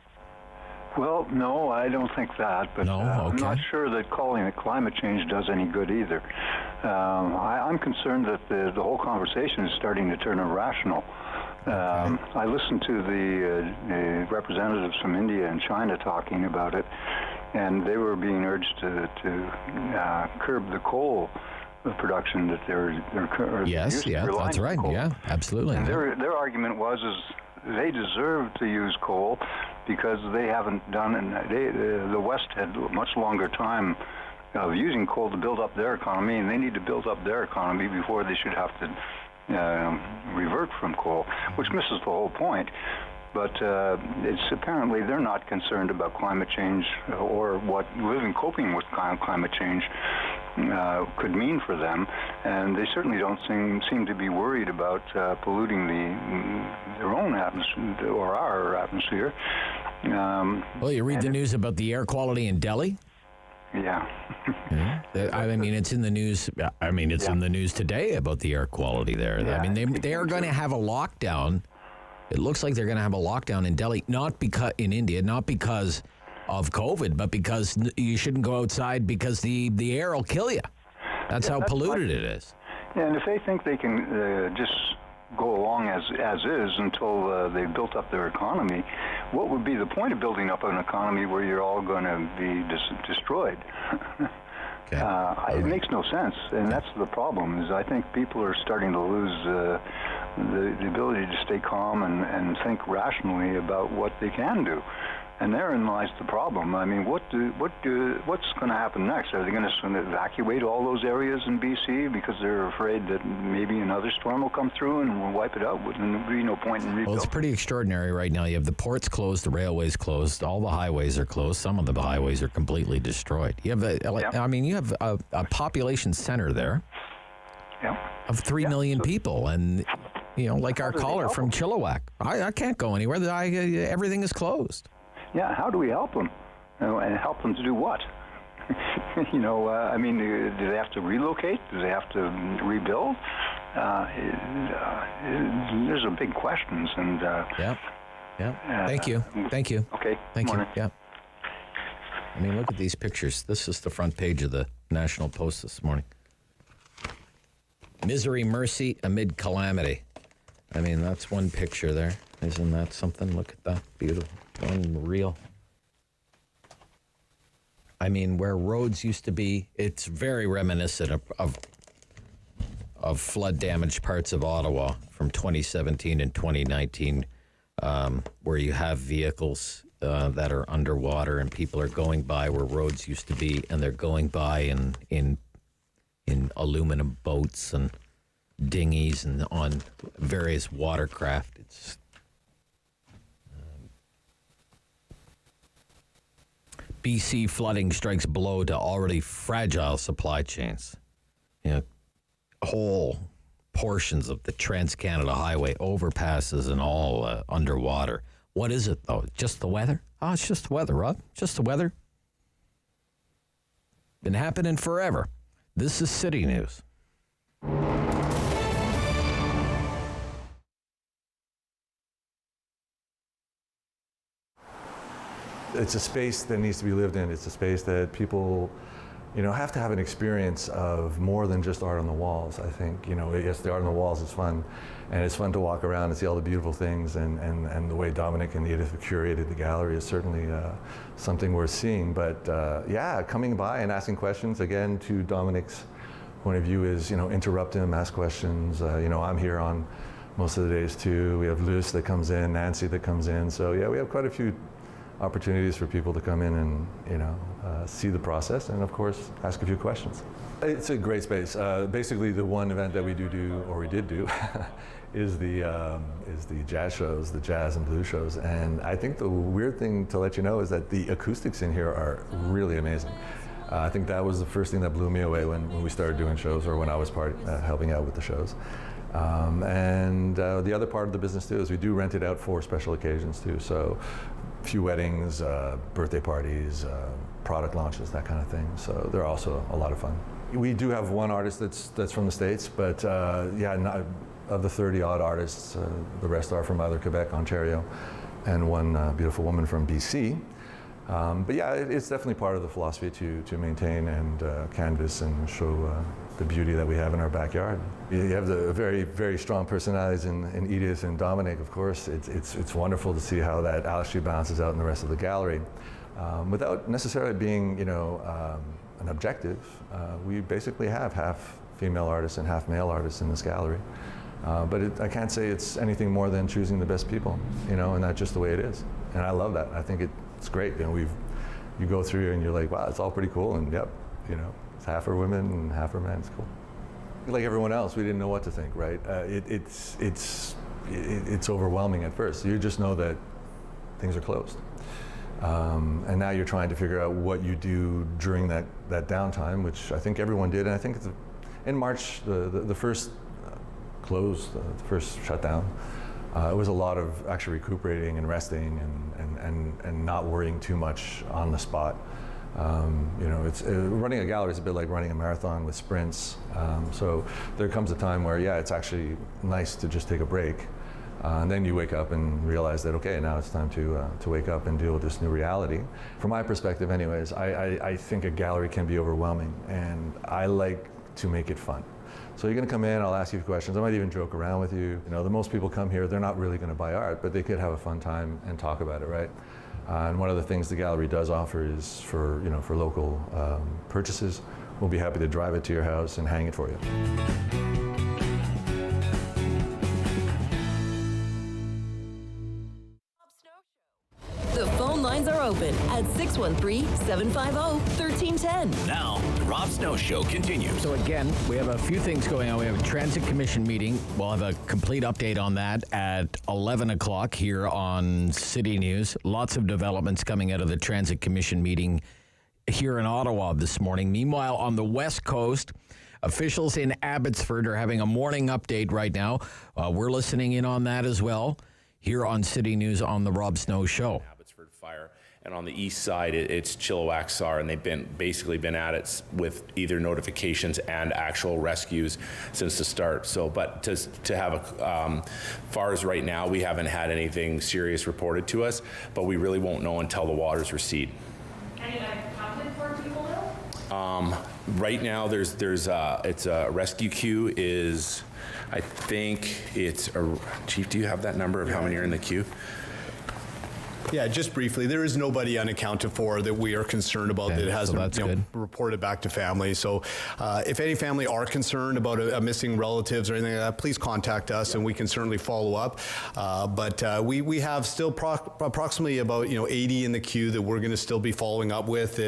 Speaker 24: Well, no, I don't think that, but
Speaker 9: no?
Speaker 24: I'm not sure that calling it climate change does any good either. I'm concerned that the whole conversation is starting to turn irrational. I listened to the representatives from India and China talking about it, and they were being urged to curb the coal production that they're
Speaker 9: yes, yeah, that's right.
Speaker 24: Coal.
Speaker 9: Yeah, absolutely.
Speaker 24: And their argument was they deserve to use coal because they haven't done it. The West had a much longer time of using coal to build up their economy, and they need to build up their economy before they should have to revert from coal, which misses the whole point. But it's apparently they're not concerned about climate change or what coping with climate change could mean for them, and they certainly don't seem to be worried about polluting their own atmosphere or our atmosphere.
Speaker 9: Well, you read the news about the air quality in Delhi?
Speaker 24: Yeah.
Speaker 9: I mean, it's in the news. I mean, it's in the news today about the air quality there. Yeah. I mean, they are going to have a lockdown. It looks like they're going to have a lockdown in Delhi, in India, not because of COVID, but because you shouldn't go outside because the air will kill you. That's how polluted it is.
Speaker 24: Yeah, and if they think they can just go along as is until they've built up their economy, what would be the point of building up an economy where you're all going to be destroyed? It makes no sense, and that's the problem. Is I think people are starting to lose the ability to stay calm and think rationally about what they can do. And therein lies the problem. I mean, what's going to happen next? Are they going to evacuate all those areas in BC because they're afraid that maybe another storm will come through and will wipe it out? There'll be no point in rebuilding.
Speaker 9: Well, it's pretty extraordinary right now. You have the ports closed, the railways closed, all the highways are closed. Some of the highways are completely destroyed. You have, I mean, you have a population center there of 3 million people, and like our caller from Chilliwack. I can't go anywhere. Everything is closed.
Speaker 24: Yeah, how do we help them? And help them to do what? I mean, do they have to relocate? Do they have to rebuild? There's a big questions. And
Speaker 9: Thank you.
Speaker 24: Okay.
Speaker 9: Thank you. Yeah. I mean, look at these pictures. This is the front page of the National Post this morning. Misery, mercy amid calamity. I mean, that's one picture there. Isn't that something? Look at that. Beautiful. Unreal. I mean, where roads used to be, it's very reminiscent of flood-damaged parts of Ottawa from 2017 and 2019, where you have vehicles that are underwater and people are going by where roads used to be, and they're going by in aluminum boats and dinghies and on various watercraft. It's BC flooding strikes blow to already fragile supply chains. Whole portions of the Trans-Canada Highway, overpasses and all underwater. What is it, though? Just the weather? Oh, it's just the weather, Rob. Just the weather. Been happening forever. This is City News.
Speaker 11: It's a space that needs to be lived in. It's a space that people, have to have an experience of more than just art on the walls. I think, yes, the art on the walls is fun, and it's fun to walk around and see all the beautiful things, and the way Dominic and Edith have curated the gallery is certainly something worth seeing. But coming by and asking questions, again, to Dominic's point of view is, interrupt him, ask questions. I'm here on most of the days too. We have Luce that comes in, Nancy that comes in. So we have quite a few opportunities for people to come in and see the process, and of course ask a few questions. It's a great space. Basically, the one event that we did do, is the jazz shows, the jazz and blues shows. And I think the weird thing to let you know is that the acoustics in here are really amazing. I think that was the first thing that blew me away when we started doing shows, or when I was helping out with the shows. The other part of the business too is we do rent it out for special occasions too. So a few weddings, birthday parties, product launches, that kind of thing. So they're also a lot of fun. We do have one artist that's from the States, but of the 30 odd artists, the rest are from either Quebec, Ontario, and one beautiful woman from BC. It's definitely part of the philosophy to maintain and canvas and show the beauty that we have in our backyard. You have the very, very strong personalities in Edith and Dominic, of course. It's wonderful to see how that actually balances out in the rest of the gallery. Without necessarily being, an objective, we basically have half female artists and half male artists in this gallery. But I can't say it's anything more than choosing the best people, you know, and that's just the way it is. And I love that. I think it's great. You know, you go through and you're like, wow, it's all pretty cool. And yep, you know, it's half are women and half are men. It's cool. Like everyone else, we didn't know what to think, right? It's overwhelming at first. You just know that things are closed. And now you're trying to figure out what you do during that downtime, which I think everyone did. And I think in March, the first close, the first shutdown, it was a lot of actually recuperating and resting and not worrying too much on the spot. You know, running a gallery is a bit like running a marathon with sprints. So there comes a time where, yeah, it's actually nice to just take a break. And then you wake up and realize that, okay, now it's time to wake up and deal with this new reality. From my perspective anyways, I think a gallery can be overwhelming, and I like to make it fun. So you're gonna come in, I'll ask you questions, I might even joke around with you. You know, the most people come here, they're not really gonna buy art, but they could have a fun time and talk about it, right? And one of the things the gallery does offer is for local purchases, we'll be happy to drive it to your house and hang it for you.
Speaker 8: The phone lines are open at 613-750-1310.
Speaker 2: Now, the Rob Snow Show continues.
Speaker 9: So again, we have a few things going on. We have a Transit Commission meeting. We'll have a complete update on that at 11 o'clock here on City News. Lots of developments coming out of the Transit Commission meeting here in Ottawa this morning. Meanwhile, on the West Coast, officials in Abbotsford are having a morning update right now. We're listening in on that as well here on City News on the Rob Snow Show.
Speaker 4: Fire, and on the east side it's Chilliwack SAR, and they've been at it with either notifications and actual rescues since the start. So, but to have far as right now, we haven't had anything serious reported to us, but we really won't know until the waters recede.
Speaker 13: Any accounted for people though?
Speaker 4: Right now, it's a rescue queue is, I think it's Chief. Do you have that number of how many are in the queue?
Speaker 15: Yeah, just briefly, there is nobody unaccounted for that we are concerned about that hasn't reported back to family. So if any family are concerned about a missing relatives or anything like that, please contact us and we can certainly follow up. But we have still approximately about 80 in the queue that we're going to still be following up with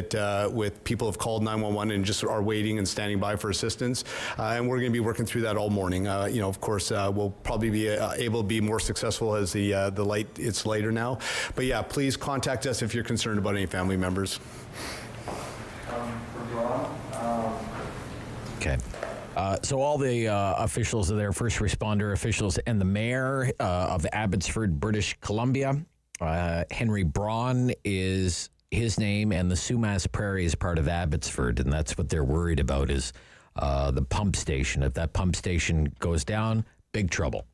Speaker 15: with people have called 911 and just are waiting and standing by for assistance. And we're going to be working through that all morning. Of course, we'll probably be able to be more successful as it's lighter now. But yeah, please contact us if you're concerned about any family members.
Speaker 9: Okay. So all the officials are there, first responder officials, and the mayor of Abbotsford, British Columbia. Henry Braun is his name, and the Sumas Prairie is part of Abbotsford, and that's what they're worried about is the pump station. If that pump station goes down, big trouble.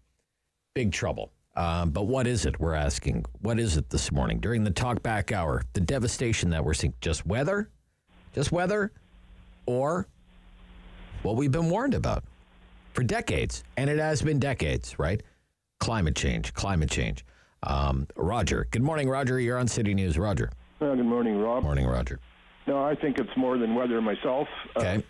Speaker 9: Big trouble. But what is it, we're asking? What is it this morning? During the talkback hour, the devastation that we're seeing, just weather? Just weather? Or what we've been warned about for decades, and it has been decades, right? Climate change. Roger. Good morning, Roger. You're on City News. Roger.
Speaker 16: Good morning, Rob.
Speaker 9: Morning, Roger.
Speaker 16: No, I think it's more than weather myself.
Speaker 9: Okay.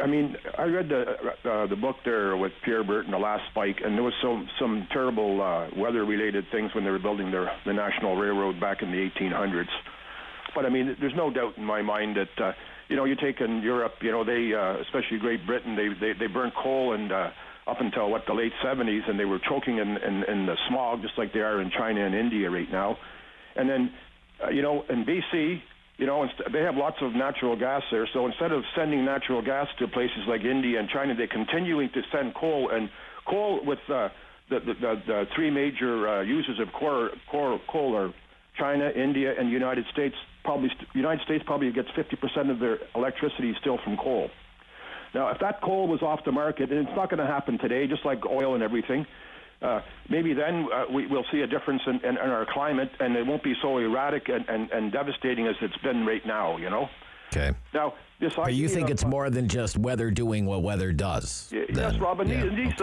Speaker 16: I mean, I read the book there with Pierre Burton, The Last Spike, and there was some terrible weather-related things when they were building the National Railroad back in the 1800s. But I mean, there's no doubt in my mind that you take in Europe, they especially Great Britain, they burn coal and up until the late 70s, and they were choking in the smog just like they are in China and India right now. And then in BC. They have lots of natural gas there, so instead of sending natural gas to places like India and China, they're continuing to send coal. And coal, with the three major users of coal are China, India, and United States. United States probably gets 50% of their electricity still from coal. Now, if that coal was off the market, and it's not going to happen today, just like oil and everything, maybe then we'll see a difference in our climate, and it won't be so erratic and devastating as it's been right now,
Speaker 9: Okay.
Speaker 16: Now,
Speaker 9: but you think it's more than just weather doing what weather does?
Speaker 16: Yes, Robin.
Speaker 9: Yeah.
Speaker 16: These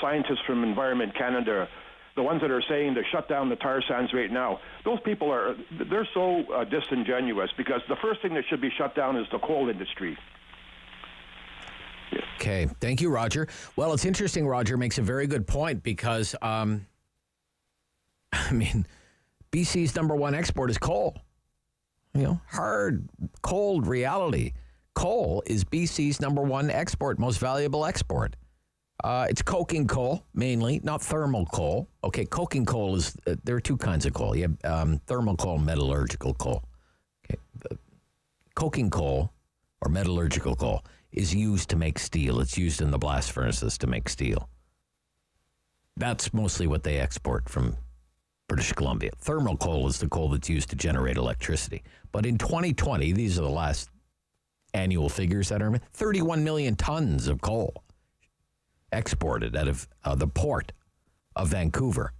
Speaker 16: scientists from Environment Canada, the ones that are saying to shut down the tar sands right now, those people they're so disingenuous, because the first thing that should be shut down is the coal industry.
Speaker 9: Okay. Thank you, Roger. Well, it's interesting. Roger makes a very good point because, BC's number one export is coal. Hard, cold reality. Coal is BC's number one export, most valuable export. It's coking coal, mainly, not thermal coal. Okay, coking coal is, there are two kinds of coal. You have thermal coal, metallurgical coal. Okay, coking coal, or metallurgical coal, is used to make steel. It's used in the blast furnaces to make steel. That's mostly what they export from British Columbia. Thermal coal is the coal that's used to generate electricity. But in 2020, these are the last annual figures that are 31 million tons of coal exported out of the port of Vancouver.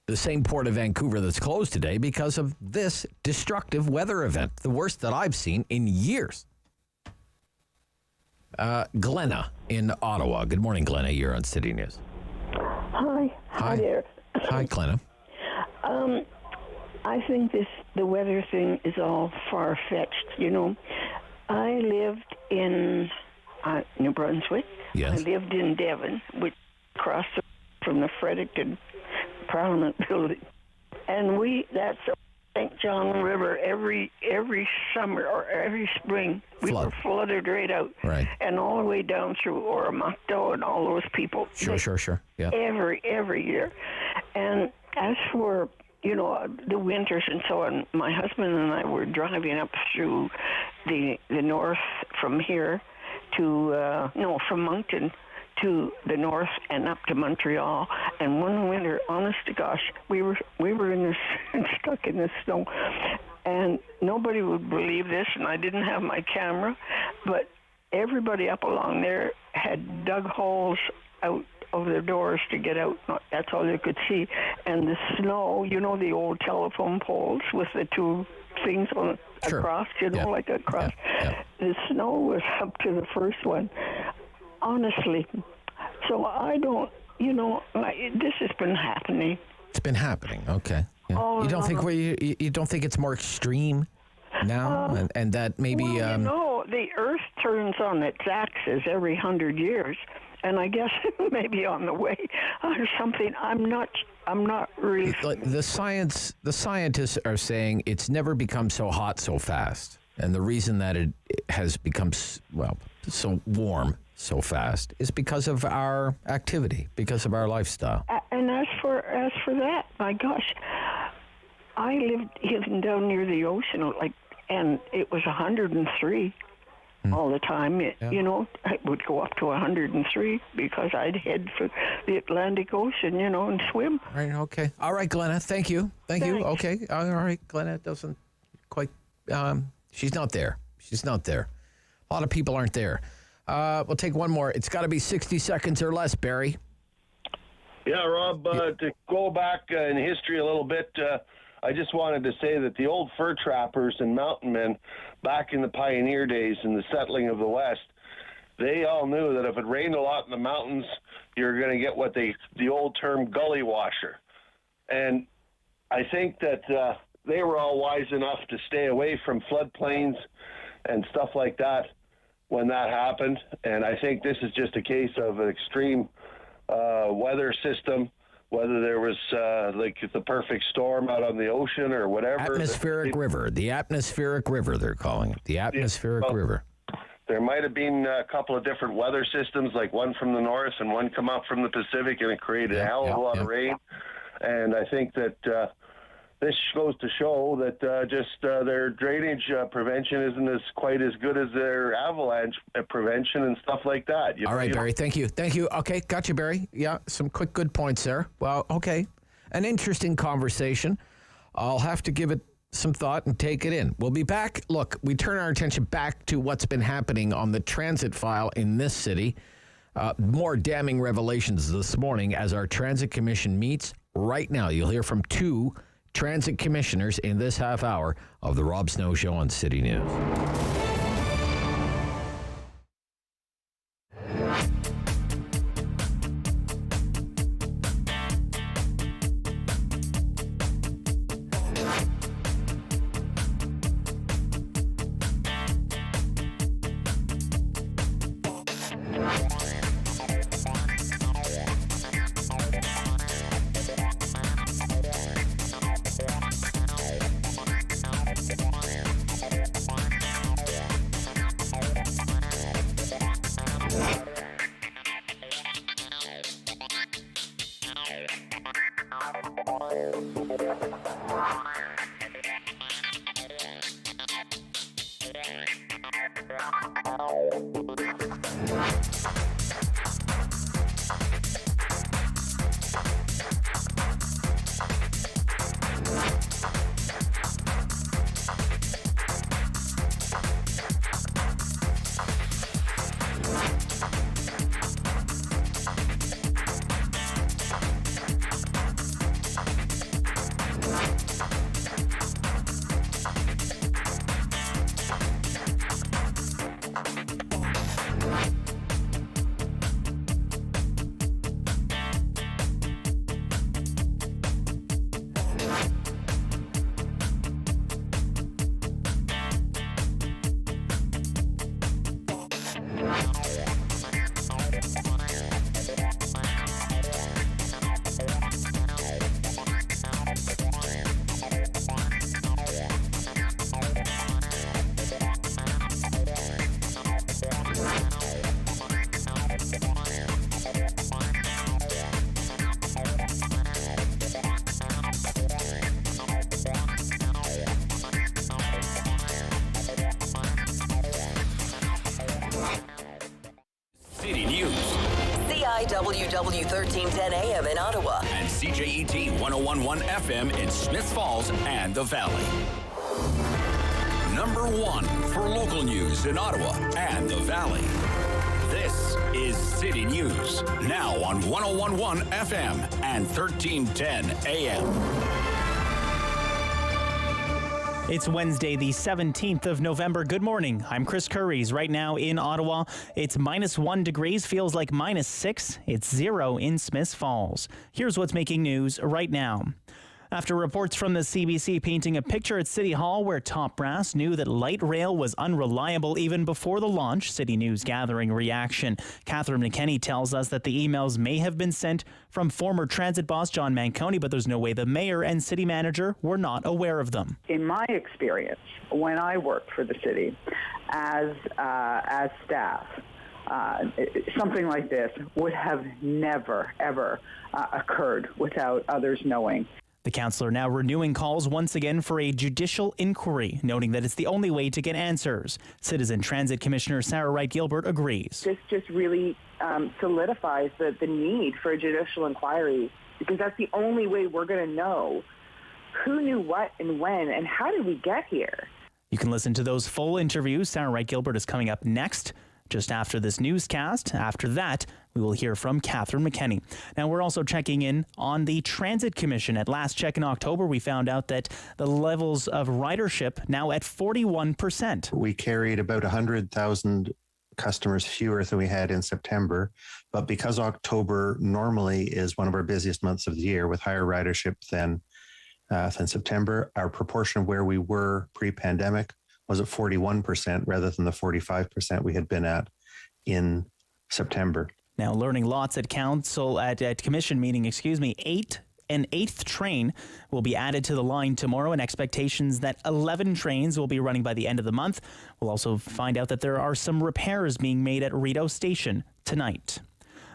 Speaker 9: The same port of Vancouver that's closed today because of this destructive weather event, the worst that I've seen in years. Glenna in Ottawa. Good morning, Glenna. You're on City News.
Speaker 7: Hi. Hi there.
Speaker 9: Hi, Glenna.
Speaker 7: I think the weather thing is all far-fetched, I lived in New Brunswick.
Speaker 9: Yes.
Speaker 7: I lived in Devon, which across from the Fredericton Parliament building. And that's St. John River every summer or every spring. We were flooded right out.
Speaker 9: Right.
Speaker 7: And all the way down through Oromocto and all those people.
Speaker 9: Sure. Yeah.
Speaker 7: Every year. And as for the winters and so on, my husband and I were driving up through the north from here to from Moncton to the north and up to Montreal. And one winter, honest to gosh, we were stuck in the snow, and nobody would believe this, and I didn't have my camera, but everybody up along there had dug holes out of their doors to get out. That's all you could see. And the snow, the old telephone poles with the two things on across, like a cross. Yeah. The snow was up to the first one, honestly. So I don't, this has been happening.
Speaker 9: It's been happening. Okay. Yeah. You don't think you don't think it's more extreme now, and that maybe
Speaker 7: the Earth turns on its axis every 100 years. And I guess maybe on the way or something. I'm not really.
Speaker 9: The scientists are saying it's never become so hot so fast, and the reason that it has become so warm so fast is because of our activity, because of our lifestyle.
Speaker 7: And as for that, my gosh, I lived even down near the ocean, and it was 103. All the time, it would go up to 103 because I'd head for the Atlantic Ocean, and swim.
Speaker 9: Right. Okay. All right, Glenna. Thank you.
Speaker 7: Thanks.
Speaker 9: Okay. All right, Glenna doesn't quite. She's not there. A lot of people aren't there. We'll take one more. It's got to be 60 seconds or less, Barry.
Speaker 17: Yeah, Rob. To go back in history a little bit. I just wanted to say that the old fur trappers and mountain men back in the pioneer days and the settling of the West, they all knew that if it rained a lot in the mountains, you're going to get what the old term gully washer. And I think that they were all wise enough to stay away from floodplains and stuff like that when that happened. And I think this is just a case of an extreme weather system. Whether there was the perfect storm out on the ocean or whatever.
Speaker 9: Atmospheric river. The atmospheric river, they're calling it. The atmospheric river.
Speaker 17: There might have been a couple of different weather systems, like one from the north and one come up from the Pacific, and it created a hell of a lot of rain. And I think that this goes to show that their drainage prevention isn't quite as good as their avalanche prevention and stuff like that.
Speaker 9: All right, Barry, thank you. Okay, got you, Barry. Yeah, some quick good points there. Well, okay. An interesting conversation. I'll have to give it some thought and take it in. We'll be back. Look, we turn our attention back to what's been happening on the transit file in this city. More damning revelations this morning as our Transit Commission meets right now. You'll hear from two transit commissioners in this half hour of the Rob Snow Show on City News.
Speaker 8: CIWW 1310 AM in Ottawa.
Speaker 2: And CJET 1011 FM in Smiths Falls and the Valley. Number 1 for local news in Ottawa and the Valley. This is City News, now on 1011 FM and 1310 AM.
Speaker 3: It's Wednesday, the 17th of November. Good morning. I'm Chris Curries. Right now in Ottawa, it's -1 degrees, feels like -6. It's 0 in Smiths Falls. Here's what's making news right now. After reports from the CBC painting a picture at City Hall where top brass knew that light rail was unreliable even before the launch, City News gathering reaction. Catherine McKenney tells us that the emails may have been sent from former transit boss John Manconi, but there's no way the mayor and city manager were not aware of them.
Speaker 18: In my experience, when I worked for the city as staff, something like this would have never, ever occurred without others knowing.
Speaker 3: The councillor now renewing calls once again for a judicial inquiry, noting that it's the only way to get answers. Citizen Transit Commissioner Sarah Wright-Gilbert agrees.
Speaker 18: This just really solidifies the need for a judicial inquiry, because that's the only way we're going to know who knew what and when and how did we get here.
Speaker 3: You can listen to those full interviews. Sarah Wright-Gilbert is coming up next, just after this newscast. After that, we will hear from Catherine McKenney. Now, we're also checking in on the Transit Commission. At last check in October, we found out that the levels of ridership now at 41%.
Speaker 19: We carried about 100,000 customers fewer than we had in September. But because October normally is one of our busiest months of the year with higher ridership than September, our proportion of where we were pre-pandemic was at 41% rather than the 45% we had been at in September.
Speaker 3: Now, learning lots at commission meeting, an eighth train will be added to the line tomorrow, and expectations that 11 trains will be running by the end of the month. We'll also find out that there are some repairs being made at Rideau Station tonight.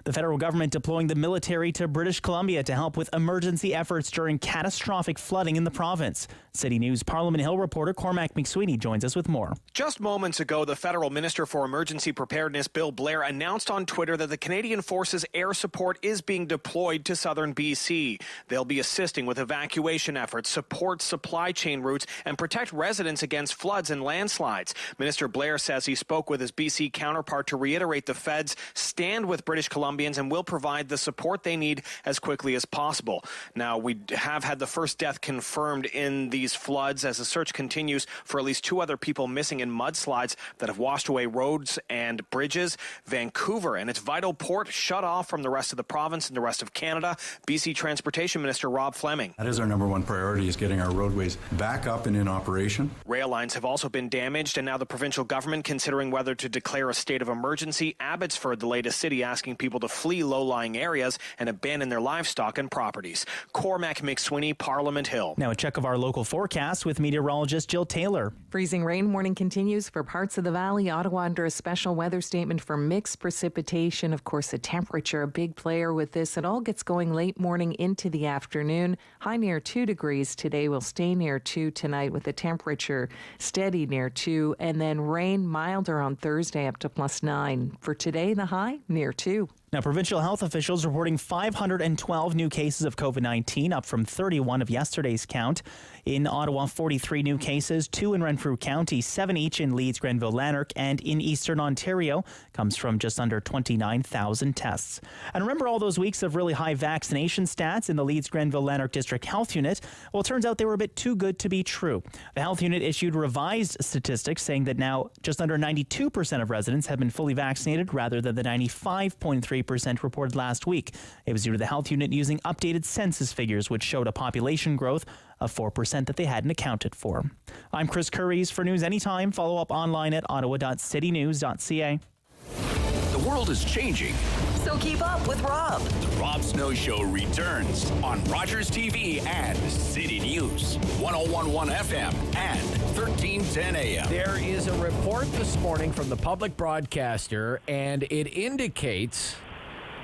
Speaker 3: The federal government deploying the military to British Columbia to help with emergency efforts during catastrophic flooding in the province. City News Parliament Hill reporter Cormac McSweeney joins us with more.
Speaker 20: Just moments ago, the federal Minister for Emergency Preparedness, Bill Blair, announced on Twitter that the Canadian Forces air support is being deployed to southern BC. They'll be assisting with evacuation efforts, support supply chain routes, and protect residents against floods and landslides. Minister Blair says he spoke with his BC counterpart to reiterate the feds stand with British Columbians and will provide the support they need as quickly as possible. Now, we have had the first death confirmed in these floods as the search continues for at least 2 other people missing in mudslides that have washed away roads and bridges. Vancouver and its vital port shut off from the rest of the province and the rest of Canada. BC Transportation Minister Rob Fleming.
Speaker 21: That is our number one priority, is getting our roadways back up and in operation.
Speaker 20: Rail lines have also been damaged, and now the provincial government considering whether to declare a state of emergency. Abbotsford, the latest city, asking people to to flee low-lying areas and abandon their livestock and properties. Cormac McSweeney, Parliament Hill.
Speaker 3: Now a check of our local forecast with meteorologist Jill Taylor.
Speaker 1: Freezing rain warning continues for parts of the valley. Ottawa under a special weather statement for mixed precipitation. Of course, the temperature, a big player with this. It all gets going late morning into the afternoon. High near 2 degrees today. Will stay near 2 tonight with the temperature steady near 2. And then rain milder on Thursday up to +9. For today, the high near 2.
Speaker 3: Now, provincial health officials reporting 512 new cases of COVID-19, up from 31 of yesterday's count. In Ottawa, 43 new cases, 2 in Renfrew County, 7 each in Leeds, Grenville, Lanark, and in Eastern Ontario, comes from just under 29,000 tests. And remember all those weeks of really high vaccination stats in the Leeds, Grenville, Lanark District Health Unit? Well, it turns out they were a bit too good to be true. The health unit issued revised statistics saying that now just under 92% of residents have been fully vaccinated rather than the 95.3% reported last week. It was due to the health unit using updated census figures, which showed a population growth of 4% that they hadn't accounted for. I'm Chris Curries. For news anytime, follow up online at ottawa.citynews.ca.
Speaker 2: The world is changing.
Speaker 8: So keep up with Rob.
Speaker 2: The Rob Snow Show returns on Rogers TV and City News, 101.1 FM and 1310 AM.
Speaker 9: There is a report this morning from the public broadcaster, and it indicates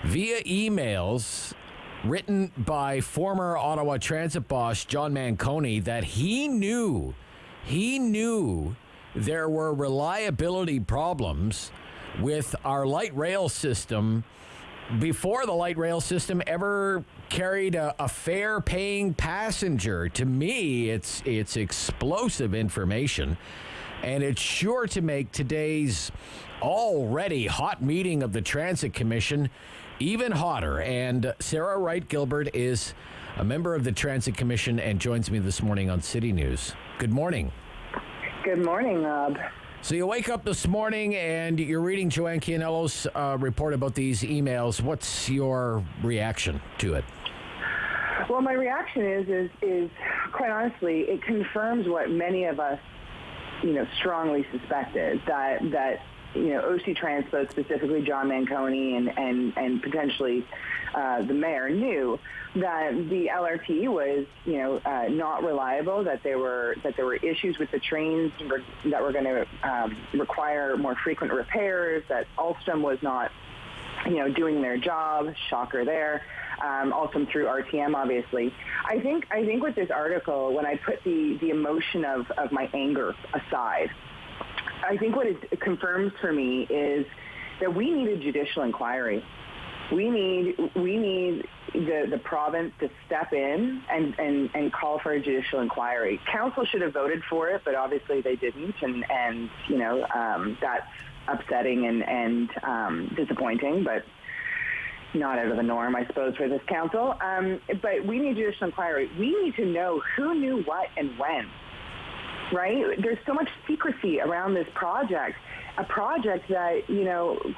Speaker 9: via emails written by former Ottawa Transit boss John Manconi that he knew there were reliability problems with our light rail system before the light rail system ever carried a fare-paying passenger. To me, it's explosive information, and it's sure to make today's already hot meeting of the Transit Commission even hotter. And Sarah Wright Gilbert is a member of the Transit Commission and joins me this morning on City News. Good morning.
Speaker 5: Good morning, Rob.
Speaker 9: So you wake up this morning and you're reading Joanne Chianello's report about these emails. What's your reaction to it?
Speaker 5: Well, my reaction is quite honestly, it confirms what many of us, strongly suspected, that OC Transpo, specifically John Manconi and potentially the mayor, knew that the LRT was, not reliable, that there were issues with the trains that were going to require more frequent repairs, that Alstom was not, doing their job. Shocker there. Also through RTM, obviously. I think with this article, when I put the emotion of my anger aside, I think what it confirms for me is that we need a judicial inquiry. We need the province to step in and call for a judicial inquiry. Council should have voted for it, but obviously they didn't, and that's upsetting and disappointing, but not out of the norm, I suppose, for this council. But we need judicial inquiry. We need to know who knew what and when. Right? There's so much secrecy around this project, a project that,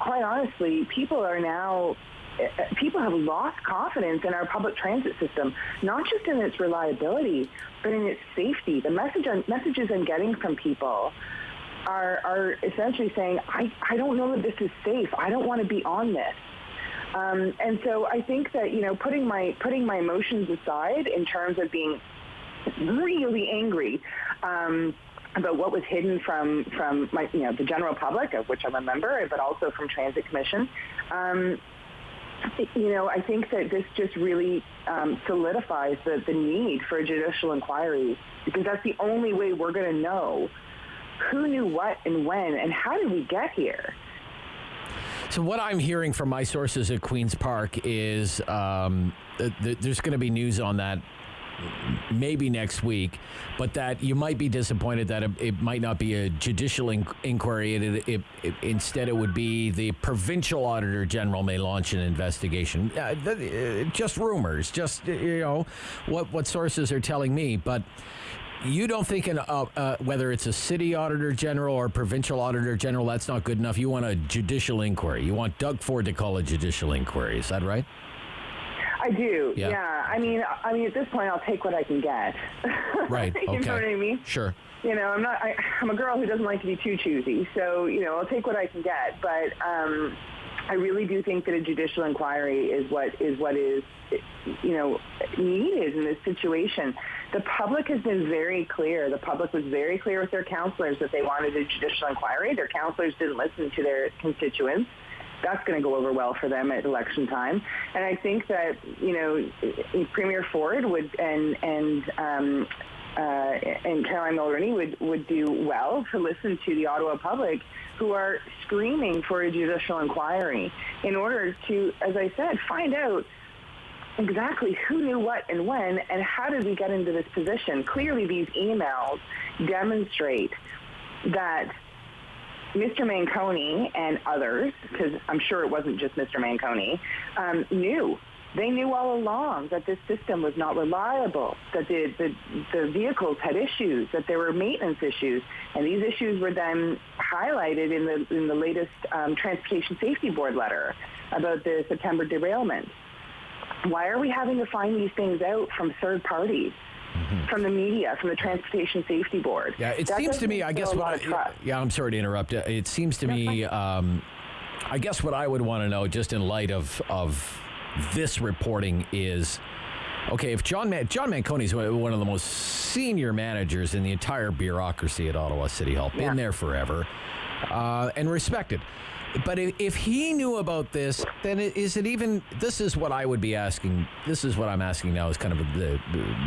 Speaker 5: quite honestly, people have lost confidence in our public transit system, not just in its reliability, but in its safety. The messages I'm getting from people are essentially saying, I don't know that this is safe. I don't want to be on this. And so I think that, putting my emotions aside in terms of being really angry about what was hidden from my, the general public, of which I'm a member, but also from Transit Commission. I think that this just really solidifies the need for a judicial inquiry, because that's the only way we're going to know who knew what and when, and how did we get here.
Speaker 9: So what I'm hearing from my sources at Queen's Park is there's going to be news on that maybe next week, but that you might be disappointed that it might not be a judicial inquiry. Instead, it would be the provincial auditor general may launch an investigation. Just rumors, just what sources are telling me, but you don't think whether it's a city auditor general or provincial auditor general, that's not good enough. You want a judicial inquiry. You want Doug Ford to call a judicial inquiry. Is that right?
Speaker 5: I do.
Speaker 9: Yeah.
Speaker 5: I mean, at this point, I'll take what I can get.
Speaker 9: Right. Okay.
Speaker 5: You know what I mean?
Speaker 9: Sure.
Speaker 5: I'm a girl who doesn't like to be too choosy, so I'll take what I can get. But I really do think that a judicial inquiry is what is needed in this situation. The public has been very clear. The public was very clear with their counselors that they wanted a judicial inquiry. Their counselors didn't listen to their constituents. That's going to go over well for them at election time. And I think that, Premier Ford would and Caroline Mulroney would do well to listen to the Ottawa public, who are screaming for a judicial inquiry in order to, as I said, find out exactly who knew what and when, and how did we get into this position. Clearly, these emails demonstrate that Mr. Manconi and others, because I'm sure it wasn't just Mr. Manconi, knew. They knew all along that this system was not reliable, that the vehicles had issues, that there were maintenance issues, and these issues were then highlighted in the latest Transportation Safety Board letter about the September derailment. Why are we having to find these things out from third parties? From the media, from the Transportation Safety Board.
Speaker 9: Yeah, it seems to me, I guess I'm sorry to interrupt. It seems to me, I guess what I would want to know, just in light of this reporting, is, okay, if John Manconi is one of the most senior managers in the entire bureaucracy at Ottawa City Hall, been there forever, and respected. But if he knew about this, then is it even, this is what I would be asking, this is what I'm asking now as kind of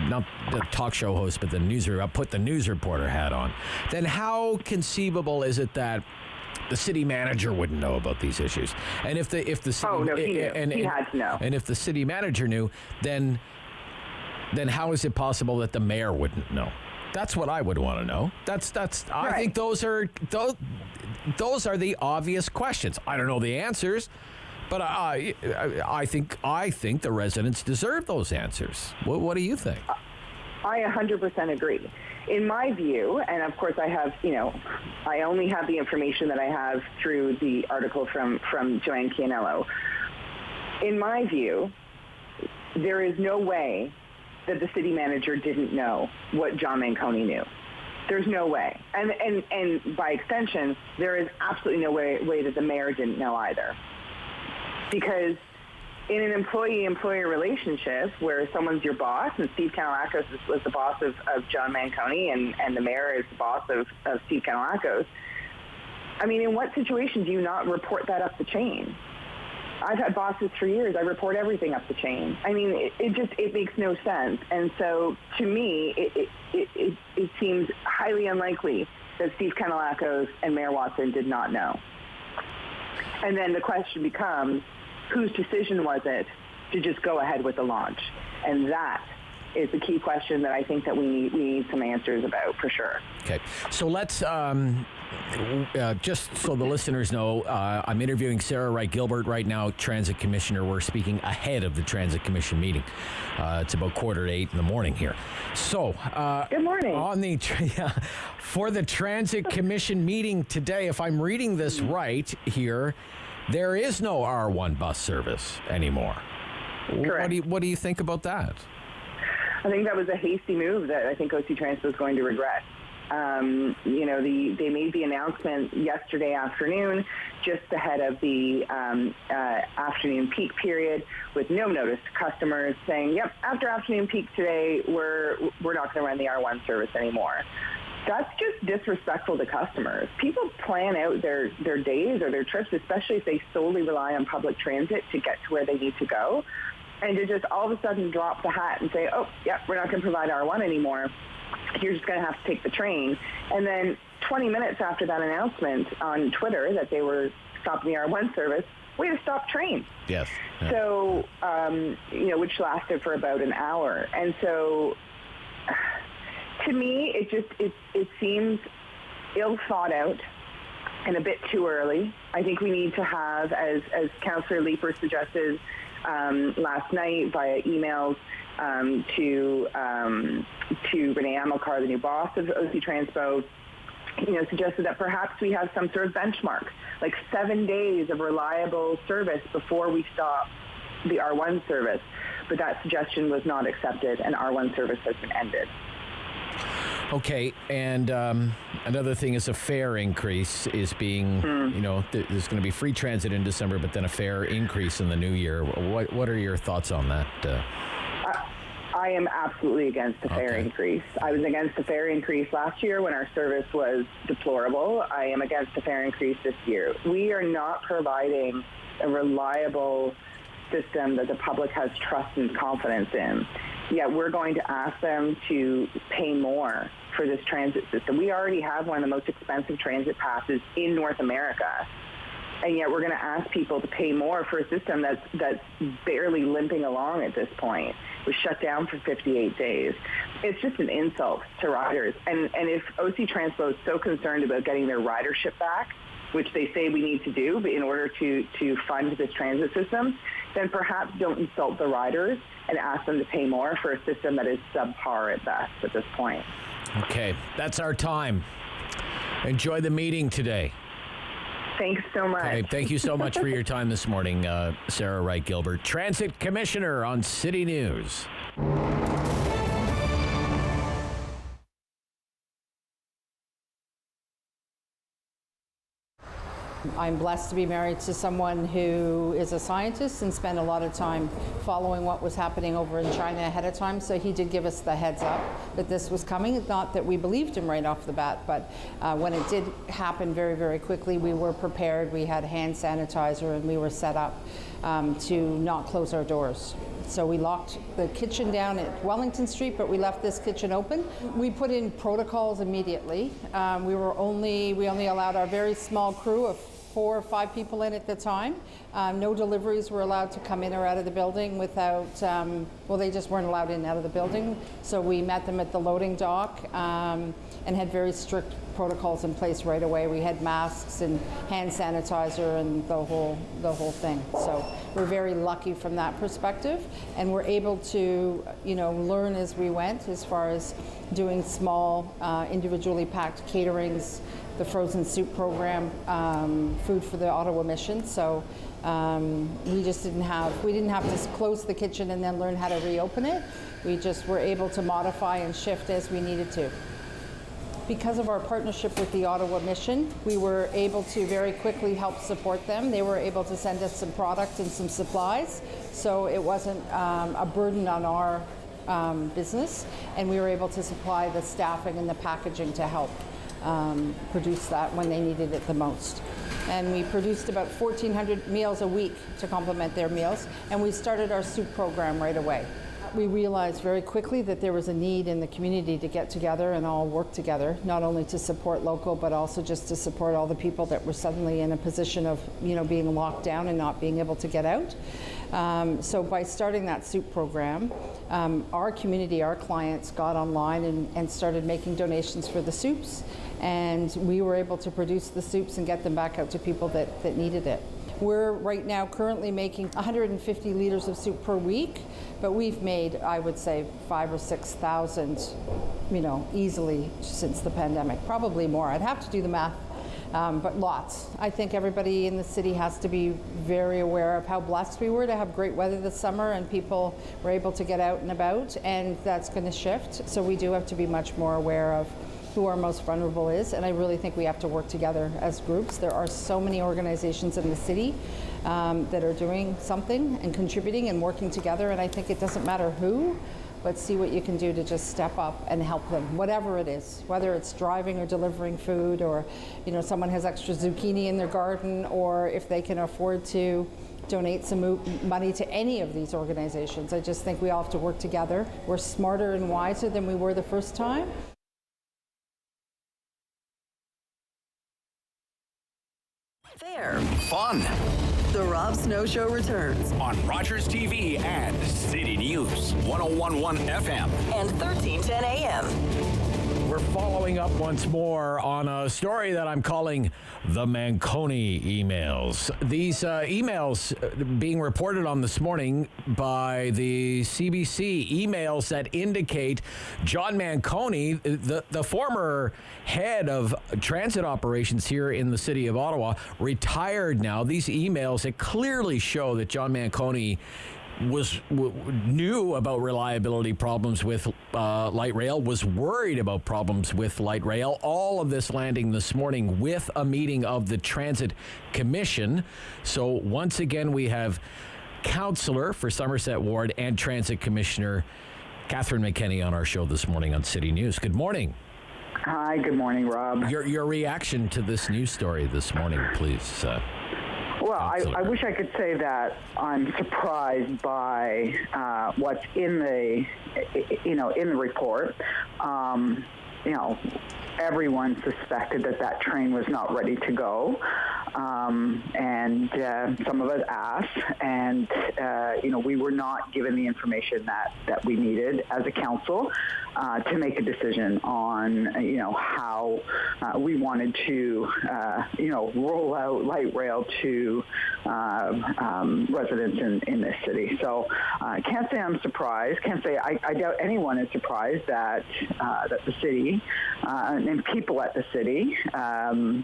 Speaker 9: not the talk show host, but I'll put the news reporter hat on. Then how conceivable is it that the city manager wouldn't know about these issues? And if the city,
Speaker 5: he had to know.
Speaker 9: And if the city manager knew, then how is it possible that the mayor wouldn't know? That's what I would want to know. That's. Right. I think those are the obvious questions. I don't know the answers, but I think the residents deserve those answers. What do you think?
Speaker 5: I 100% agree. In my view, and of course I have, I only have the information that I have through the article from Joanne Chianello. In my view, there is no way that the city manager didn't know what John Manconi knew. There's no way. And by extension, there is absolutely no way that the mayor didn't know either. Because in an employee-employer relationship where someone's your boss, and Steve Kanellakos was the boss of John Manconi, and the mayor is the boss of Steve Kanellakos, I mean, in what situation do you not report that up the chain? I've had bosses for years. I report everything up the chain. I mean, it makes no sense. And so, to me, it seems highly unlikely that Steve Kanellakos and Mayor Watson did not know. And then the question becomes, whose decision was it to just go ahead with the launch? And that is the key question that I think that we need some answers about, for sure.
Speaker 9: Okay, so let's just so the listeners know, I'm interviewing Sarah Wright-Gilbert right now, Transit Commissioner. We're speaking ahead of the Transit Commission meeting. It's about 7:45 in the morning here. So,
Speaker 5: good morning.
Speaker 9: For the Transit Commission meeting today, if I'm reading this right here, there is no R1 bus service anymore.
Speaker 5: Correct.
Speaker 9: What do you think about that?
Speaker 5: I think that was a hasty move that I think OC Transit is going to regret. They made the announcement yesterday afternoon, just ahead of the afternoon peak period, with no notice to customers, saying, "Yep, after afternoon peak today, we're not going to run the R1 service anymore." That's just disrespectful to customers. People plan out their days or their trips, especially if they solely rely on public transit to get to where they need to go. And to just all of a sudden drop the hat and say, "Oh, yep, we're not going to provide R1 anymore. You're just going to have to take the train." And then 20 minutes after that announcement on Twitter that they were stopping the R1 service, we had to stop trains.
Speaker 9: Yes. Yeah.
Speaker 5: So, which lasted for about an hour. And so, to me, it seems ill thought out and a bit too early. I think we need to have, as Councillor Leeper suggested last night via emails to Renee Amilcar, the new boss of OC Transpo, suggested that perhaps we have some sort of benchmark, like 7 days of reliable service before we stop the R1 service. But that suggestion was not accepted, and R1 service has been ended.
Speaker 9: Okay, and another thing is a fare increase is being, there's going to be free transit in December, but then a fare increase in the new year. What are your thoughts on that?
Speaker 5: I am absolutely against the fare increase. I was against the fare increase last year when our service was deplorable. I am against the fare increase this year. We are not providing a reliable system that the public has trust and confidence in. Yet we're going to ask them to pay more for this transit system. We already have one of the most expensive transit passes in North America. And yet we're going to ask people to pay more for a system that's barely limping along at this point. It was shut down for 58 days. It's just an insult to riders. And if OC Transpo is so concerned about getting their ridership back, which they say we need to do in order to fund this transit system, then perhaps don't insult the riders and ask them to pay more for a system that is subpar at best at this point.
Speaker 9: Okay, that's our time. Enjoy the meeting today.
Speaker 5: Thanks so much.
Speaker 9: Okay, thank you so much for your time this morning, Sarah Wright Gilbert, Transit Commissioner on City News.
Speaker 6: I'm blessed to be married to someone who is a scientist and spent a lot of time following what was happening over in China ahead of time. So he did give us the heads up that this was coming. Not that we believed him right off the bat, but when it did happen very, very quickly, we were prepared. We had hand sanitizer and we were set up to not close our doors. So we locked the kitchen down at Wellington Street, but we left this kitchen open. We put in protocols immediately. We only allowed our very small crew of 4 or 5 people in at the time. No deliveries were allowed to come in or out of the building without, they just weren't allowed in and out of the building. So we met them at the loading dock and had very strict protocols in place right away. We had masks and hand sanitizer and the whole thing. So we're very lucky from that perspective, and we're able to, learn as we went as far as doing small, individually packed caterings, the frozen soup program, food for the Ottawa mission. So we didn't have to close the kitchen and then learn how to reopen it. We just were able to modify and shift as we needed to. Because of our partnership with the Ottawa mission, we were able to very quickly help support them. They were able to send us some product and some supplies, so it wasn't a burden on our business, and we were able to supply the staffing and the packaging to help produce that when they needed it the most. And we produced about 1,400 meals a week to complement their meals, and we started our soup program right away. We realized very quickly that there was a need in the community to get together and all work together, not only to support local, but also just to support all the people that were suddenly in a position of, being locked down and not being able to get out. So by starting that soup program, our community, our clients got online and started making donations for the soups, and we were able to produce the soups and get them back out to people that needed it. We're right now currently making 150 liters of soup per week, but we've made, I would say, 5,000 or 6,000, easily since the pandemic. Probably more. I'd have to do the math, but lots. I think everybody in the city has to be very aware of how blessed we were to have great weather this summer and people were able to get out and about, and that's going to shift. So we do have to be much more aware of who our most vulnerable is, and I really think we have to work together as groups. There are so many organizations in the city that are doing something and contributing and working together, and I think it doesn't matter who, but see what you can do to just step up and help them, whatever it is, whether it's driving or delivering food, or someone has extra zucchini in their garden, or if they can afford to donate some money to any of these organizations. I just think we all have to work together. We're smarter and wiser than we were the first time.
Speaker 8: Fair.
Speaker 2: Fun.
Speaker 8: The Rob Snow Show returns
Speaker 2: on Rogers TV and City News 101.1 FM
Speaker 8: and 1310 AM.
Speaker 9: We're following up once more on a story that I'm calling the Manconi emails. These emails being reported on this morning by the CBC, emails that indicate John Manconi, the former head of transit operations here in the city of Ottawa, retired now. These emails that clearly show that John Manconi knew about reliability problems with light rail, was worried about problems with light rail. All of this landing this morning with a meeting of the Transit Commission. So once again, we have Councillor for Somerset Ward and Transit Commissioner Catherine McKenney on our show this morning on City News. Good morning.
Speaker 18: Hi, good morning, Rob.
Speaker 9: Your reaction to this news story this morning, please.
Speaker 18: Well, I wish I could say that I'm surprised by what's in the, in the report. Everyone suspected that train was not ready to go. And some of us asked, and, we were not given the information that we needed as a council to make a decision on, how we wanted to, roll out light rail to residents in this city. So I can't say I'm surprised. Can't say I doubt anyone is surprised that the city and people at the city,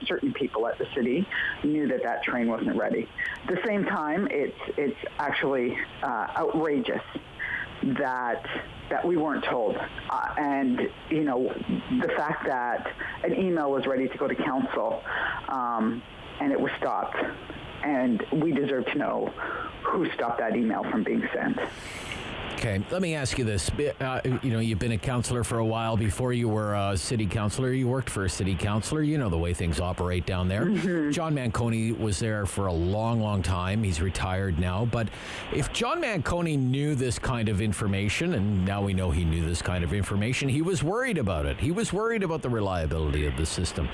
Speaker 18: certain people at the city, knew that train wasn't ready. At the same time, it's actually outrageous that we weren't told. And, the fact that an email was ready to go to council and it was stopped. And we deserve to know who stopped that email from being sent.
Speaker 9: Okay, let me ask you this. You've been a councillor for a while. Before you were a city councillor, you worked for a city councillor. You know the way things operate down there. Mm-hmm. John Manconi was there for a long, long time. He's retired now. But if John Manconi knew this kind of information, and now we know he knew this kind of information, he was worried about it. He was worried about the reliability of the system.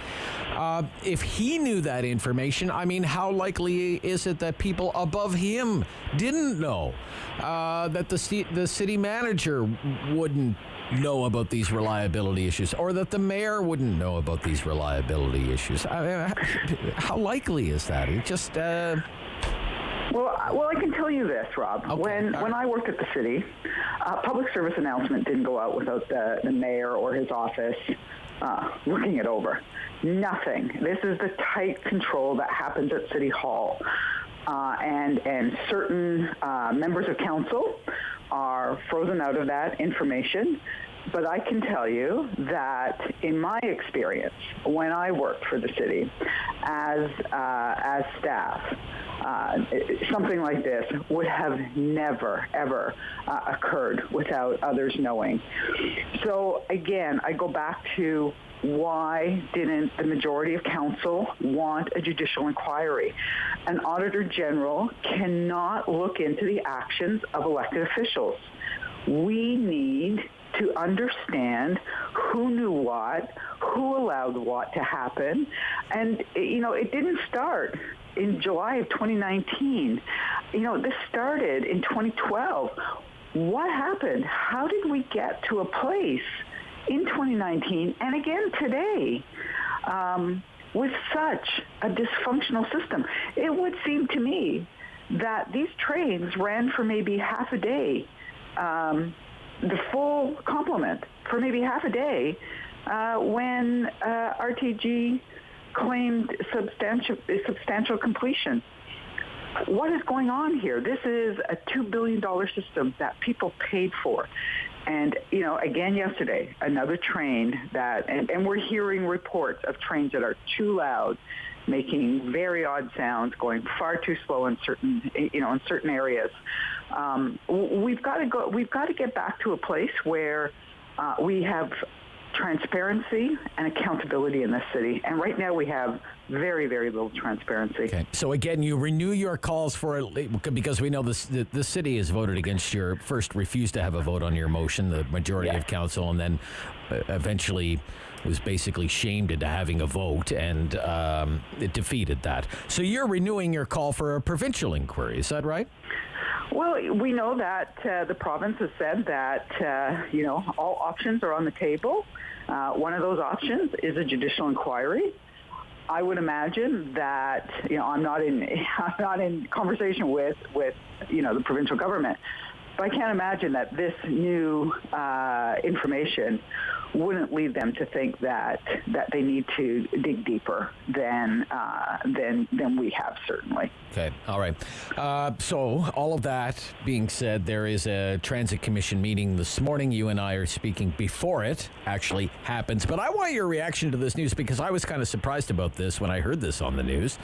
Speaker 9: If he knew that information, how likely is it that people above him didn't know? That the city manager wouldn't know about these reliability issues, or that the mayor wouldn't know about these reliability issues. How likely is that? It just...
Speaker 18: Well, I can tell you this, Rob. Okay. When I worked at the city, public service announcement didn't go out without the mayor or his office looking it over. Nothing. This is the tight control that happens at City Hall. And certain members of council are frozen out of that information. But I can tell you that in my experience, when I worked for the city as staff, something like this would have never, ever occurred without others knowing. So again, I go back to why didn't the majority of council want a judicial inquiry? An auditor general cannot look into the actions of elected officials. We need to understand who knew what, who allowed what to happen. And, it didn't start in July of 2019. This started in 2012. What happened? How did we get to a place in 2019 and again today with such a dysfunctional system? It would seem to me that these trains ran for maybe half a day, the full complement for maybe half a day when RTG claimed substantial completion. What is going on here? This is a $2 billion system that people paid for. And, again yesterday, another train that, and we're hearing reports of trains that are too loud, making very odd sounds, going far too slow in certain areas. We've got to get back to a place where we have transparency and accountability in this city. And right now we have very, very little transparency.
Speaker 9: Okay. So again, you renew your calls for it because we know the city has voted against your first refused to have a vote on your motion, the majority of council, and then eventually was basically shamed into having a vote, and it defeated that. So you're renewing your call for a provincial inquiry. Is that right?
Speaker 18: Well, we know that the province has said that, all options are on the table. One of those options is a judicial inquiry. I would imagine that, I'm not in conversation with the provincial government, but I can't imagine that this new information wouldn't lead them to think that they need to dig deeper than we have, certainly.
Speaker 9: Okay, all right. So all of that being said, there is a Transit Commission meeting this morning. You and I are speaking before it actually happens. But I want your reaction to this news because I was kind of surprised about this when I heard this on the news.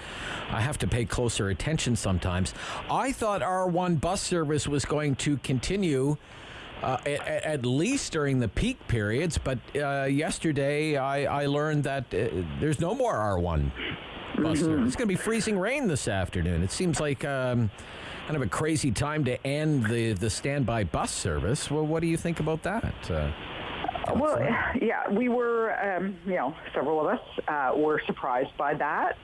Speaker 9: I have to pay closer attention sometimes. I thought R1 bus service was going to continue at least during the peak periods, but yesterday I learned that there's no more R1 bus service. It's going to be freezing rain this afternoon. It seems like kind of a crazy time to end the standby bus service. Well, what do you think about that?
Speaker 18: Well, yeah, we were, several of us were surprised by that,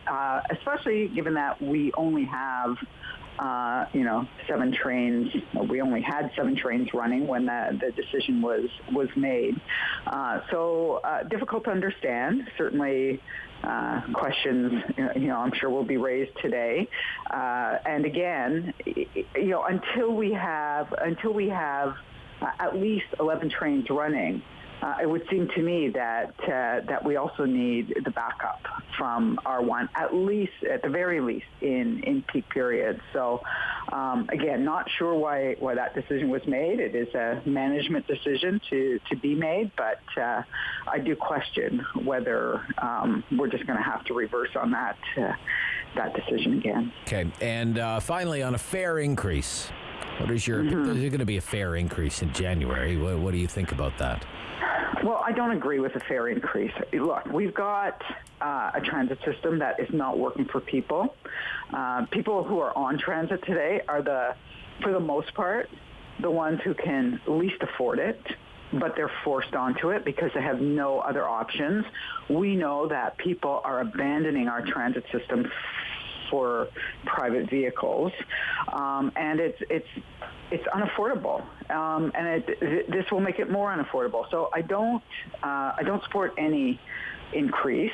Speaker 18: especially given that we only have 7 trains. We only had 7 trains running when the decision was made. So difficult to understand. Certainly, questions, I'm sure will be raised today. And again, until we have at least 11 trains running, it would seem to me that we also need the backup from R1, at the very least, in peak periods. So, again, not sure why that decision was made. It is a management decision to be made, but I do question whether we're just going to have to reverse on that decision again.
Speaker 9: Okay, and finally, on a fare increase, what is your? There's going to be a fare increase in January. What do you think about that?
Speaker 18: Well, I don't agree with a fare increase. Look, we've got a transit system that is not working for people. People who are on transit today are for the most part, the ones who can least afford it, but they're forced onto it because they have no other options. We know that people are abandoning our transit system for private vehicles, and it's unaffordable, and this will make it more unaffordable. So I don't support any increase.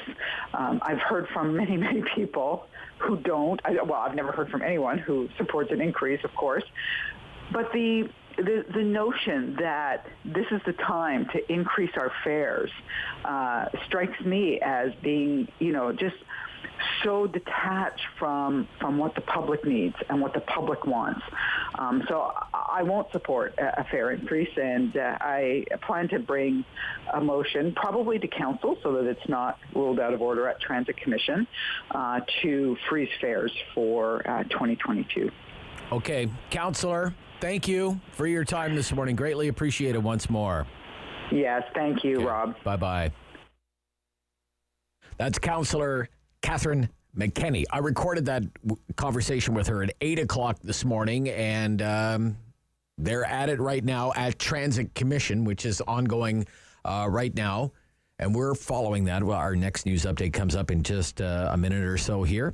Speaker 18: I've heard from many people who don't. I've never heard from anyone who supports an increase, of course, but the notion that this is the time to increase our fares strikes me as being, just so detached from what the public needs and what the public wants. So I won't support a fare increase, and I plan to bring a motion, probably to council, so that it's not ruled out of order at Transit Commission, to freeze fares for 2022.
Speaker 9: Okay, Councillor, thank you for your time this morning. Greatly appreciate it once more.
Speaker 18: Yes, thank you, Rob.
Speaker 9: Bye-bye. That's Councillor Catherine McKenney. I recorded that conversation with her at 8 o'clock this morning, and they're at it right now at Transit Commission, which is ongoing right now, and we're following that. Well, our next news update comes up in just a minute or so here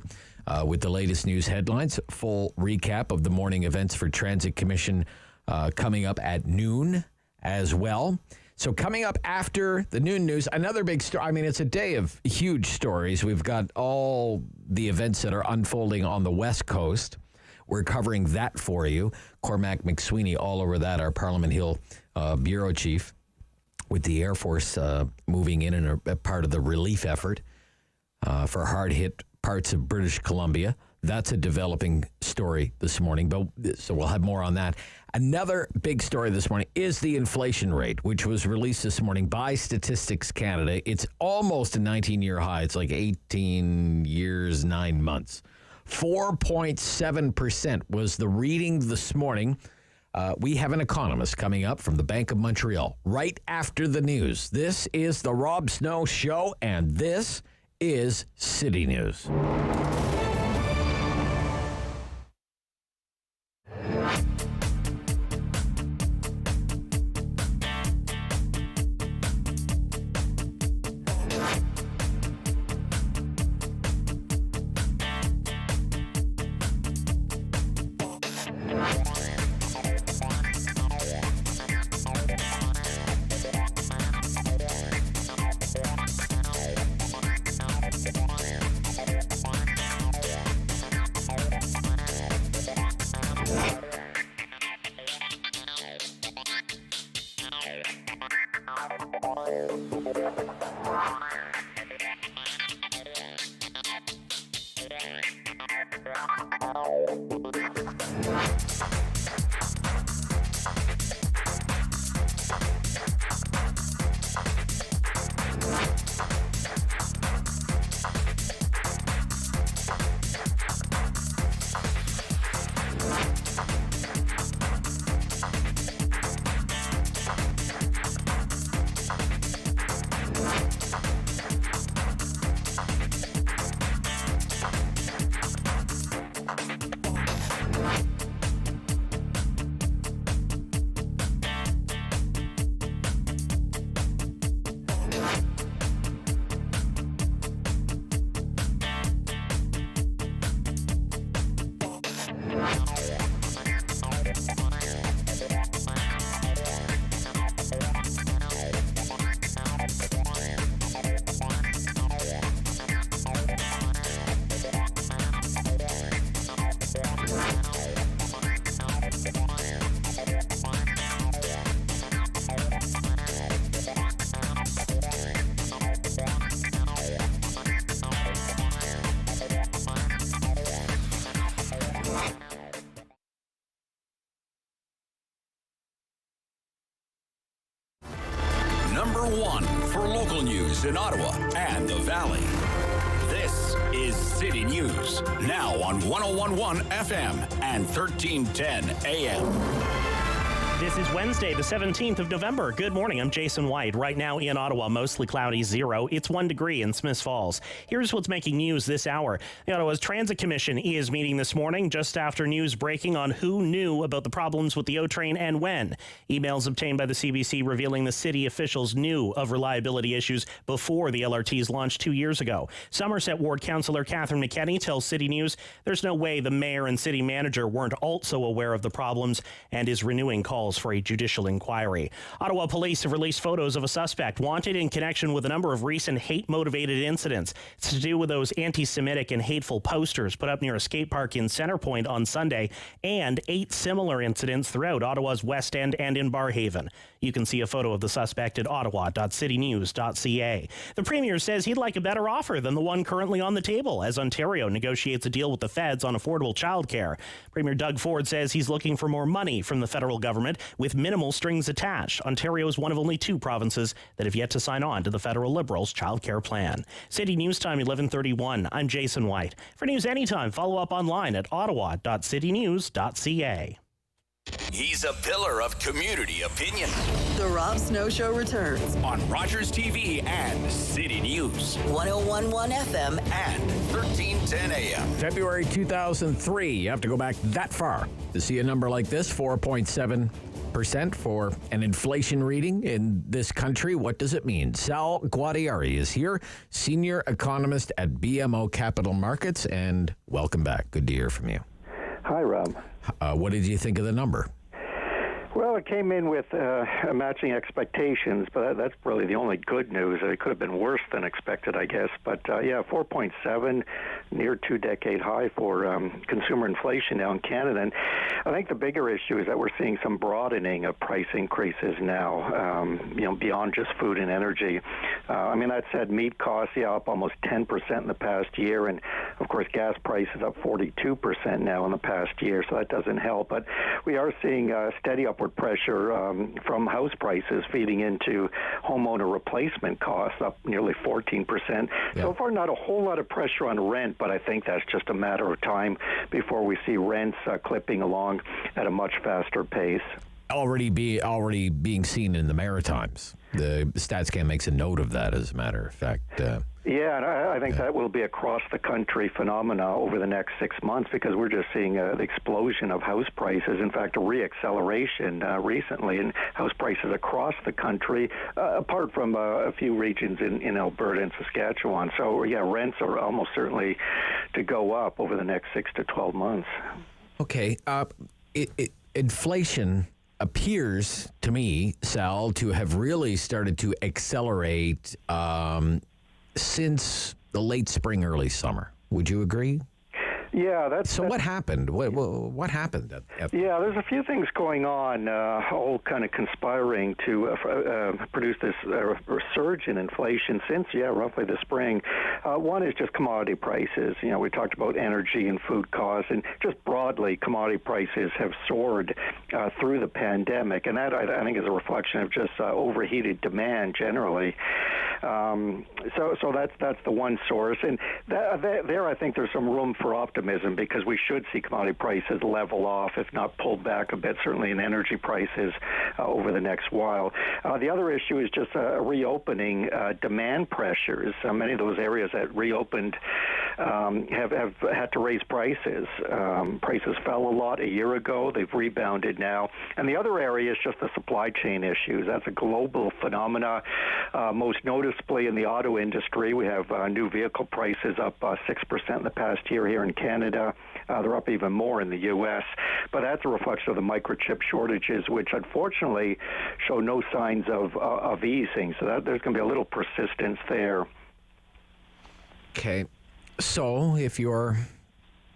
Speaker 9: with the latest news headlines. Full recap of the morning events for Transit Commission coming up at noon as well. So coming up after the noon news, another big story. I mean, it's a day of huge stories. We've got all the events that are unfolding on the West Coast. We're covering that for you. Cormac McSweeney all over that, our Parliament Hill bureau chief, with the Air Force moving in and a part of the relief effort for hard-hit parts of British Columbia. That's a developing story this morning, so we'll have more on that. Another big story this morning is the inflation rate, which was released this morning by Statistics Canada. It's almost a 19-year high. It's like 18 years, 9 months. 4.7% was the reading this morning. We have an economist coming up from the Bank of Montreal right after the news. This is the Rob Snow Show, and this is City News.
Speaker 2: Number one for local news in Ottawa and the Valley. This is City News, now on 101.1 FM and 1310 AM.
Speaker 10: This is Wednesday, the 17th of November. Good morning. I'm Jason White. Right now in Ottawa, mostly cloudy, 0. It's 1 degree in Smiths Falls. Here's what's making news this hour. The Ottawa's Transit Commission is meeting this morning just after news breaking on who knew about the problems with the O train and when. Emails obtained by the CBC revealing the city officials knew of reliability issues before the LRTs launched 2 years ago. Somerset Ward Councillor Catherine McKenney tells City News there's no way the mayor and city manager weren't also aware of the problems and is renewing calls for a judicial inquiry. Ottawa police have released photos of a suspect wanted in connection with a number of recent hate-motivated incidents. It's to do with those anti-Semitic and hateful posters put up near a skate park in Centrepoint on Sunday and 8 similar incidents throughout Ottawa's West End and in Barrhaven. You can see a photo of the suspect at ottawa.citynews.ca. The Premier says he'd like a better offer than the one currently on the table as Ontario negotiates a deal with the feds on affordable childcare. Premier Doug Ford says he's looking for more money from the federal government with minimal strings attached. Ontario is one of only 2 provinces that have yet to sign on to the federal Liberals' childcare plan. City News Time 11:31. I'm Jason White. For news anytime, follow up online at ottawa.citynews.ca.
Speaker 2: He's a pillar of community opinion.
Speaker 8: The Rob Snow Show returns
Speaker 2: on Rogers TV and City News. 101.1 FM and 1310 AM.
Speaker 9: February 2003. You have to go back that far to see a number like this, 4.7% for an inflation reading in this country. What does it mean? Sal Guadiari is here, senior economist at BMO Capital Markets, and welcome back. Good to hear from you.
Speaker 12: Hi, Rob.
Speaker 9: What did you think of the number?
Speaker 12: Well, it came in with matching expectations, but that's really the only good news. It could have been worse than expected, I guess. But, 4.7, near 2-decade high for consumer inflation now in Canada. And I think the bigger issue is that we're seeing some broadening of price increases now, beyond just food and energy. That said, meat costs, up almost 10% in the past year. And, of course, gas prices up 42% now in the past year, so that doesn't help. But we are seeing steady upward pressure from house prices feeding into homeowner replacement costs, up nearly 14%. Yeah. So far, not a whole lot of pressure on rent, but I think that's just a matter of time before we see rents clipping along at a much faster pace.
Speaker 9: Already being seen in the Maritimes. The StatsCan makes a note of that, as a matter of fact.
Speaker 12: Yeah, and I think that will be a cross-the-country phenomena over the next 6 months because we're just seeing the explosion of house prices. In fact, a re-acceleration recently in house prices across the country, apart from a few regions in Alberta and Saskatchewan. So, rents are almost certainly to go up over the next 6 to 12 months.
Speaker 9: Okay. Inflation appears to me, Sal, to have really started to accelerate since the late spring, early summer. Would you agree?
Speaker 12: Yeah, that's...
Speaker 9: So what happened? What happened?
Speaker 12: Yeah, there's a few things going on, all kind of conspiring to produce this surge in inflation since, roughly the spring. One is just commodity prices. You know, we talked about energy and food costs, and just broadly, commodity prices have soared through the pandemic, and that, I think, is a reflection of just overheated demand generally. So that's the one source, and there I think there's some room for optimism because we should see commodity prices level off, if not pulled back a bit, certainly in energy prices over the next while. The other issue is just reopening demand pressures. Many of those areas that reopened have had to raise prices. Prices fell a lot a year ago. They've rebounded now. And the other area is just the supply chain issues. That's a global phenomena. Most noticeably in the auto industry, we have new vehicle prices up 6% in the past year here in Canada. They're up even more in the U.S. But that's a reflection of the microchip shortages, which unfortunately show no signs of easing. So there's going to be a little persistence there.
Speaker 9: Okay. So if you're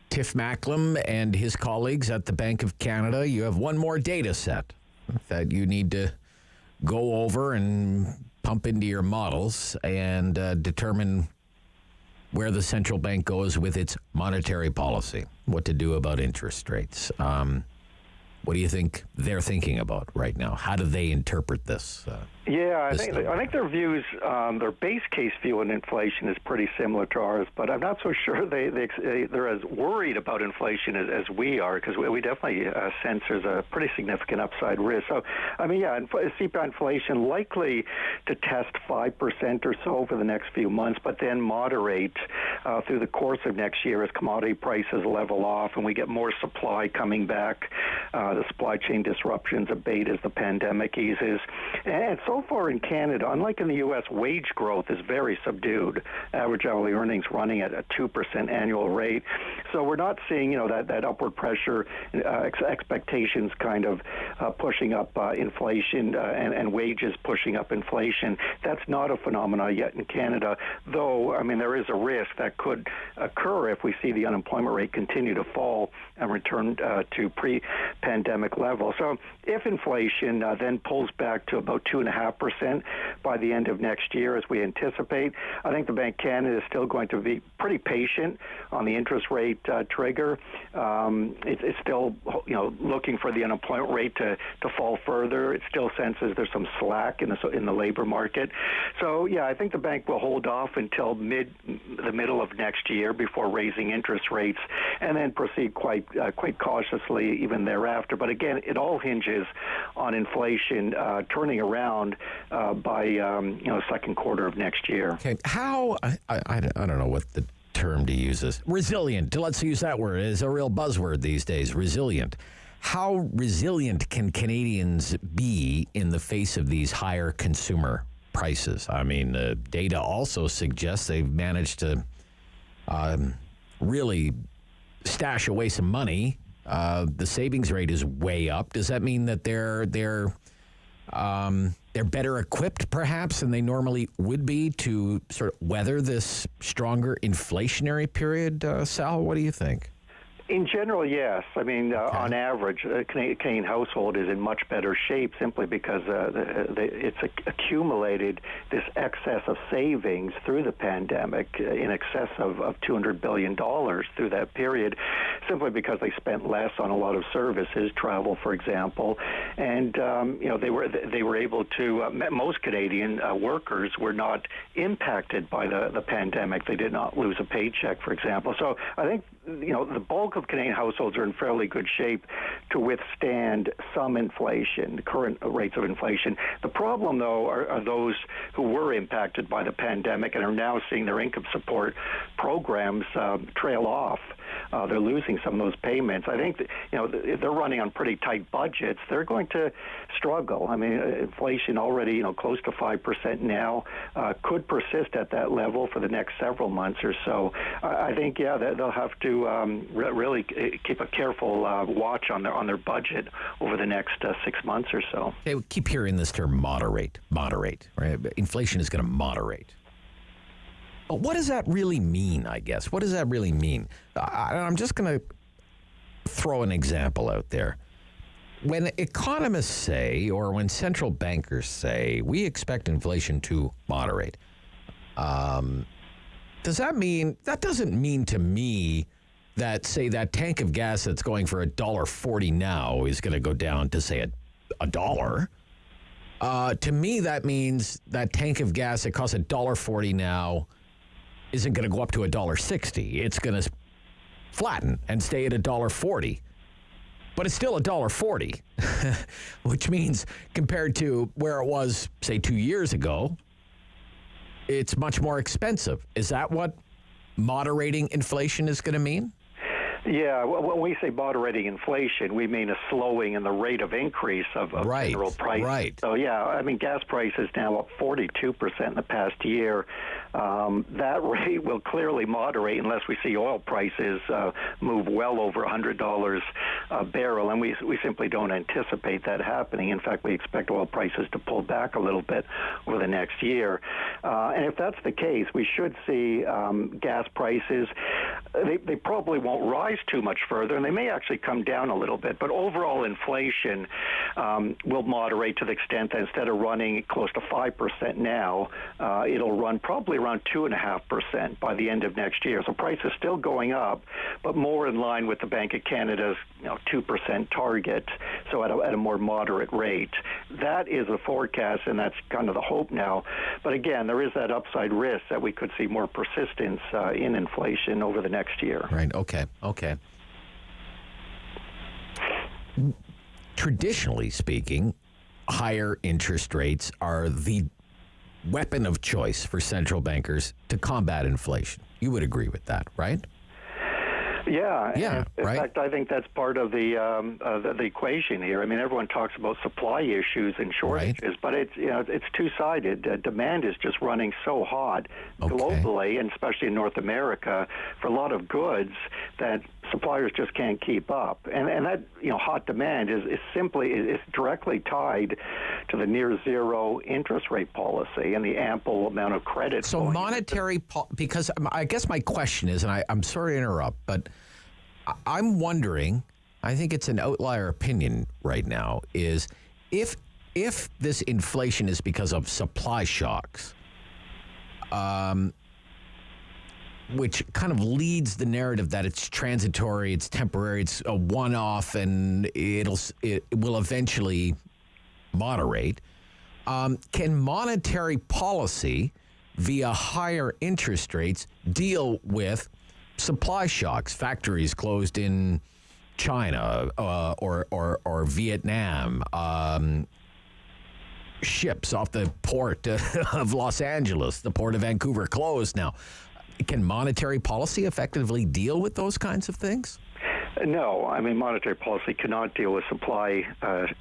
Speaker 9: Tiff Macklem and his colleagues at the Bank of Canada, you have one more data set that you need to go over and pump into your models and determine where the central bank goes with its monetary policy, what to do about interest rates. What do you think they're thinking about right now? How do they interpret this?
Speaker 12: I think their views, their base case view on inflation is pretty similar to ours, but I'm not so sure they're as worried about inflation as we are, because we definitely sense there's a pretty significant upside risk. So, CPI inflation likely to test 5% or so over the next few months, but then moderate through the course of next year as commodity prices level off and we get more supply coming back. The supply chain disruptions abate as the pandemic eases. And so far in Canada, unlike in the U.S., wage growth is very subdued. Average hourly earnings running at a 2% annual rate. So we're not seeing, that upward pressure, expectations kind of pushing up inflation and wages pushing up inflation. That's not a phenomenon yet in Canada, though, there is a risk that could occur if we see the unemployment rate continue to fall and return to pre-pandemic levels. So if inflation then pulls back to about 2.5% by the end of next year, as we anticipate, I think the Bank of Canada is still going to be pretty patient on the interest rate trigger. It's still, looking for the unemployment rate to fall further. It still senses there's some slack in the labor market. So, I think the bank will hold off until the middle of next year before raising interest rates, and then proceed quite cautiously even thereafter. But again, it all hinges on inflation turning around by second quarter of next year.
Speaker 9: Okay, how I don't know what the term to use is. Resilient. Let's use that word. It's a real buzzword these days. Resilient. How resilient can Canadians be in the face of these higher consumer prices? The data also suggests they've managed to really stash away some money. The savings rate is way up. Does that mean that they're better equipped, perhaps, than they normally would be to sort of weather this stronger inflationary period? Sal, what do you think?
Speaker 12: In general, yes. On average, a Canadian household is in much better shape simply because it's accumulated this excess of savings through the pandemic in excess of $200 billion through that period, simply because they spent less on a lot of services, travel, for example, and they were able to. Most Canadian workers were not impacted by the pandemic. They did not lose a paycheck, for example. So I think the bulk of Canadian households are in fairly good shape to withstand some inflation, the current rates of inflation. The problem, though, are those who were impacted by the pandemic and are now seeing their income support programs trail off. They're losing some of those payments. I think if they're running on pretty tight budgets, they're going to struggle. Inflation already close to 5% now could persist at that level for the next several months or so. I think they'll have to really keep a careful watch on their budget over the next 6 months or so.
Speaker 9: Okay, we keep hearing this term moderate, right? Inflation is going to moderate. But what does that really mean, I guess? What does that really mean? I'm just going to throw an example out there. When economists say, or when central bankers say, we expect inflation to moderate, does that mean, that doesn't mean to me that, say, that tank of gas that's going for $1.40 now is going to go down to, say, $1. To me, that means that tank of gas that costs $1.40 now isn't going to go up to $1.60. It's going to flatten and stay at $1.40. But it's still $1.40, which means compared to where it was, say, 2 years ago, it's much more expensive. Is that what moderating inflation is going to mean?
Speaker 12: Yeah, when we say moderating inflation, we mean a slowing in the rate of increase of general prices.
Speaker 9: Right.
Speaker 12: So, yeah, I mean, gas prices now up 42% in the past year. That rate will clearly moderate unless we see oil prices move well over $100 a barrel, and we simply don't anticipate that happening. In fact, we expect oil prices to pull back a little bit over the next year. And if that's the case, we should see gas prices, they probably won't rise too much further, and they may actually come down a little bit. But overall inflation will moderate to the extent that instead of running close to 5% now, it'll run probably around 2.5% by the end of next year. So prices still going up, but more in line with the Bank of Canada's 2% target, so at a more moderate rate. That is a forecast, and that's kind of the hope now. But again, there is that upside risk that we could see more persistence in inflation over the next year.
Speaker 9: Right, okay. Traditionally speaking, higher interest rates are the weapon of choice for central bankers to combat inflation. You would agree with that, right?
Speaker 12: Yeah. In fact, I think that's part of the equation here. I mean, everyone talks about supply issues and shortages, but it's two-sided. Demand is just running so hot globally, and especially in North America, for a lot of goods that suppliers just can't keep up. And that hot demand is directly tied to the near zero interest rate policy and the ample amount of credit.
Speaker 9: So monetary because I guess my question is, and I'm sorry to interrupt, but I'm wondering, I think it's an outlier opinion right now, is if this inflation is because of supply shocks, which kind of leads the narrative that it's transitory, it's temporary, it's a one-off, and it will eventually moderate. Can monetary policy via higher interest rates deal with supply shocks, factories closed in China or Vietnam, ships off the port of Los Angeles, the port of Vancouver closed now? Can monetary policy effectively deal with those kinds of things?
Speaker 12: No, I mean, monetary policy cannot deal with supply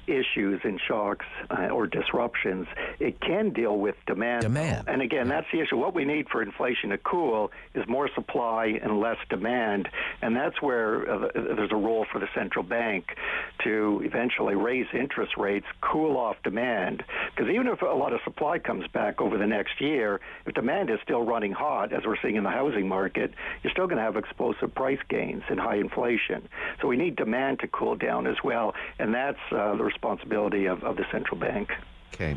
Speaker 12: issues and shocks or disruptions. It can deal with demand. And again, that's the issue. What we need for inflation to cool is more supply and less demand. And that's where there's a role for the central bank to eventually raise interest rates, cool off demand. Because even if a lot of supply comes back over the next year, if demand is still running hot, as we're seeing in the housing market, you're still going to have explosive price gains and high inflation. So we need demand to cool down as well, and that's the responsibility of the central bank.
Speaker 9: Okay.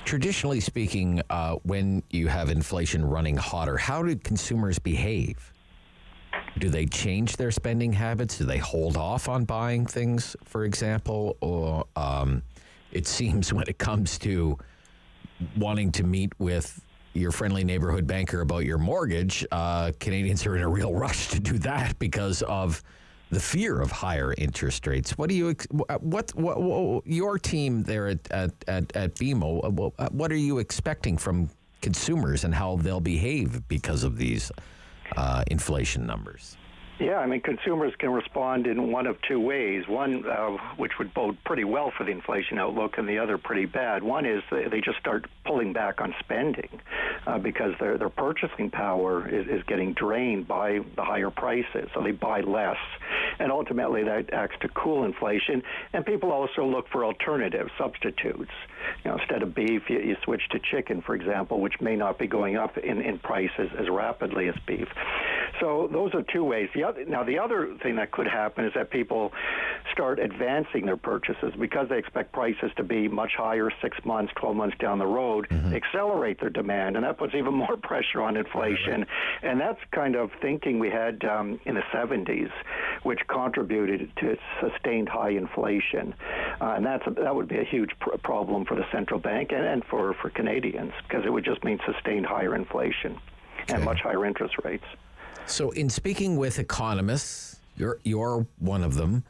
Speaker 9: Traditionally speaking, when you have inflation running hotter, how do consumers behave? Do they change their spending habits? Do they hold off on buying things, for example? Or it seems when it comes to wanting to meet with your friendly neighborhood banker about your mortgage, Canadians are in a real rush to do that because of the fear of higher interest rates. What do you, what your team there at BMO, what are you expecting from consumers and how they'll behave because of these inflation numbers?
Speaker 12: Yeah, I mean, consumers can respond in one of two ways. One, which would bode pretty well for the inflation outlook, and the other pretty bad. One is they just start pulling back on spending because their purchasing power is getting drained by the higher prices, so they buy less. And ultimately, that acts to cool inflation. And people also look for alternative substitutes. Instead of beef, you switch to chicken, for example, which may not be going up in prices as rapidly as beef. So those are two ways. The other thing that could happen is that people start advancing their purchases because they expect prices to be much higher 6 months, 12 months down the road. They accelerate their demand, and that puts even more pressure on inflation. And that's kind of thinking we had in the 70s, which contributed to sustained high inflation. And that would be a huge problem for the central bank and for Canadians, because it would just mean sustained higher inflation and much higher interest rates.
Speaker 9: So in speaking with economists, you're one of them.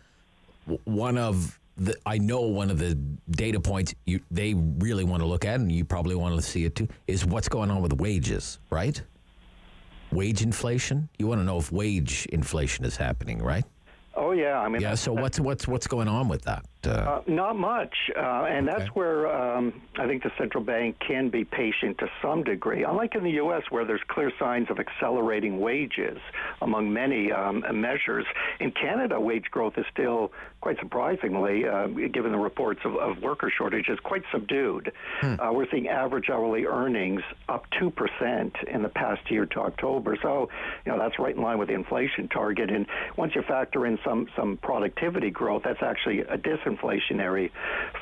Speaker 9: I know one of the data points they really want to look at, and you probably want to see it too, is what's going on with wages, right? Wage inflation. You want to know if wage inflation is happening, right?
Speaker 12: Oh yeah, I mean.
Speaker 9: Yeah. So what's going on with that?
Speaker 12: Not much, and that's where I think the central bank can be patient to some degree. Unlike in the U.S., where there's clear signs of accelerating wages among many measures, in Canada, wage growth is still, quite surprisingly, given the reports of worker shortages, quite subdued. We're seeing average hourly earnings up 2% in the past year to October. So, that's right in line with the inflation target. And once you factor in some productivity growth, that's actually a disinflationary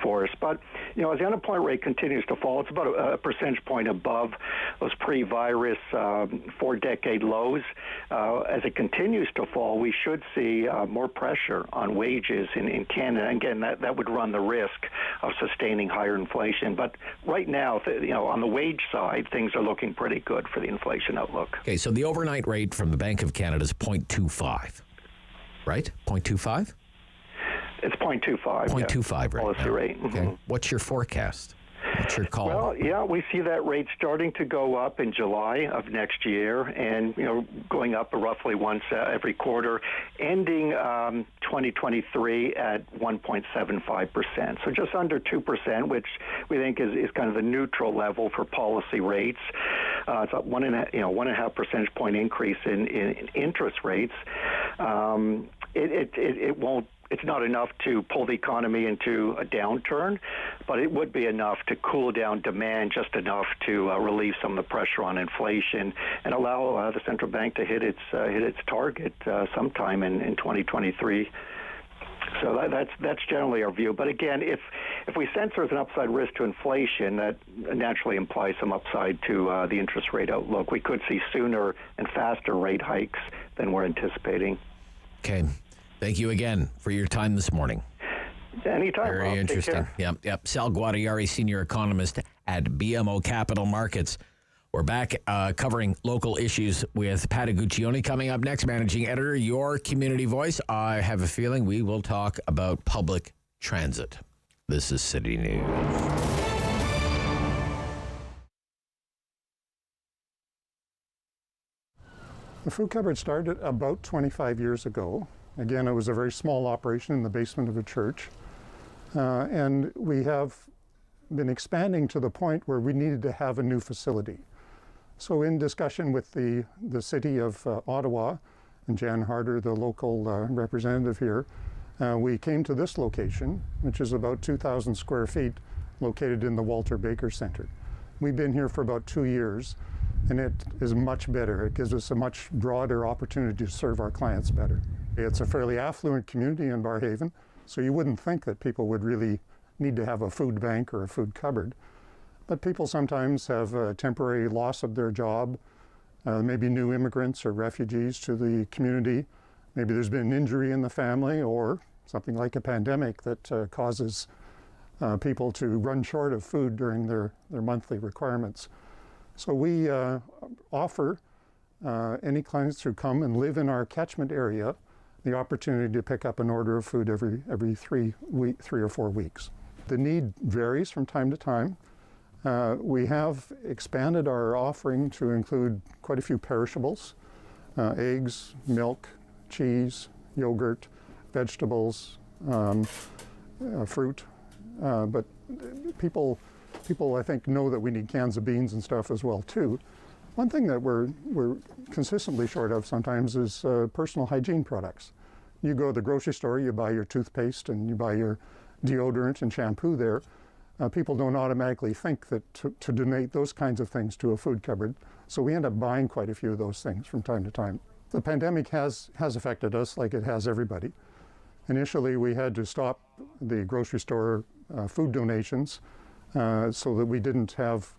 Speaker 12: force. But, as the unemployment rate continues to fall, it's about a percentage point above those pre-virus 4-decade lows. As it continues to fall, we should see more pressure on wages in Canada. Again, that would run the risk of sustaining higher inflation. But right now, on the wage side, things are looking pretty good for the inflation outlook.
Speaker 9: Okay, so the overnight rate from the Bank of Canada is 0.25, right? 0.25?
Speaker 12: It's 0.25.
Speaker 9: 0.25 right
Speaker 12: policy
Speaker 9: now.
Speaker 12: rate.
Speaker 9: Okay. What's your forecast? What's your call?
Speaker 12: Well, yeah, we see that rate starting to go up in July of next year, and going up roughly once every quarter, ending 2023 at 1.75%. So just under 2%, which we think is kind of the neutral level for policy rates. It's a 1.5 percentage point increase in interest rates. It won't. It's not enough to pull the economy into a downturn, but it would be enough to cool down demand, just enough to relieve some of the pressure on inflation and allow the central bank to hit its target sometime in 2023. So that's generally our view. But again, if we sense there's an upside risk to inflation, that naturally implies some upside to the interest rate outlook. We could see sooner and faster rate hikes than we're anticipating.
Speaker 9: Okay. Thank you again for your time this morning.
Speaker 12: Anytime,
Speaker 9: Very
Speaker 12: Rob.
Speaker 9: interesting. Yep. Sal Guadiari, Senior Economist at BMO Capital Markets. We're back covering local issues with Pat Aguccioni coming up next. Managing Editor, Your Community Voice. I have a feeling we will talk about public transit. This is City News.
Speaker 14: The food cupboard started about 25 years ago. Again, it was a very small operation in the basement of a church. And we have been expanding to the point where we needed to have a new facility. So in discussion with the city of Ottawa, and Jan Harder, the local representative here, we came to this location, which is about 2,000 square feet, located in the Walter Baker Center. We've been here for about 2 years, and it is much better. It gives us a much broader opportunity to serve our clients better. It's a fairly affluent community in Barrhaven, so you wouldn't think that people would really need to have a food bank or a food cupboard. But people sometimes have a temporary loss of their job, maybe new immigrants or refugees to the community. Maybe there's been an injury in the family or something like a pandemic that causes people to run short of food during their monthly requirements. So we offer any clients who come and live in our catchment area the opportunity to pick up an order of food every 3 or 4 weeks. The need varies from time to time. We have expanded our offering to include quite a few perishables, eggs, milk, cheese, yogurt, vegetables, fruit. But people I think know that we need cans of beans and stuff as well too. One thing that we're consistently short of sometimes is personal hygiene products. you go to the grocery store, you buy your toothpaste and you buy your deodorant and shampoo there. People don't automatically think that to donate those kinds of things to a food cupboard. So we end up buying quite a few of those things from time to time. The pandemic has affected us like it has everybody. Initially, we had to stop the grocery store food donations so that we didn't have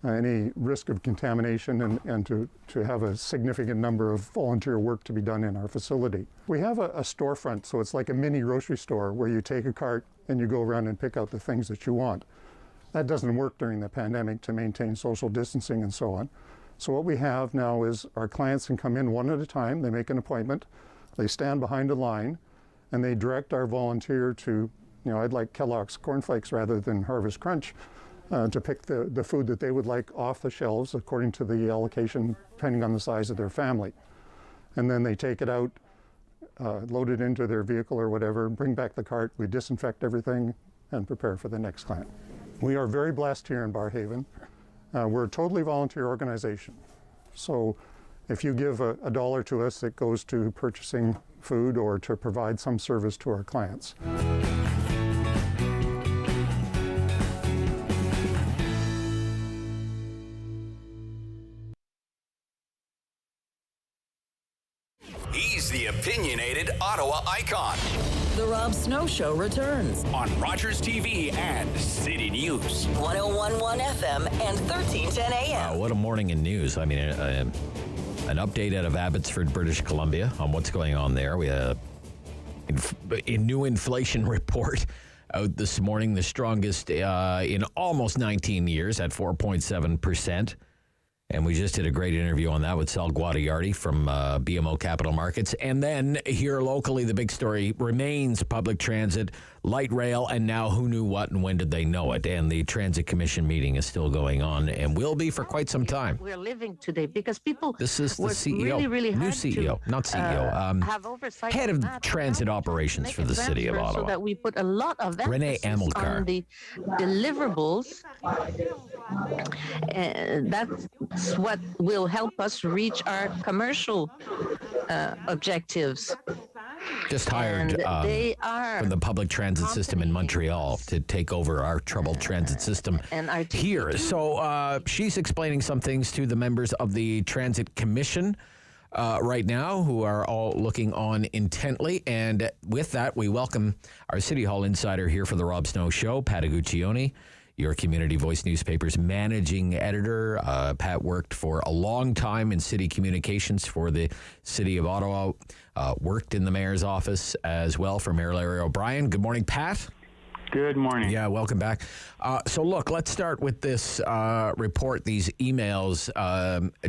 Speaker 14: any risk of contamination and to have a significant number of volunteer work to be done in our facility. We have a storefront, so it's like a mini grocery store where you take a cart and you go around and pick out the things that you want. That doesn't work during the pandemic to maintain social distancing and so on. So what we have now is our clients can come in one at a time, they make an appointment, they stand behind a line, and they direct our volunteer to, I'd like Kellogg's cornflakes rather than Harvest Crunch, to pick the food that they would like off the shelves according to the allocation, depending on the size of their family. And then they take it out, load it into their vehicle or whatever, bring back the cart, we disinfect everything, and prepare for the next client. We are very blessed here in Barrhaven. We're a totally volunteer organization. So if you give a dollar to us, it goes to purchasing food or to provide some service to our clients.
Speaker 2: He's the opinionated Ottawa icon.
Speaker 8: The Rob Snow Show returns
Speaker 2: on Rogers TV and City News.
Speaker 8: 101.1 FM and 1310 AM.
Speaker 9: What a morning in news. I mean, an update out of Abbotsford, British Columbia on what's going on there. We have a new inflation report out this morning, the strongest in almost 19 years at 4.7%. And we just did a great interview on that with Sal Guadiardi from BMO Capital Markets. And then here locally, the big story remains public transit, light rail, and now who knew what and when did they know it? And the Transit Commission meeting is still going on and will be for quite some time.
Speaker 11: We're living today because people.
Speaker 9: This is the CEO,
Speaker 11: really
Speaker 9: new CEO, not CEO,
Speaker 11: have oversight
Speaker 9: head of transit operations for the city of Ottawa.
Speaker 11: So that we put a lot of emphasis on the deliverables. That's what will help us reach our commercial objectives.
Speaker 9: Just hired from the public transit system in Montreal to take over our troubled transit system here. So she's explaining some things to the members of the Transit Commission right now, who are all looking on intently. And with that, we welcome our City Hall insider here for the Rob Snow Show, Pat Aguccioni, your Community Voice newspaper's managing editor. Pat worked for a long time in city communications for the City of Ottawa, worked in the mayor's office as well for Mayor Larry O'Brien. Good morning, Pat.
Speaker 22: Good morning.
Speaker 9: Yeah, welcome back. So look, let's start with this report, these emails.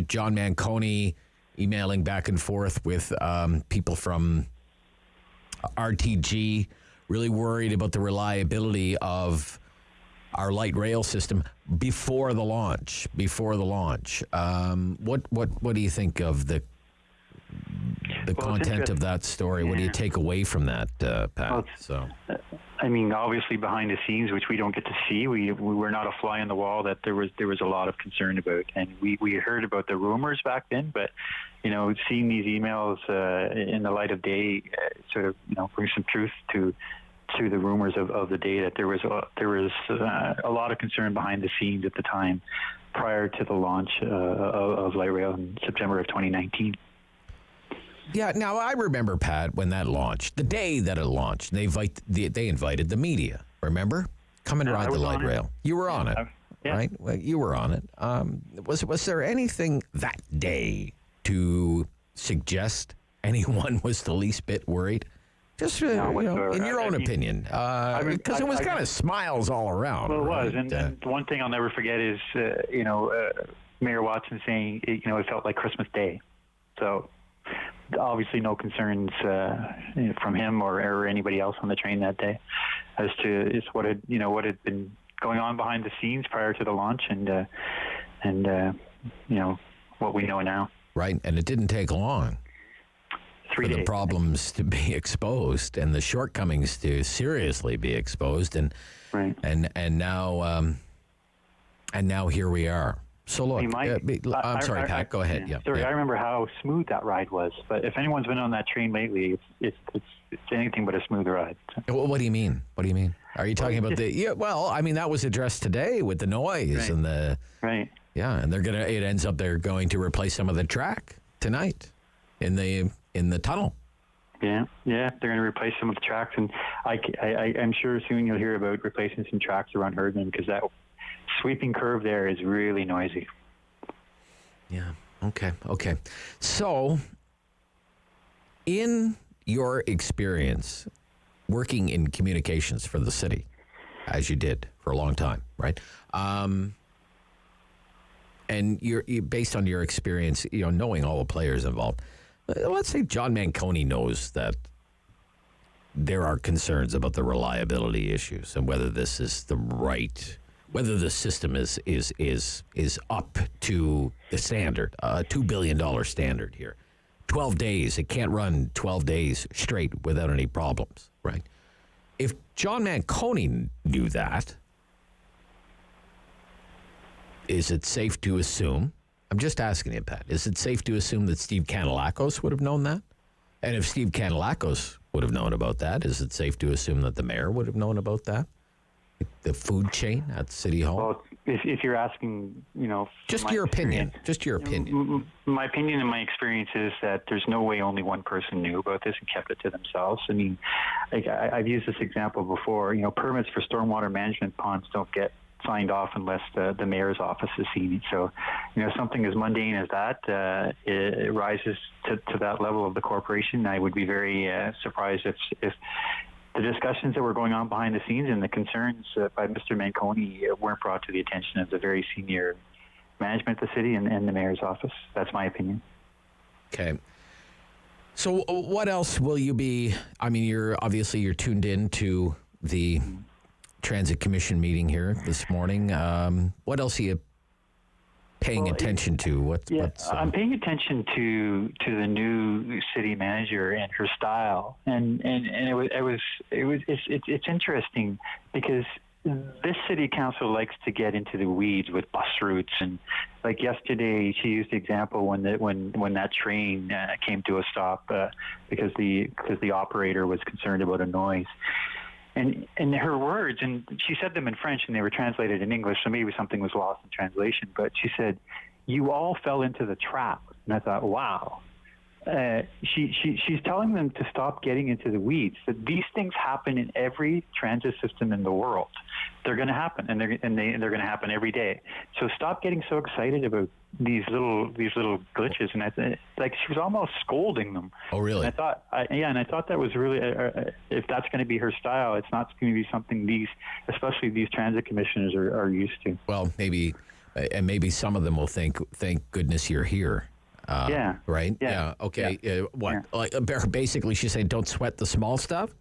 Speaker 9: John Manconi emailing back and forth with people from RTG, really worried about the reliability of our light rail system before the launch. What do you think of the content of that story? Yeah. What do you take away from that, Pat?
Speaker 22: I mean, obviously behind the scenes, which we don't get to see, we were not a fly on the wall, that there was a lot of concern about, and we heard about the rumors back then, but seeing these emails in the light of day sort of brings some truth to the rumors of the day, that there was a lot of concern behind the scenes at the time prior to the launch of light rail in September of 2019.
Speaker 9: Yeah, now I remember, Pat, when that launched, the day that it launched, they invited the media, remember? Come and ride the light rail. You were on it, right? Well, you were on it. Was there anything that day to suggest anyone was the least bit worried? Just in your own opinion, because it was kind of smiles all around.
Speaker 22: Well, it was, and one thing I'll never forget is Mayor Watson saying it felt like Christmas Day. So obviously no concerns from him or anybody else on the train that day as to what had been going on behind the scenes prior to the launch and what we know now.
Speaker 9: Right, and it didn't take long.
Speaker 22: 3 days.
Speaker 9: The problems to be exposed and the shortcomings to seriously be exposed, and now here we are. So look, I'm sorry, Pat. Go ahead. Yeah.
Speaker 22: Sorry, I remember how smooth that ride was. But if anyone's been on that train lately, it's anything but a smooth ride.
Speaker 9: Well, what do you mean? What do you mean? Are you talking about the? Yeah. Well, I mean that was addressed today with the noise and the.
Speaker 22: Right.
Speaker 9: Yeah, and it ends up they're going to replace some of the track tonight in the tunnel.
Speaker 22: Yeah, they're going to replace some of the tracks, and I'm sure soon you'll hear about replacing some tracks around Herdman because that sweeping curve there is really noisy.
Speaker 9: Yeah. Okay. So, in your experience working in communications for the city, as you did for a long time, right? And you're based on your experience, knowing all the players involved. Let's say John Manconi knows that there are concerns about the reliability issues and whether this is whether the system is up to the standard, $2 billion standard here. 12 days, it can't run 12 days straight without any problems, right? If John Manconi knew that, is it safe to assume, I'm just asking you, Pat, is it safe to assume that Steve Kanellakos would have known that? And if Steve Kanellakos would have known about that, is it safe to assume that the mayor would have known about that? The food chain at City Hall?
Speaker 22: Well, if you're asking,
Speaker 9: just your opinion.
Speaker 22: My opinion and my experience is that there's no way only one person knew about this and kept it to themselves. I mean, I've used this example before. Permits for stormwater management ponds don't get signed off unless the mayor's office has seen it. So, something as mundane as that, it rises to that level of the corporation. I would be very surprised if the discussions that were going on behind the scenes and the concerns by Mr. Manconi weren't brought to the attention of the very senior management of the city and the mayor's office. That's my opinion.
Speaker 9: Okay. So what else will you be, you're tuned in to the Transit Commission meeting here this morning. What else are you paying attention to?
Speaker 22: I'm paying attention to the new city manager and her style, and it's interesting because this city council likes to get into the weeds with bus routes, and like yesterday, she used the example when that train came to a stop because the operator was concerned about a noise. And her words, and she said them in French and they were translated in English, so maybe something was lost in translation, but she said, "You all fell into the trap." And I thought, wow. She's telling them to stop getting into the weeds, that these things happen in every transit system in the world. They're going to happen, and they're going to happen every day. So stop getting so excited about these little glitches. And she was almost scolding them.
Speaker 9: Oh, really?
Speaker 22: And I thought that was really, if that's going to be her style, it's not going to be something especially these transit commissioners are used to.
Speaker 9: Well, maybe some of them will think, thank goodness you're here.
Speaker 22: Yeah.
Speaker 9: Right? Yeah. Okay. Yeah. Like basically she's saying don't sweat the small stuff?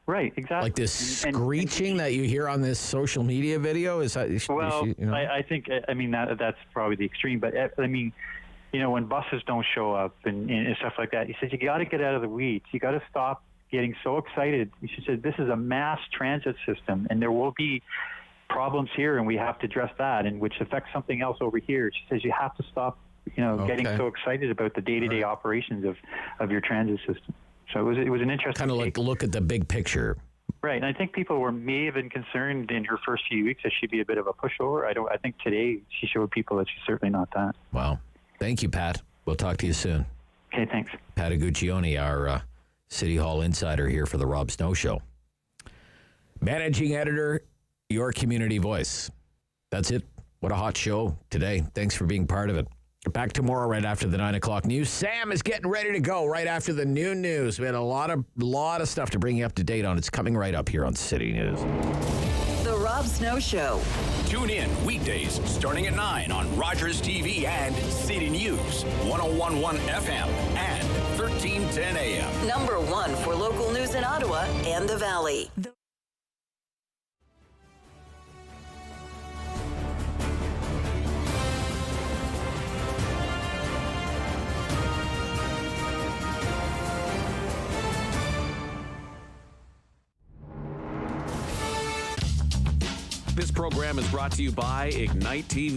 Speaker 22: Right, exactly.
Speaker 9: Like this screeching that you hear on this social media video? Is that,
Speaker 22: I think, that's probably the extreme, but when buses don't show up and stuff like that, he says you got to get out of the weeds. You got to stop getting so excited. She said this is a mass transit system and there will be problems here and we have to address that, and which affects something else over here. She says you have to stop getting so excited about the day-to-day operations of your transit system. So it was an interesting
Speaker 9: kind of like look at the big picture.
Speaker 22: Right, and I think people may have been concerned in her first few weeks that she'd be a bit of a pushover. I think today she showed people that she's certainly not that.
Speaker 9: Wow. Thank you, Pat. We'll talk to you soon.
Speaker 22: Okay, thanks.
Speaker 9: Pat Aguccione, our City Hall insider here for the Rob Snow Show. Managing editor, your community voice. That's it. What a hot show today. Thanks for being part of it. Back tomorrow right after the 9 o'clock news. Sam is getting ready to go right after the noon news. We had a lot of stuff to bring you up to date on. It's coming right up here on City News.
Speaker 8: The Rob Snow Show.
Speaker 2: Tune in weekdays starting at 9 on Rogers TV and City News, 101.1 FM and 1310 AM.
Speaker 8: Number 1 for local news in Ottawa and the Valley.
Speaker 4: This program is brought to you by Ignite TV.